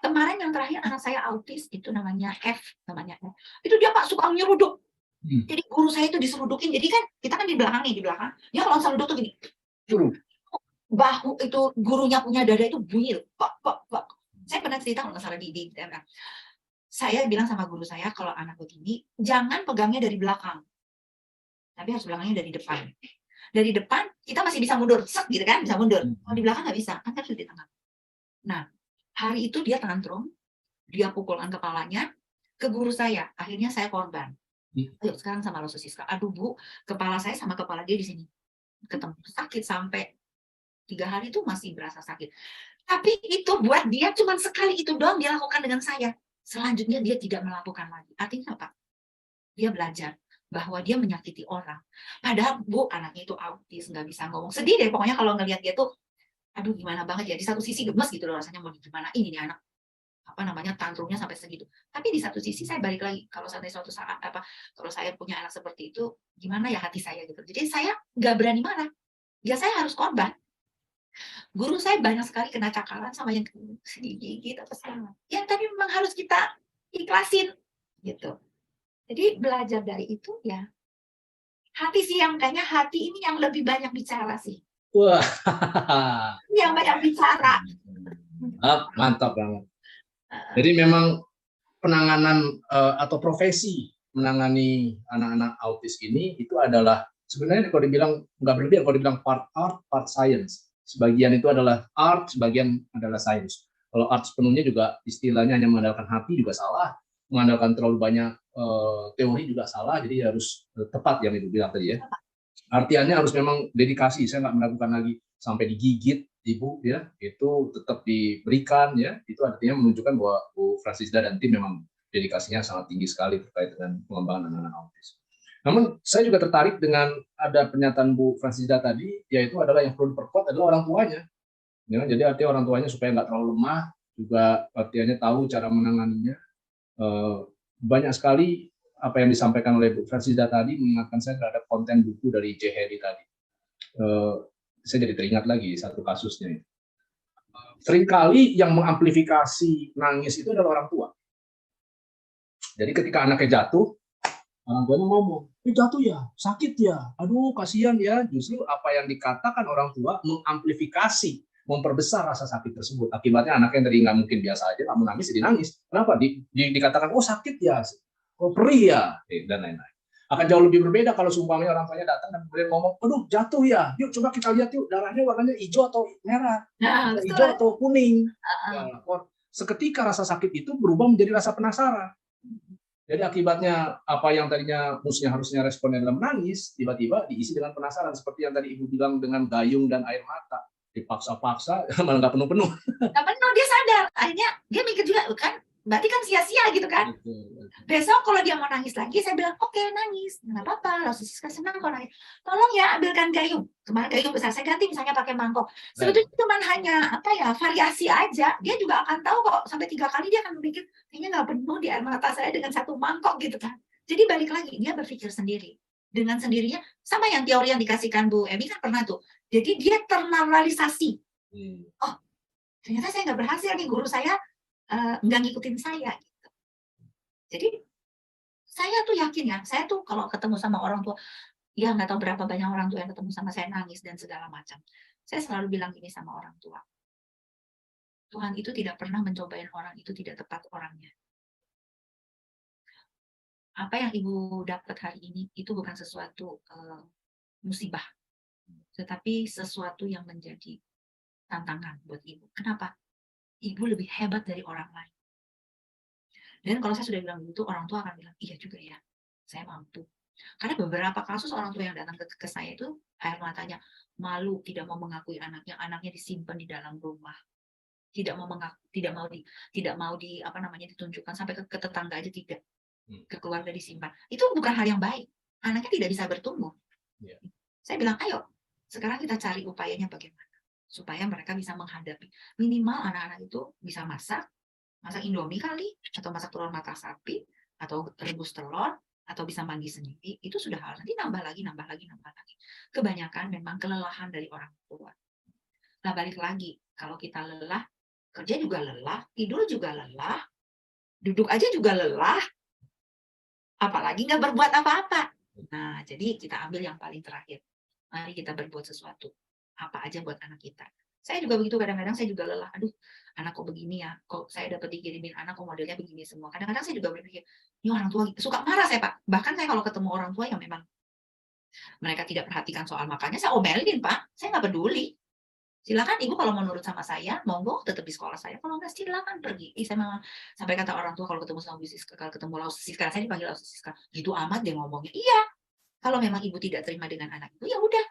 Kemarin yang terakhir anak saya autis, itu namanya F, itu dia Pak suka nyeruduk. Jadi guru saya itu diserudukin, jadi kan kita kan di belakang, dia kalau seruduk tuh gini, bahu itu gurunya punya dada itu bunyi, pak. Saya pernah cerita kalau nggak salah di TMA. Saya bilang sama guru saya, kalau anak begini jangan pegangnya dari belakang, tapi harus belakangnya dari depan. Dari depan kita masih bisa mundur, gitu kan, bisa mundur. Kalau di belakang nggak bisa, kan harus di tengah. Nah hari itu dia tantrum, dia pukulkan kepalanya ke guru saya. Akhirnya saya korban. Ayo sekarang sama Lausus Siska. Aduh Bu, kepala saya sama kepala dia di sini ketemu, sakit sampai 3 hari itu masih berasa sakit. Tapi itu buat dia cuma sekali itu doang dia lakukan dengan saya. Selanjutnya dia tidak melakukan lagi. Artinya apa? Dia belajar bahwa dia menyakiti orang. Padahal Bu, anaknya itu autis, nggak bisa ngomong. Sedih deh pokoknya kalau ngelihat dia tuh, aduh gimana banget ya, di satu sisi gemes gitu loh rasanya, mau gimana ini nih anak tantrumnya sampai segitu. Tapi di satu sisi saya balik lagi, kalau sampai suatu saat kalau saya punya anak seperti itu, gimana ya hati saya gitu. Jadi saya nggak berani marah, ya saya harus korban. Guru saya banyak sekali kena cakaran sama yang gigit atau segala. Ya tapi memang harus kita ikhlasin gitu. Jadi belajar dari itu ya hati sih yang kayaknya hati ini yang lebih banyak bicara sih. Wah, yang banyak bicara. Mantap banget. Jadi memang penanganan atau profesi menangani anak-anak autis ini itu adalah sebenarnya kalau dibilang nggak berlebihan, kalau dibilang part art, part science. Sebagian itu adalah art, sebagian adalah sains. Kalau art sepenuhnya juga istilahnya hanya mengandalkan hati juga salah, mengandalkan terlalu banyak teori juga salah, jadi harus tepat yang Ibu bilang tadi ya. Artiannya harus memang dedikasi. Saya nggak melakukan lagi sampai digigit Ibu ya, itu tetap diberikan ya. Itu artinya menunjukkan bahwa Bu Fransisda dan tim memang dedikasinya sangat tinggi sekali terkait dengan pengembangan anak-anak autis. Namun saya juga tertarik dengan ada pernyataan Bu Fransisda tadi, yaitu adalah yang perlu diperkuat adalah orang tuanya. Ya, jadi artinya orang tuanya supaya nggak terlalu lemah, juga artinya tahu cara menanganinya. Banyak sekali apa yang disampaikan oleh Bu Fransisda tadi mengingatkan saya terhadap konten buku dari J. Harry tadi. Saya jadi teringat lagi satu kasusnya. Seringkali yang mengamplifikasi nangis itu adalah orang tua. Jadi ketika anaknya jatuh, orang tuanya ngomong, jatuh ya, sakit ya, aduh kasihan ya. Justru apa yang dikatakan orang tua mengamplifikasi, memperbesar rasa sakit tersebut. Akibatnya anaknya yang tadi nggak mungkin biasa aja, namun nangis jadi nangis. Kenapa? Dikatakan, oh sakit ya, oh perih ya, dan lain-lain. Akan jauh lebih berbeda kalau seumpamanya orang tuanya datang dan kemudian ngomong, aduh jatuh ya, yuk coba kita lihat yuk, darahnya warnanya hijau atau merah, hijau atau kuning. Ya, seketika rasa sakit itu berubah menjadi rasa penasaran. Jadi akibatnya apa yang tadinya harusnya responnya dalam menangis, tiba-tiba diisi dengan penasaran. Seperti yang tadi Ibu bilang dengan gayung dan air mata. Dipaksa-paksa, malah nggak penuh-penuh. Nggak penuh, dia sadar. Akhirnya dia mikir juga, kan berarti kan sia-sia gitu kan. Besok kalau dia mau nangis lagi, saya bilang, oke, nangis. Nggak apa-apa, Laus Siska senang kalau nangis. Tolong ya, ambilkan gayung. Kemarin gayung besar, saya ganti misalnya pakai mangkok. Sebetulnya cuma hanya variasi aja. Dia juga akan tahu kok, sampai 3 kali dia akan berpikir, kayaknya nggak penuh di air mata saya dengan 1 mangkok gitu kan. Jadi balik lagi, dia berpikir sendiri. Dengan sendirinya, sama yang teori yang dikasihkan Bu Emi kan pernah tuh. Jadi dia ternormalisasi. Oh, ternyata saya nggak berhasil nih, guru saya nggak ngikutin saya. Gitu. Jadi saya tuh yakin ya, saya tuh kalau ketemu sama orang tua, ya nggak tahu berapa banyak orang tua yang ketemu sama saya nangis dan segala macam. Saya selalu bilang gini sama orang tua, Tuhan itu tidak pernah mencobain orang itu tidak tepat orangnya. Apa yang Ibu dapat hari ini itu bukan sesuatu musibah, tetapi sesuatu yang menjadi tantangan buat Ibu. Kenapa? Ibu lebih hebat dari orang lain. Dan kalau saya sudah bilang begitu, orang tua akan bilang, iya juga ya, saya mampu. Karena beberapa kasus orang tua yang datang ke saya itu, air matanya malu, tidak mau mengakui anaknya disimpan di dalam rumah. Tidak mau ditunjukkan sampai ke tetangga aja tidak. Ke keluarga disimpan. Itu bukan hal yang baik. Anaknya tidak bisa bertumbuh. Yeah. Saya bilang, ayo, sekarang kita cari upayanya bagaimana. Supaya mereka bisa menghadapi. Minimal anak-anak itu bisa masak Indomie kali, atau masak telur mata sapi, atau rebus telur, atau bisa mandi sendiri. Itu sudah hal. Nanti nambah lagi. Kebanyakan memang kelelahan dari orang tua. Nah, balik lagi. Kalau kita lelah, kerja juga lelah, tidur juga lelah, duduk aja juga lelah, apalagi nggak berbuat apa-apa. Nah, jadi kita ambil yang paling terakhir. Mari kita berbuat sesuatu. Apa aja buat anak kita. Saya juga begitu, kadang-kadang saya juga lelah. Aduh, anak kok begini ya. Kok saya dapat dikirimin anak kok modelnya begini semua. Kadang-kadang saya juga berpikir, ini orang tua suka marah saya, Pak. Bahkan saya kalau ketemu orang tua yang memang mereka tidak perhatikan soal makannya, saya omelin, Pak. Saya nggak peduli. Silakan Ibu kalau mau nurut sama saya, monggo tetap di sekolah saya. Kalau nggak, silakan pergi. Saya memang sampai kata orang tua kalau ketemu sama Bu Siska, kalau ketemu Laus Siska, saya dipanggil Laus Siska. Gitu amat dia ngomongnya. Iya. Kalau memang Ibu tidak terima dengan anak Ibu, ya udah.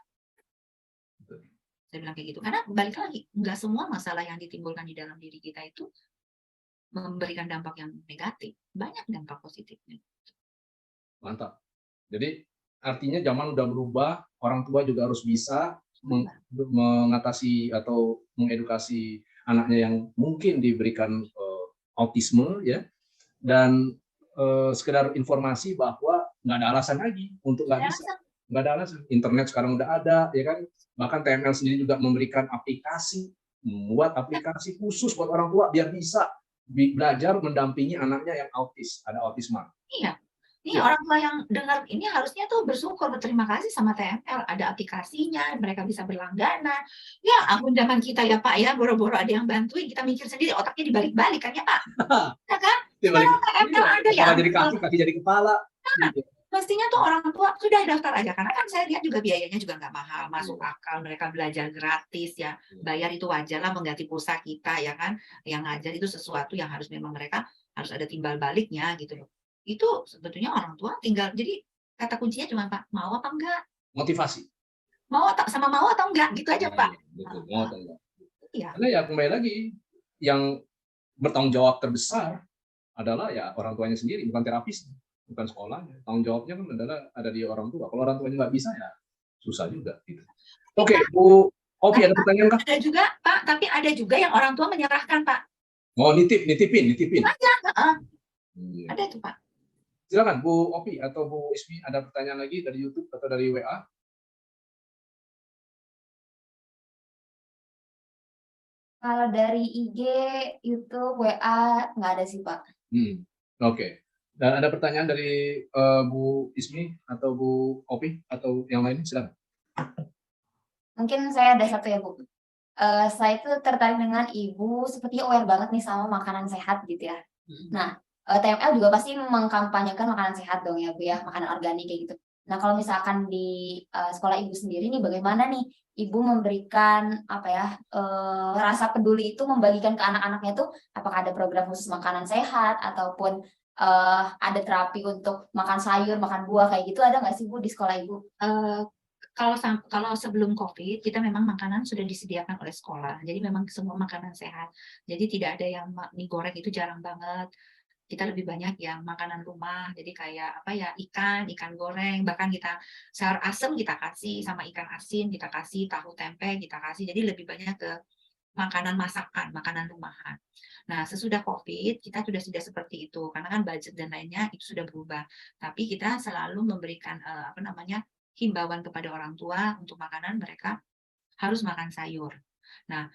Saya bilang kayak gitu. Karena balik lagi, nggak semua masalah yang ditimbulkan di dalam diri kita itu memberikan dampak yang negatif. Banyak dampak positifnya. Mantap. Jadi artinya zaman udah berubah, orang tua juga harus bisa mengatasi atau mengedukasi anaknya yang mungkin diberikan autisme ya, dan sekedar informasi bahwa nggak ada alasan lagi untuk nggak bisa, nggak ada alasan. Internet sekarang udah ada ya kan, bahkan TML sendiri juga memberikan aplikasi, membuat aplikasi khusus buat orang tua biar bisa belajar mendampingi anaknya yang autis, ada autisme. Iya. Ini orang tua yang dengar ini harusnya tuh bersyukur, berterima kasih sama TML. Ada aplikasinya, mereka bisa berlangganan. Ya ampun, zaman kita ya Pak ya, boro-boro ada yang bantuin, kita mikir sendiri, otaknya dibalik-balik kan ya Pak. Ya kan? Sekarang TML ada ya. Kepala jadi kaki jadi kepala. Mestinya tuh orang tua sudah daftar aja, karena kan saya lihat juga biayanya juga nggak mahal, masuk akal, mereka belajar gratis ya, bayar itu wajar lah mengganti pulsa kita ya kan, yang ngajar itu sesuatu yang harus memang mereka harus ada timbal baliknya gitu loh. Itu sebetulnya orang tua tinggal, jadi kata kuncinya cuma Pak, mau apa enggak? Motivasi. Mau atau enggak gitu aja Pak. Betul, mau atau enggak. Iya. Karena ya kembali lagi, yang bertanggung jawab terbesar adalah ya orang tuanya sendiri, bukan terapis, bukan sekolahnya. Tanggung jawabnya kan adalah ada di orang tua. Kalau orang tuanya nggak bisa ya susah juga. Gitu. Oke, Bu Ovi ada pertanyaan kah? Ada juga Pak, tapi ada juga yang orang tua menyerahkan Pak. Oh, nitipin. Aja, Iya. ada tuh Pak. Silakan Bu Ovi atau Bu Ismi, ada pertanyaan lagi dari YouTube atau dari WA? Kalau dari IG, YouTube, WA nggak ada sih Pak. Oke. Dan ada pertanyaan dari Bu Ismi atau Bu Ovi atau yang lain? Silakan. Mungkin saya ada satu ya Bu. Saya itu tertarik dengan Ibu sepertinya aware banget nih sama makanan sehat gitu ya. Nah, TML juga pasti mengkampanyekan makanan sehat dong ya Bu ya, makanan organik kayak gitu. Nah, kalau misalkan di sekolah Ibu sendiri nih bagaimana nih Ibu memberikan apa ya, rasa peduli itu membagikan ke anak-anaknya tuh apakah ada program khusus makanan sehat ataupun ada terapi untuk makan sayur, makan buah kayak gitu, ada nggak sih Bu di sekolah Ibu? Kalau sebelum COVID, kita memang makanan sudah disediakan oleh sekolah. Jadi memang semua makanan sehat. Jadi tidak ada yang mie goreng, itu jarang banget. Kita lebih banyak yang makanan rumah. Jadi kayak apa ya, ikan goreng, bahkan kita sayur asem kita kasih, sama ikan asin kita kasih, tahu tempe kita kasih. Jadi lebih banyak ke makanan masakan, makanan rumahan. Nah, sesudah COVID, kita sudah seperti itu. Karena kan budget dan lainnya itu sudah berubah. Tapi kita selalu memberikan himbauan kepada orang tua untuk makanan mereka harus makan sayur. Nah,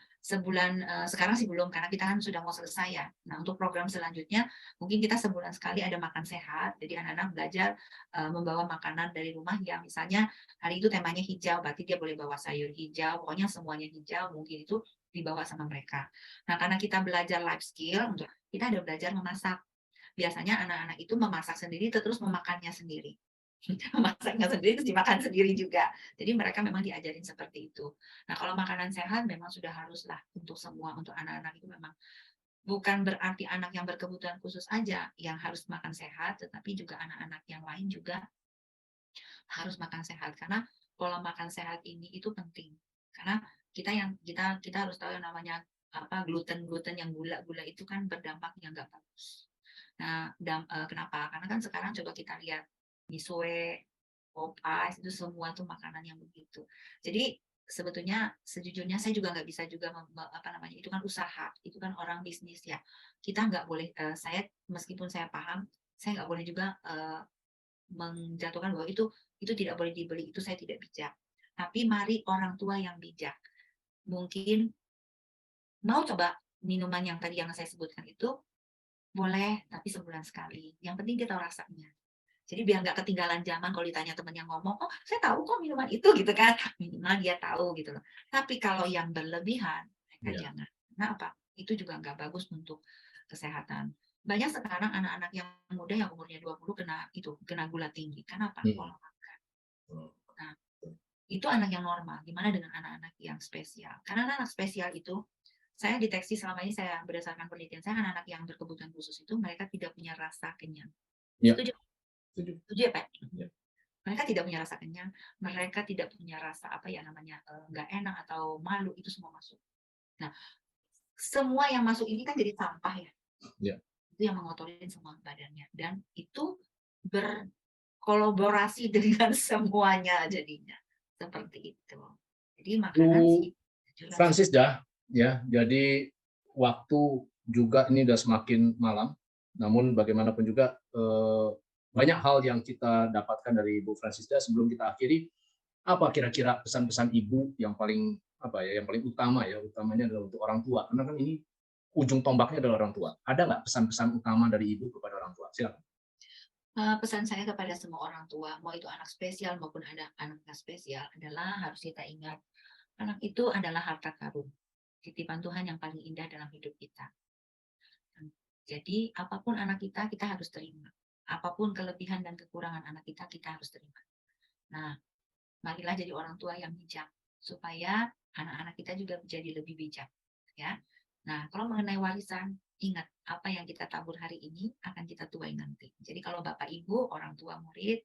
sekarang sih belum, karena kita kan sudah mau selesai ya. Nah, untuk program selanjutnya mungkin kita sebulan sekali ada makan sehat. Jadi anak-anak belajar membawa makanan dari rumah yang misalnya hari itu temanya hijau, berarti dia boleh bawa sayur hijau, pokoknya semuanya hijau, mungkin itu dibawa sama mereka. Nah, karena kita belajar life skill, kita ada belajar memasak. Biasanya anak-anak itu memasak sendiri terus memakannya sendiri. Masaknya sendiri terus dimakan sendiri juga. Jadi mereka memang diajarin seperti itu. Nah, kalau makanan sehat memang sudah haruslah untuk semua, untuk anak-anak itu memang bukan berarti anak yang berkebutuhan khusus aja yang harus makan sehat, tetapi juga anak-anak yang lain juga harus makan sehat, karena pola makan sehat ini itu penting. Karena kita harus tahu yang namanya gluten yang gula itu kan berdampak yang nggak bagus. Nah, kenapa? Karena kan sekarang coba kita lihat misue, pop ice, itu semua tuh makanan yang begitu. Jadi sebetulnya sejujurnya saya juga nggak bisa juga itu kan usaha, itu kan orang bisnis ya. Kita nggak boleh, saya meskipun saya paham, saya nggak boleh juga menjatuhkan bahwa itu tidak boleh dibeli, itu saya tidak bijak. Tapi mari orang tua yang bijak. Mungkin mau coba minuman yang tadi yang saya sebutkan itu, boleh, tapi sebulan sekali. Yang penting dia tahu rasanya. Jadi biar nggak ketinggalan zaman kalau ditanya teman yang ngomong, oh saya tahu kok minuman itu gitu kan. Minimal dia tahu gitu loh. Tapi kalau yang berlebihan, mereka jangan. Kenapa? Itu juga nggak bagus untuk kesehatan. Banyak sekarang anak-anak yang muda yang umurnya 20 kena gula tinggi. Kenapa? Pola makan. Nah, itu anak yang normal. Gimana dengan anak-anak yang spesial? Karena anak spesial itu, saya deteksi selama ini, saya berdasarkan penelitian saya, anak-anak yang berkebutuhan khusus itu mereka tidak punya rasa kenyang. Setuju? Setuju ya Pak? Ya. Mereka tidak punya rasa kenyang, mereka tidak punya rasa nggak enak atau malu, itu semua masuk. Nah, semua yang masuk ini kan jadi sampah ya. Ya. Itu yang mengotorin semua badannya, dan itu berkolaborasi dengan semuanya jadinya seperti itu. Jadi makanan sih. Francis ya, jadi waktu juga ini udah semakin malam, namun bagaimanapun juga banyak hal yang kita dapatkan dari Ibu Francisda. Sebelum kita akhiri, apa kira-kira pesan-pesan Ibu yang paling yang paling utamanya adalah untuk orang tua, karena kan ini ujung tombaknya adalah orang tua. Ada nggak pesan-pesan utama dari Ibu kepada orang tua? Silakan. Pesan saya kepada semua orang tua, mau itu anak spesial maupun ada anak nggak spesial, adalah harus kita ingat, anak itu adalah harta karun, titipan Tuhan yang paling indah dalam hidup kita. Jadi apapun anak kita harus terima. apapun kelebihan dan kekurangan anak kita, kita harus terima. Nah, marilah jadi orang tua yang bijak supaya anak-anak kita juga menjadi lebih bijak, ya. Nah, kalau mengenai warisan, ingat apa yang kita tabur hari ini akan kita tuai nanti. Jadi kalau Bapak Ibu, orang tua murid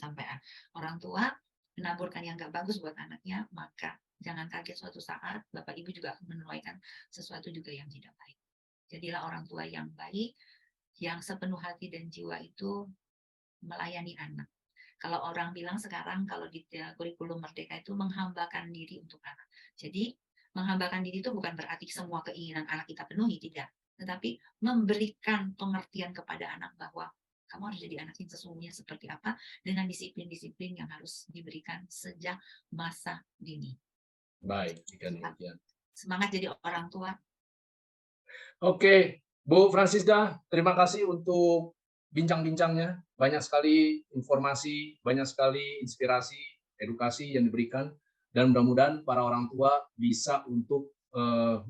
sampai orang tua menaburkan yang nggak bagus buat anaknya, maka jangan kaget suatu saat Bapak Ibu juga akan menuaikan sesuatu juga yang tidak baik. Jadilah orang tua yang baik, yang sepenuh hati dan jiwa itu melayani anak. Kalau orang bilang sekarang kalau di kurikulum Merdeka itu menghambakan diri untuk anak. Jadi menghambakan diri itu bukan berarti semua keinginan anak kita penuhi, tidak. Tetapi memberikan pengertian kepada anak bahwa kamu harus jadi anak yang sesungguhnya seperti apa dengan disiplin-disiplin yang harus diberikan sejak masa dini. Baik, jika demikian. Semangat jadi orang tua. Oke, Bu Francisda, terima kasih untuk bincang-bincangnya. Banyak sekali informasi, banyak sekali inspirasi, edukasi yang diberikan, dan mudah-mudahan para orang tua bisa untuk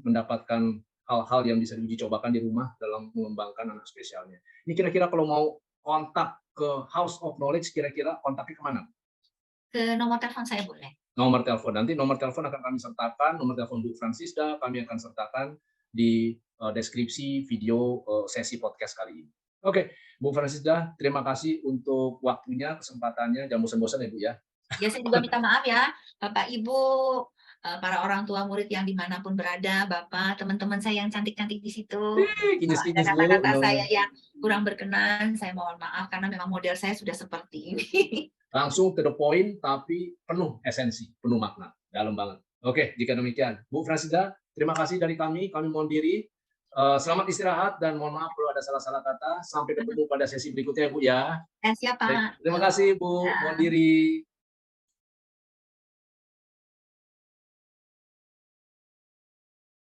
mendapatkan hal-hal yang bisa diuji cobakan di rumah dalam mengembangkan anak spesialnya. Ini kira-kira kalau mau kontak ke House of Knowledge, kira-kira kontaknya kemana? Ke nomor telepon saya boleh. Nomor telepon, nanti nomor telepon akan kami sertakan, nomor telepon Bu Francisda kami akan sertakan di deskripsi video sesi podcast kali ini. Oke, Bu Francisda, terima kasih untuk waktunya, kesempatannya, jangan bosan-bosan ya Bu ya. Ya, saya juga minta maaf ya, Bapak Ibu, para orang tua murid yang dimanapun berada, Bapak, teman-teman saya yang cantik-cantik di situ. Kalau ada kata-kata saya yang kurang berkenan, saya mohon maaf karena memang model saya sudah seperti ini. Langsung to the point, tapi penuh esensi, penuh makna, dalam banget. Oke, jika demikian, Bu Francisda, terima kasih dari kami mohon diri. Selamat istirahat dan mohon maaf kalau ada salah-salah kata. Sampai ketemu pada sesi berikutnya, Bu ya. Siap, Pak. Terima kasih, Bu. Mohon diri.